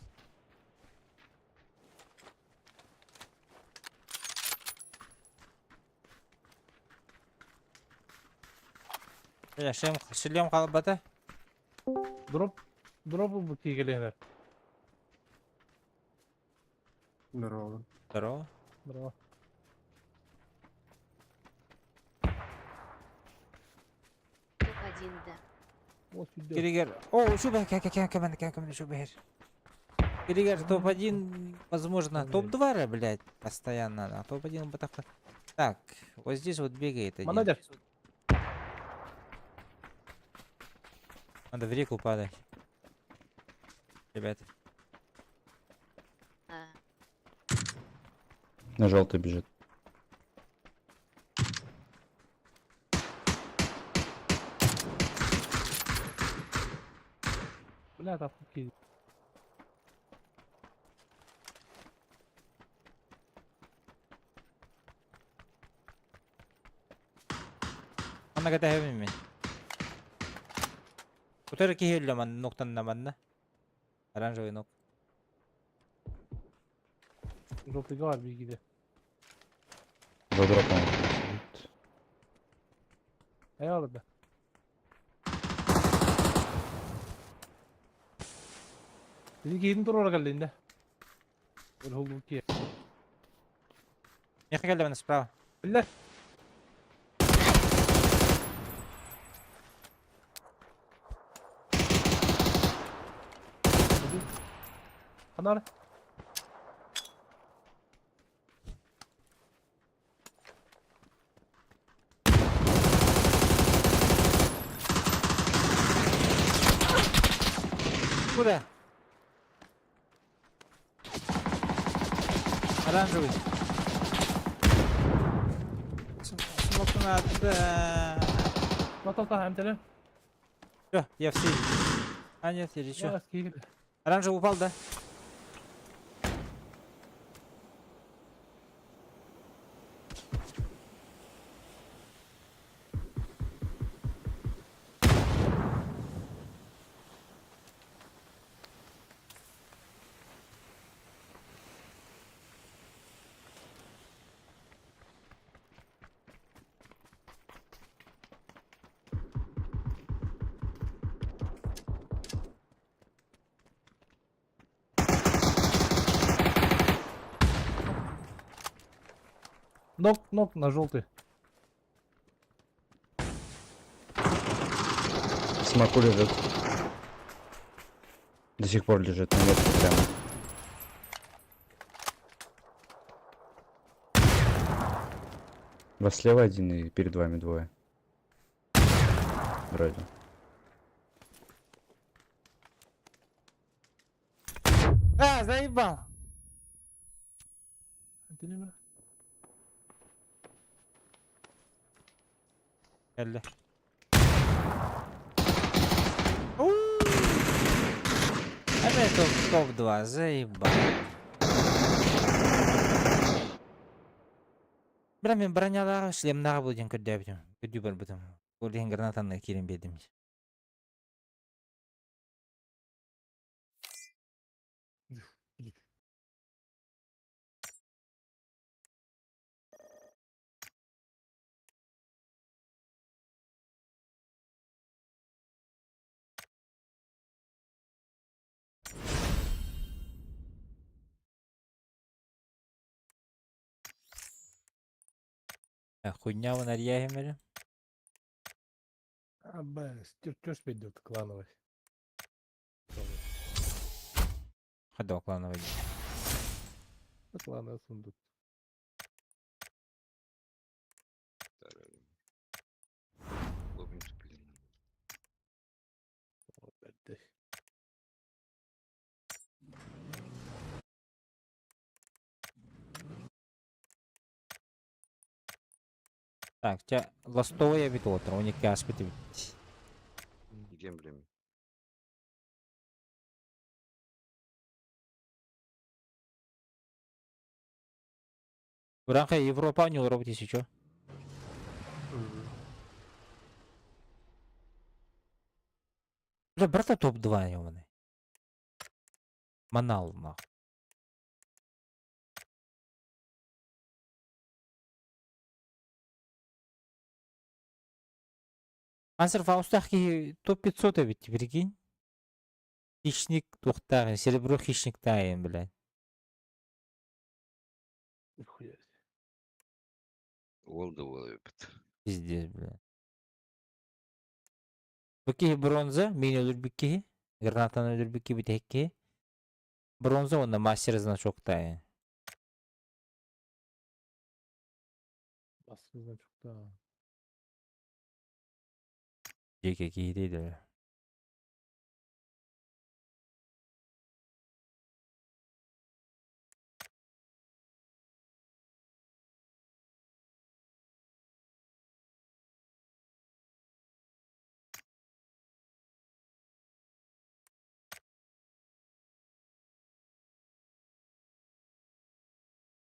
Ya шлем қалбата. Drop bu kigelenler. Здорово. Здорово. Bravo. Топ-1, да. O sürdü. Григор. О, шуба, команда, шуба. Григор топ-1, возможно. Топ-2, блядь, постоянно. А топ-1 вот так вот. Так, вот здесь вот бегает один. Bana gel. Надо в реку падать. Ребят. А, На желтый бежит. Bля, taptık ki. Ана ката хевин мен. Утары кихелле ман ноктан наманна. Оранжевый нок. Drop'ta var bilgide. За дропом сидит. Eyvallah be. Dedi ki yedin dur oraya geldiğinde. Öyle oldu ki. Меха калле справа. Beyler. Kanar. Куда? Оранжевый. Смог надо. Tamam hem tele. Всё, я в силе. А нет, или Ya что? eskiye gidi. Оранжевый упал, да? Нок на желтый. В смоку лежит. До сих пор лежит на метке прямо. Вас слева один и перед вами двое. Вроде. А, заебал! Deli mi? Geldi. Опять топ-2, заебал. Бля, мен бронялары шлемнағы болден көрді әбдім. Көрді бар бұдым. Көрден гранатаны керен бедім. Хуйня вон арьягемері. Abbas. Тёс бедет клановый. Хада оклановый. Клановый сундук. Опять. Так, тебя ластовая бит отыр, 12 асып бітіп. Идем, блин. Бұранқа Европа, не Европа дейсі, чо? Да, брата топ-2 ёбаный. Манал, нахуй. Панцерфаустахи топ-500 ведь, прикинь. Хищник тухтагы, серебро хищник тайын, блядь. Нихуя себе. Oldu bu öpüt. Пиздец, блядь. Бики бронза, мен өлür бики. Гранатан өлür бики битекки. Бронза онда мастер значок тайын. Басқа значок та. Жеке кейдейді.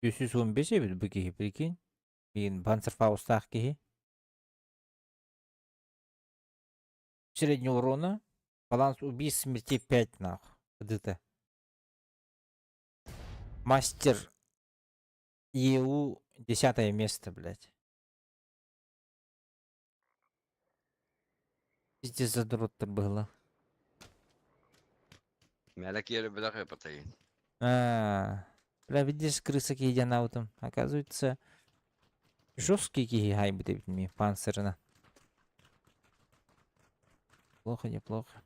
Yüzsüz 15 ebit bu kehi, прикинь. Мен Панцерфаустах кеhi. Среднего урона. Баланс убийств смертей 5 нахуй. ДТ. Мастер ЕУ 10 место, блядь. Пиздец задрот-то было. Melek yeri bırak yapatayım. Бля, видишь, крыса киедянаутом. Оказывается, жесткий киги хайбы дебитми, панцирна. Плохо, неплохо.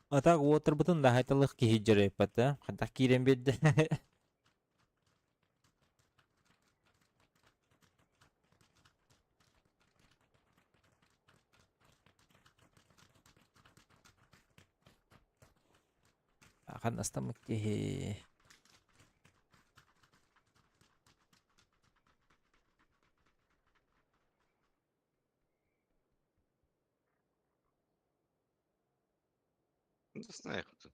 А так отыр бутын да хайтылық киги жүріп бата. Хантақ кирен берді. Akan астамык киги. Ну, знаю, тут.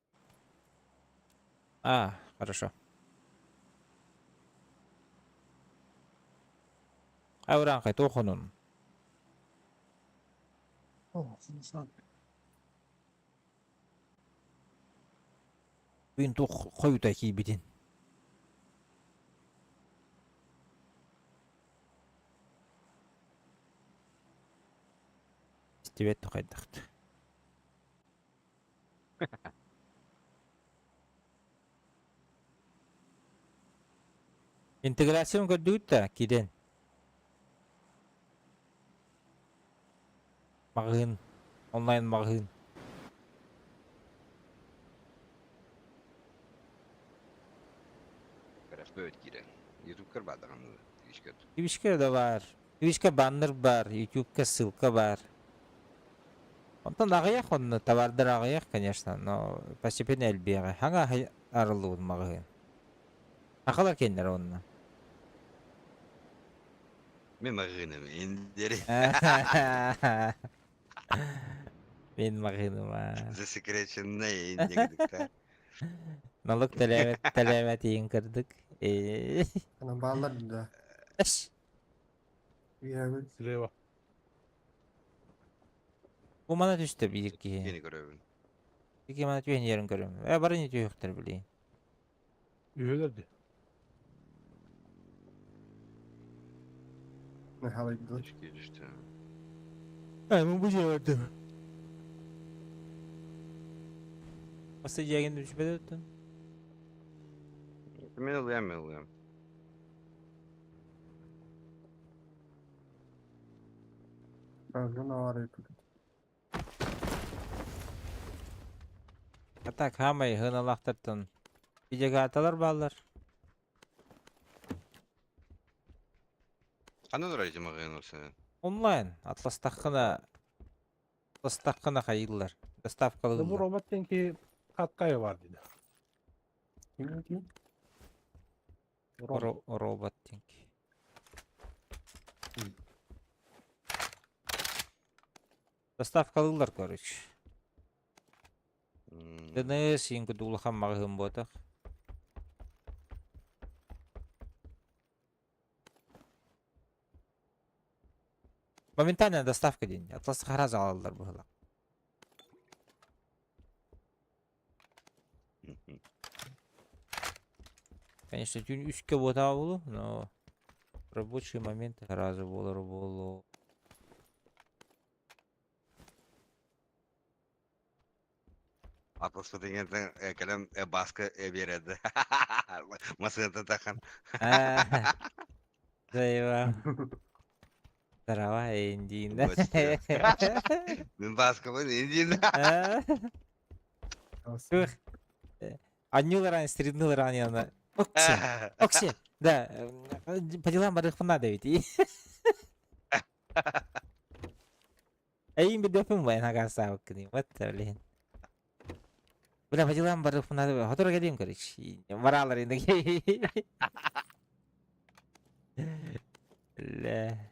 Хорошо. Ауран қайт оқынын. Бүйін тоқ қойута кейбеден. Стебетті қайдақты. Интеграцион көрдігіт та кейден. Мағын. Онлайн мағын. Biraz böyle giren. YouTube kırmadı kanını. Hiç kötü. Twitch'ka da var. Twitch'ka banner бар, YouTube'ка ссылка бар. Онтан ағаяқ, оны товардар ағаяқ, конечно, но постепенно әлбеға. Хаңа арылуын мағын. Ақалар кендер онына. Ben mağınım indiri. Мен мағыныма. Засекреченная индикатор. Налог тәләмәт ең кірдік. Ana bağlar da. Әш. Bir Слева. Бұл мана түсті бейірке. Yeni görevin. Еке мана түйен ерін көрім. Бары не түйектір білейін. Üyelerdi. ne halıydı? Düştü düştü. Mən bu cevabdı. Asa yəgin düşmədə ötdün. Ben alıyorum. Ben ne var yapıyor? Атак хамай хыналақтыртын. Видеоға аталар балар. Kanın orayı mağın olsun. Онлайн. Атластаққына қайылар. Bu Доставкалылар. robot denki katkaya var dedi. Kim? Робот тенки. Доставкалылар, короче. ДНС ең күді улахан мағын ботақ. Моментальная доставка день. Атлас Хараз алалар было. Конечно, тюн үске бота болу, но рабочий момент разы болу. Atlas деген калем баска береді. Масында тақан. Зайва. Здорово, Индин, да? Мен баскамын, енді. Ух. Аннюларан, стриднуларан яна. Окси, да. По делам барых надо ведь. Им бедопим вай нагаса окни. Вот, блин. Бля, по делам барых надо. Хотор гадим, короче. Моралар индаги. Бля.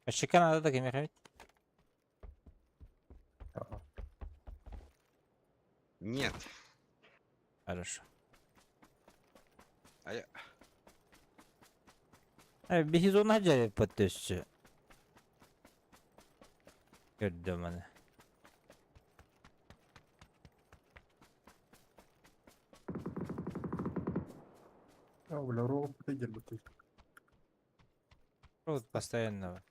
Ашика надо да кеме хамит. Нет. Хорошо. А я... Biz onu acele patatesçi. Gördüm onu. бля, ровно потегер бы ты. Вот постоянно.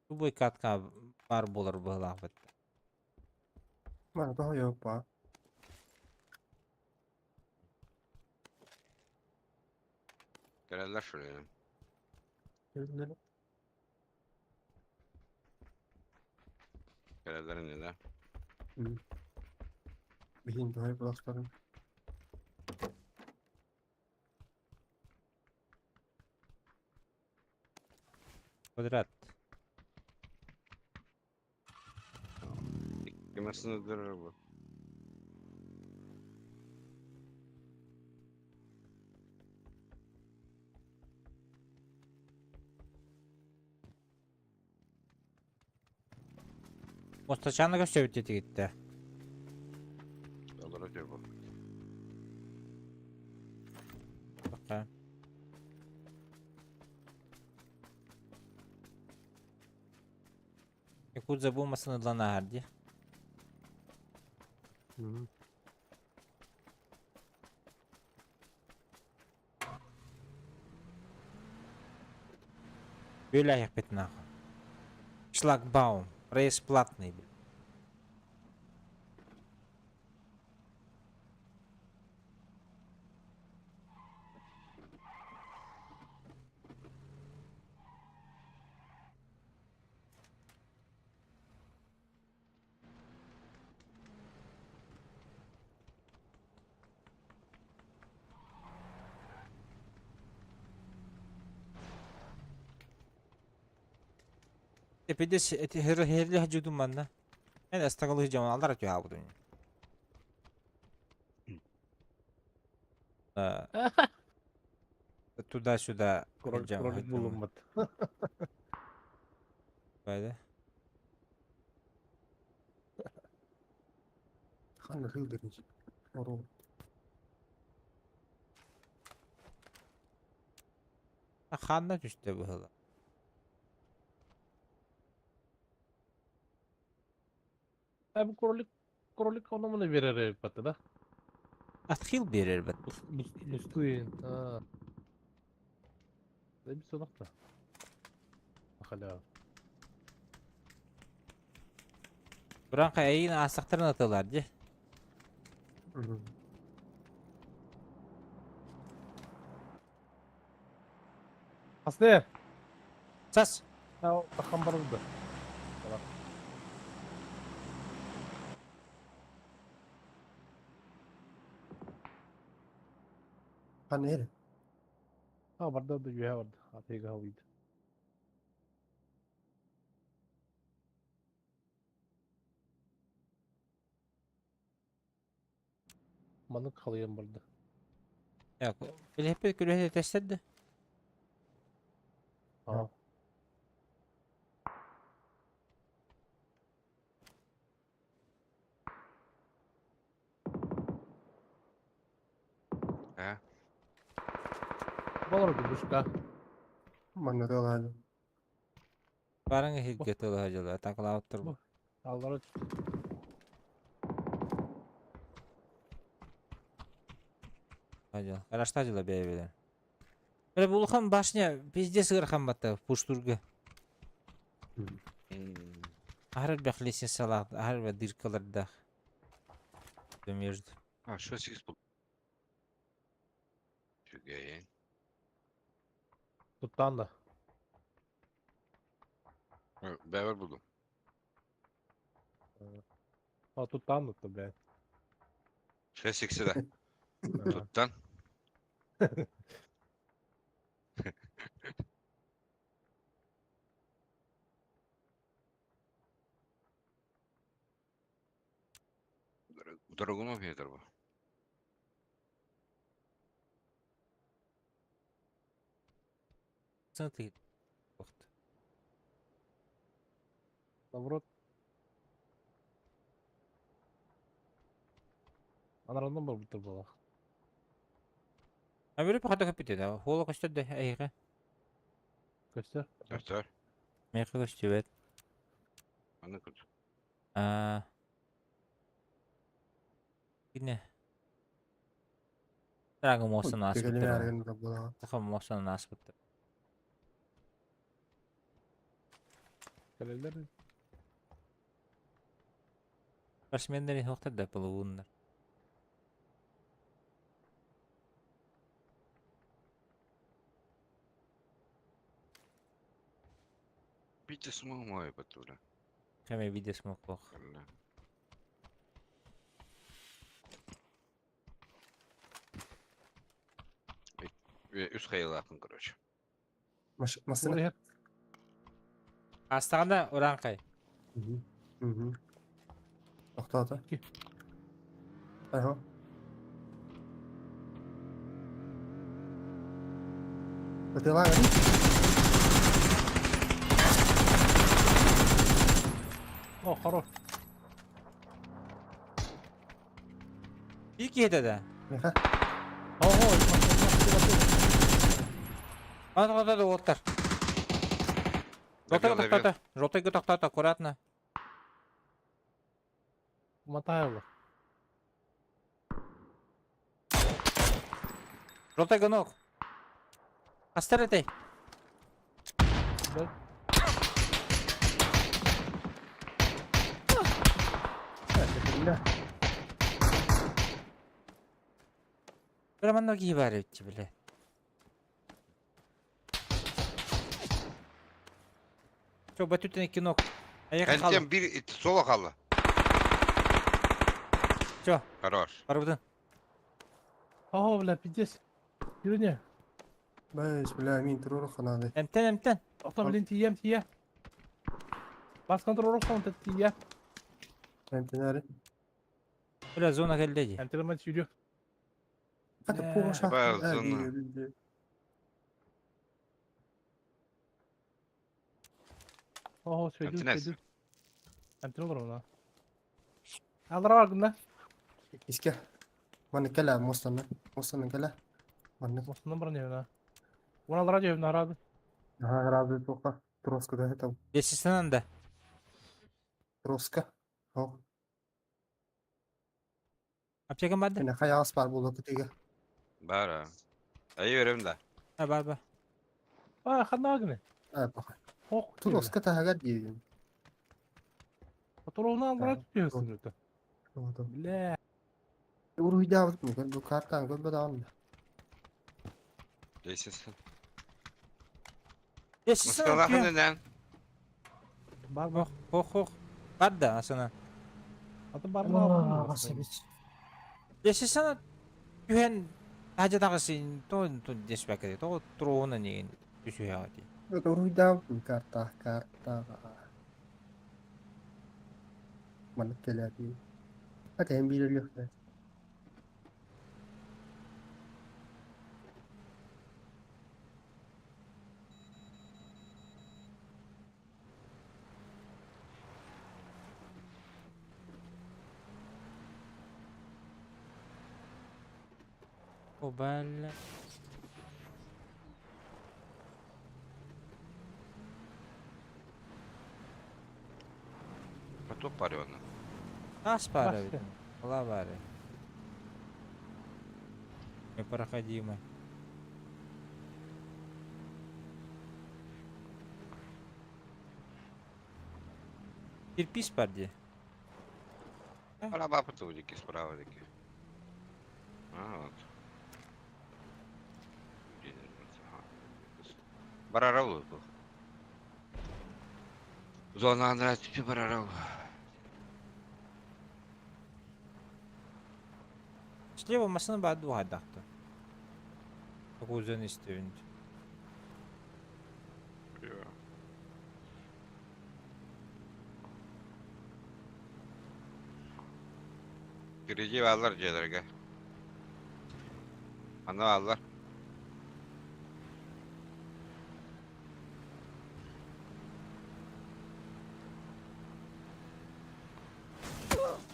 Любой катка бар болар была вот. Mana daha yok pa. Gelirler şuraya. Gelin. Gelirler indiler. Bihin daha iyi bulaşlarım. Kudret. Kemesini durur bu. Mostacağını gösterip gitti. Olur ötüyor bu. Okay. Якудза bulmasını lan herdi. Böyle yapet нахуй. Шлагбаум. Рейс платный, блин. Tepede herli hacudum ben de. Ben ıstakalı hıcam aldılar atıyor ha bu dünya. Туда-сюда hıcam Кролик bulunmadı. böyle. Kan hıl derince. Oru. Xanna düştü bu hıla. Bu korolik onamını verir patı da. Atxil verir bet. Mustuyun. Ha. Ne bir sonak da. Hala. Buranqa ayın asıqtırın atılar di. Aslı. Sas. Ha o takım barıldı. Kan nere? Ha vardı da güya vardı. Atayı havaydı. Manık kalıyor burada. Yok. Bile hep güreşe testedi. Ha. He. Balar bir duşka. Mana da galiba. Barın hil götülü hacılar. Takla otur bu. Allara Hacılar. Araçta hacılar beybilen. Böyle bulkan başına bizde sığırkan battı. Puşturgu. Ahır beklesin salak. Ahır ve dirkalar da. Dömürdü. Ha şu 8 bul. Şu gayın. tuttan da. Bever buldum. Ha tuttan tuttu be. Şu 8'i de. Tuttan. Дорогу mu Peter bu? Sınıtı git. Vakti. Navrot. Anarandan var bu bala. Ha böyle pakata kapite da. Hola kaçtı da ayıqa. Göster. Göster. Meyqı kaçtı evet. Anı kut. Yine. Dragım olsun nasip Tekelini bitti. ergen de bu. Takım olsun nasip bitti. Kaleler. Karşımenleri hokta da yapılı bunlar. Bir de sumo mu yapatıyor? Hemen videosu mu koq. Allah. Ve üst kayılı akın короче. Nasıl? Buraya. Astağında oran kay. Hı. Nokta ata. Ki. Aha. Öte lan. Oh haro. İlk yedi de. Ne ha? Oh oh. Ана да отар. Добил, добил. Ротай го тахтата, аккуратно. Мотаю его. Ротай го ног. Астерете. Да. Tekelini. Прямо ноги варите, бля. Чё, батютин кино. Аяқ Ентем bir sola kaldı. Чё, Хорош. барбыдын. Oh bla pidес. Yürü ne? Bismillah min turun kanadı. Эмтен. Okta bilin tiye. Bas kontrol olsan tiye. Hem teneri. Бля, зона келдеди. Antrenman yürüyor. Hadi Ne? bu şah. Bayağı Hadi zırnı. yürü. Oh söylüyor. Antinez. Antrenman olur ona. Aldıra var bunda. İske. Bana kela Mostan'ın. Mostan'ın kela. Bana. Mostanın bir ne? Ona alara cebimde aradı. Aha herhalde toka. Troska da hetam. Desisinden de. Troska. Oh. Apçakın vardı. Yine hayas var bu ketiga. Var ha. İyi verim de. Ha var. Aa kandı ağını. Evet bak. Hok. Troska ta hagar diyeyim. Fotoğrafını alara tutuyorsun zaten. Tamam. Bile. Uruh davet mı? Ben bu karttan gol bedavamda. Değilsin. Desisinden Mustafa atıyor. neden? Bak. Hok. Var da aslında. Atı barına Nasıl aldım. bir Desisinden güven hacı dağısın. Ton desbek edin. O troğuna neyin. Düşüyor hadi. Uruh davet mı? Karta. Bana kela diyeyim. Hadi hem bir yok da. O belle. Top var ya onda. Нас пара. Бахте. Лавари. Непроходимо. Кирпич парди. Арaba потулики справа таки. А, от. Барарау был. Зона нравится тебе барарау. Слева машина بعد واحد تحته. Такой зоны стевент. Girici varlar celerge. Ana varlar.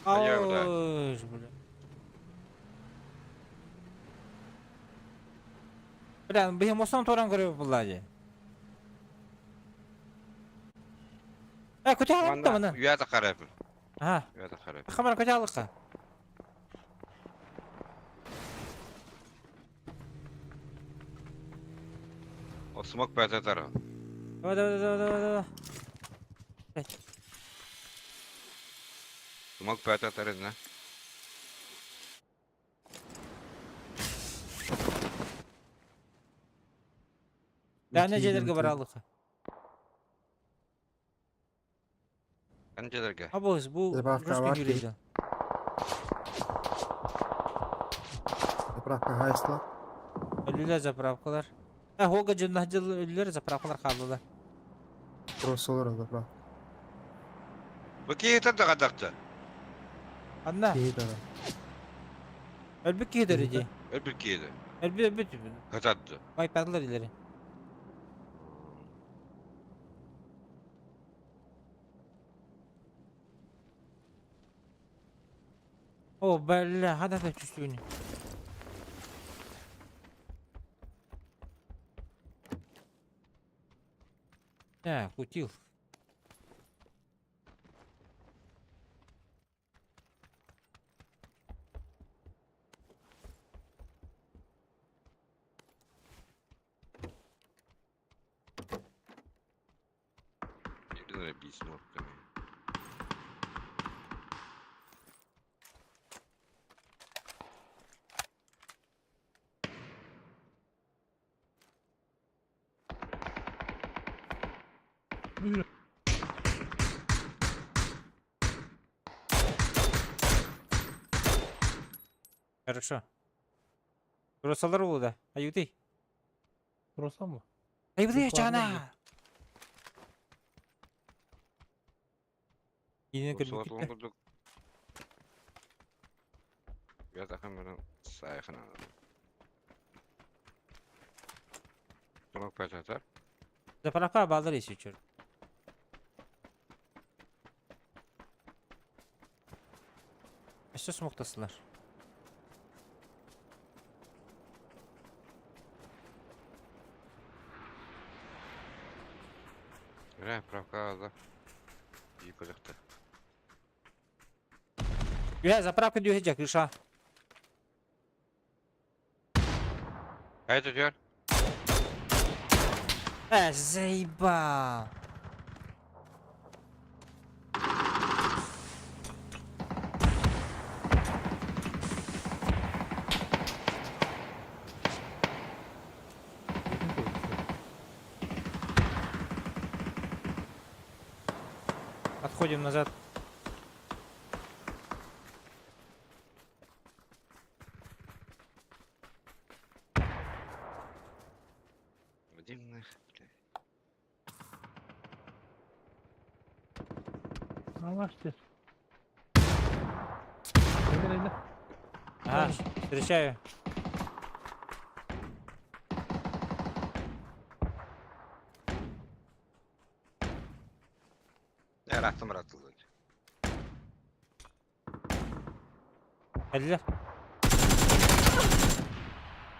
Hayır, burada. Ауш, бля. Бля, бегемостан торан көрөп буллади. Көтө алып мына. Üyada karabı. Ага, Üyada karabı. камера көтө алыкка. O smoke pete tarafı. Давай. Smoke pete tarafı ne? Даны жерлерге бара алыкка. Hani celerge. А бу Забавка русский var юрейді. ki. Yaprak hayasla. Ölüler заправкалар. Хога жында жыл ölüler заправкалар калдылар. Troska olur o yaprak. Bu ki yeter de kadaktı. Анда, İyi de. ölbük kiydiridi. Öbür ki yedi. Ölbük. Katattı. Vay padlar ileri. О, бля, хада да чувствую. Кутил. Yerine bir smoke demeyi. Хорошо. Burası burada. Ayuti. Burası mı? Ayuti Yok, var mı? cana. Yine O gördük suat gitti. olmadık. Ya da hemen sayıkın anladım. Smoke pete atar. Заправка балдар ещё. Что смоктасылар? Бля, правка алды. И көлікті. Заправка дүйе крыша. Қайт өтер? Заебал. Отходим назад. Димный, бля. Алашты. Емін. Ага, встречаю. Рахтым ратылды. Әлі.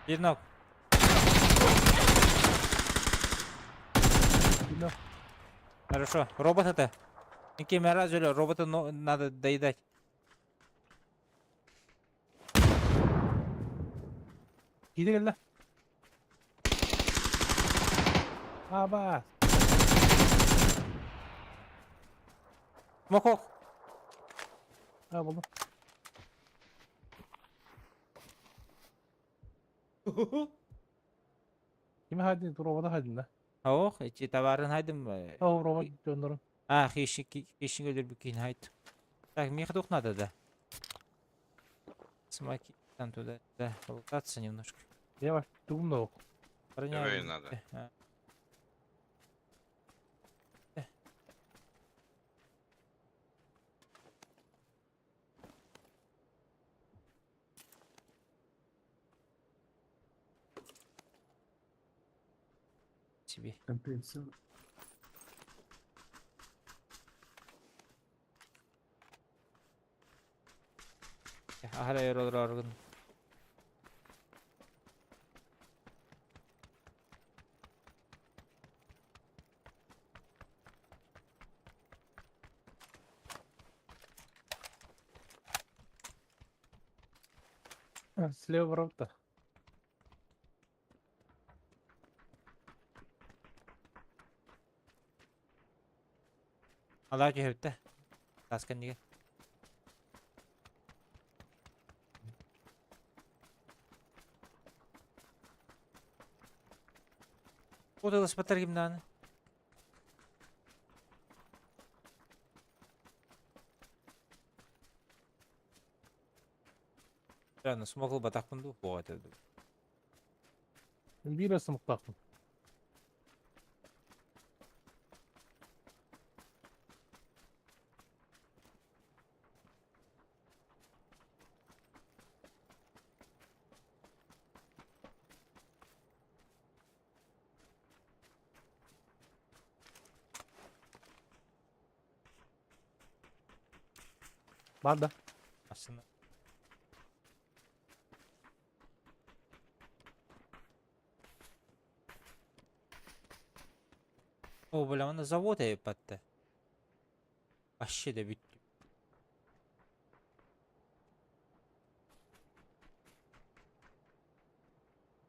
Единок. Біно. Хорошо. Робот это. Никем раз робота надо доедать. Кейді келді. Аба. Мохох. Болды. Кеме хадин, робода хадин да. Ох, эти товарын хайдым. Робот жөндірін. Хищин öldür кейін хайд. Так, мне ходок надо, да. Смоки. Там туда, да, болтаться немножко. Я баш, тугум да оқ. Давай надо. Тебе. Компенсация. Hala yorulur orgun. Слева ворота. Allah cehbette. Taskan diye. Удалось поторгим наны. Странно, смогл бы так пунду. Вот это. Бира сымықтақпын. Бар да. Aslında. О, бля, на завод я епатты. Вообще да бит.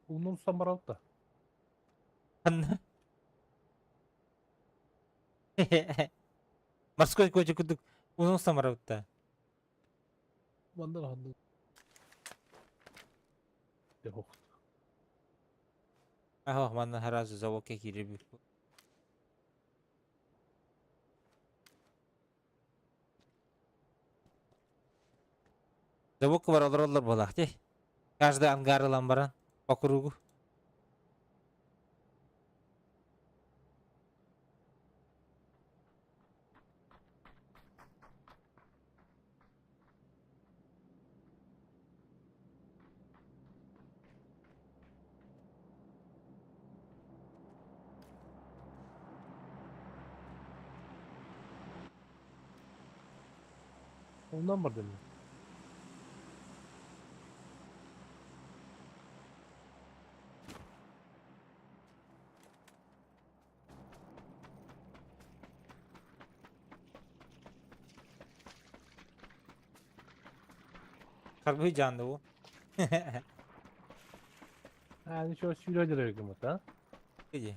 Ұлының ұстан бар алып та. Анна. Морской котик кудук. Унун самаравта. Бандыр ханды. Жоқ. Ага, манна харазы заводке кириби. Заводка бар одыроллар болақ, те. Каждый ангарылан баран. По кругу. Ondan var demin. Harbi canlı bu. Yani şu sürücüler hükümet ha. İyi.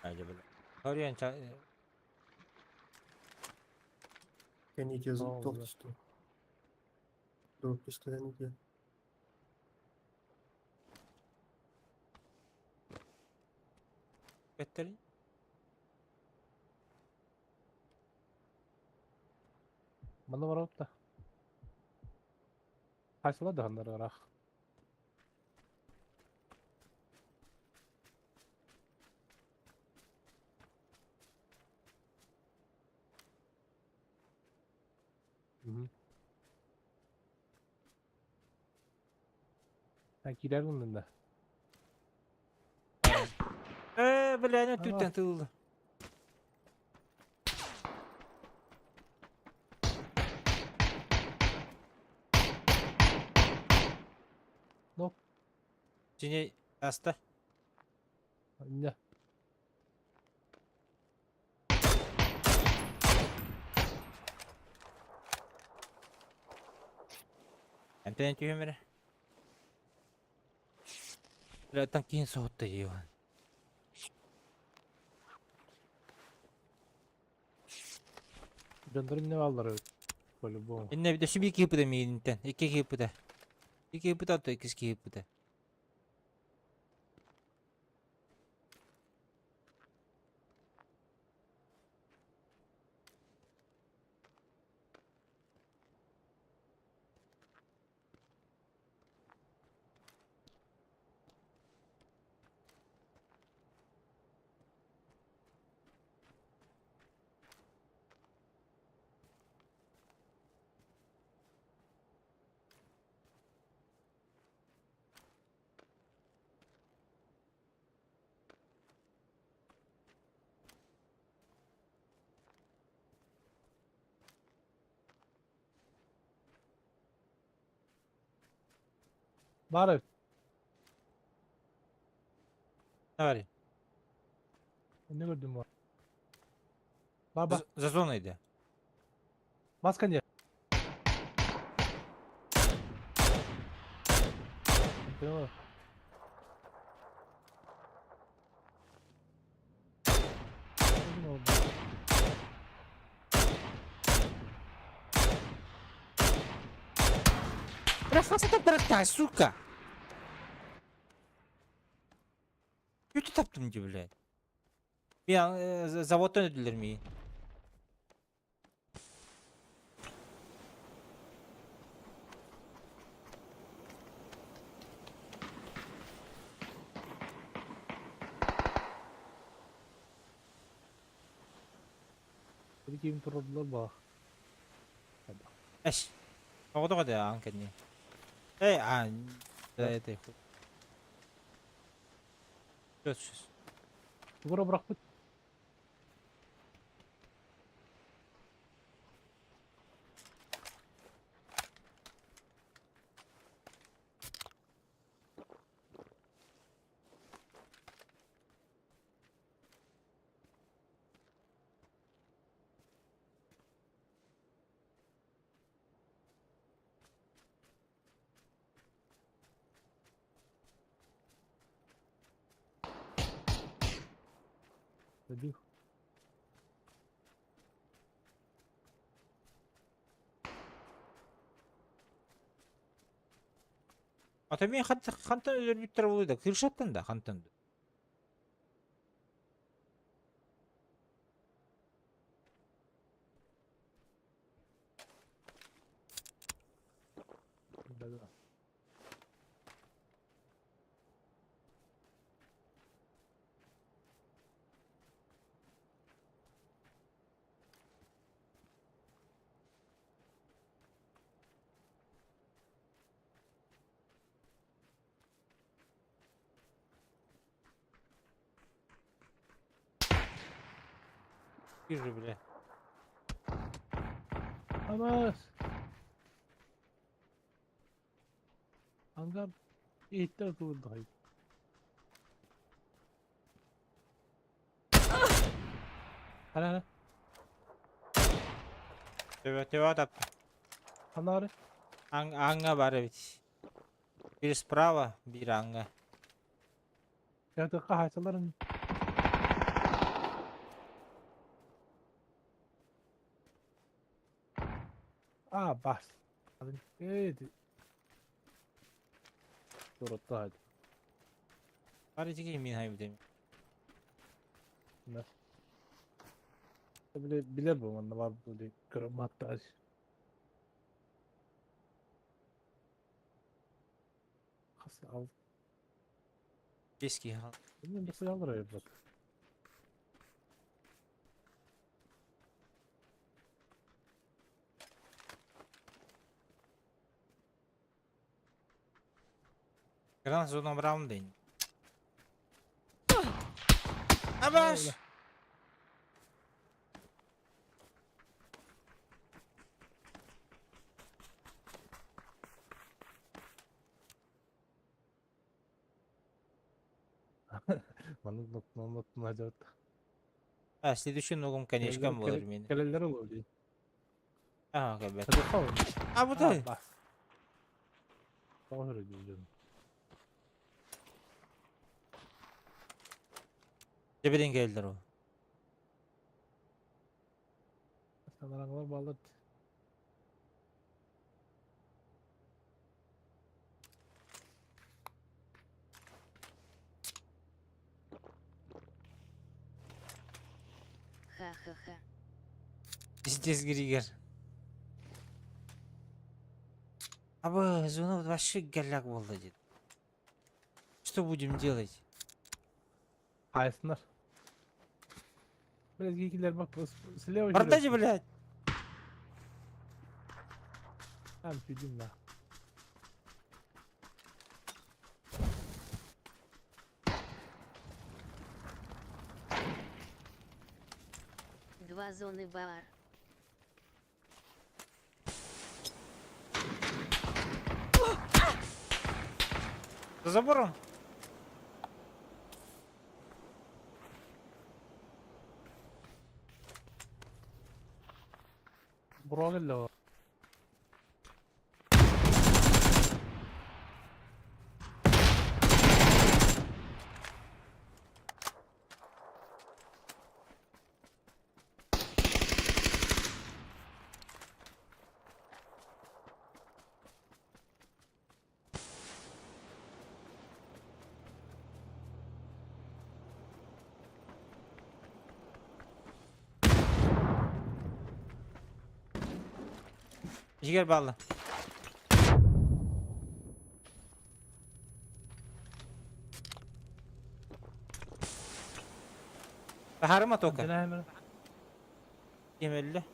Ayrıca böyle. Koruyan Can you just Oh, talk yeah. to? Talk to any. Bettelin. Bana var da. Kaçla da hanlar var. Hı. Ha girer bunun da. Бля, ну А. тут тулdu. Nok. Seni hasta. Ne? Антен тюмере. Бля, танкин соğuttu yiyor. Canlarım ne varlar öyle. Böyle bu. İnne bir de şu bir iki yapıda mı yedinten? İki yapıda. İki yapıda attı iki yapıda. Var evet. Ne var ya? Ne gördün var? Baba. За зонaydı. Maskan ya. Ne var? Ne oldu? Bırakmasın da bırak suka. Kötü taptım gibi bile. Bir an zavoddan ödülür mü? Bir kim turladılar bak. Eş. O da kadar anket ni. An. Evet. Görüşürüz. Duvara bırak bu. Hadi. Atabiyen hantan ödül bir tarafı oluyor da. Kırşattan da hantan. Hadi. Вижу, бля. Ama Hangar eğitim kurdu hayır. Hala Tiba-tiba ada hangar Anga bara ведь. Bir справа, bir Anga. ya da kahaçaların bas. Hadi. Evet. Doğru hadi. Bari çekeyim min hayır diyeyim. Bile bu bunda var böyle kırım hatta. Hasta al. Eski ha. Bilmiyorum nasıl alır öyle bak. Granat zona Brown değil. Abaş! Öyle. Anlatma hadi. А, следующий ногом конечком olur meni. Keleler oluyor. Aha kabet. Hadi kal. Ha bu da. Bas. Doğru diyorsun. Cebeden geldiler o. Sanırım bağlı. Ха-ха-ха. Здесь Григор. Абы, зона вообще голяк болды деді. Что будем делать? Hayırsınlar. Biraz geekiler bak слева. Продайте, блядь! Tamam gücüm la. Два зоны бар. За забором? Buraya gel la. Jiger bağlı. Baharıma toka. Hemen hemen. Yemelli.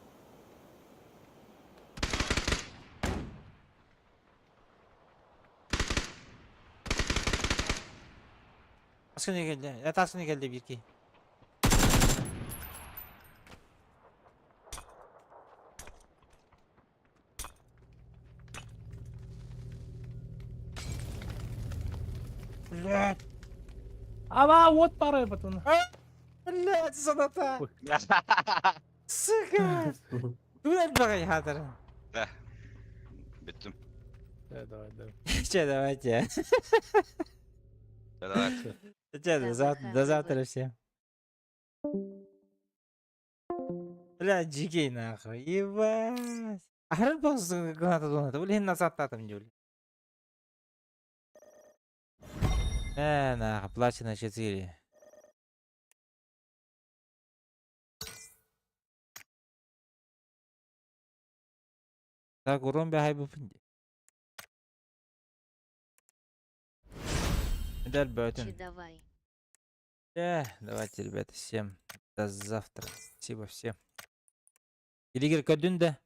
Askına geldi. Yatasına geldi bir iki. Блядь. Ama вот parayı batını. Блядь, саната. Ой. Сука. Блядь, bagay hatırım. Bittim. Evet evet. Че, давайте. Давай. Че, до завтра всем. Бля, джигей нахуй, ебать. Ахрен просто граната доната, блин, назад татам не нахуй, платина 4. Так, урон бягай bu пинди. Медаль бётен. Давай. Давайте, ребята, всем до завтра. Спасибо всем. Григор Кадюнда.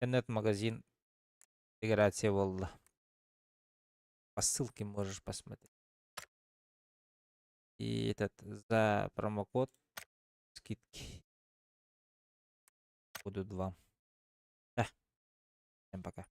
Интернет-магазин. Интеграция Волла. По ссылке можешь посмотреть. И этот за промокод скидки будут 2. Да. Всем пока.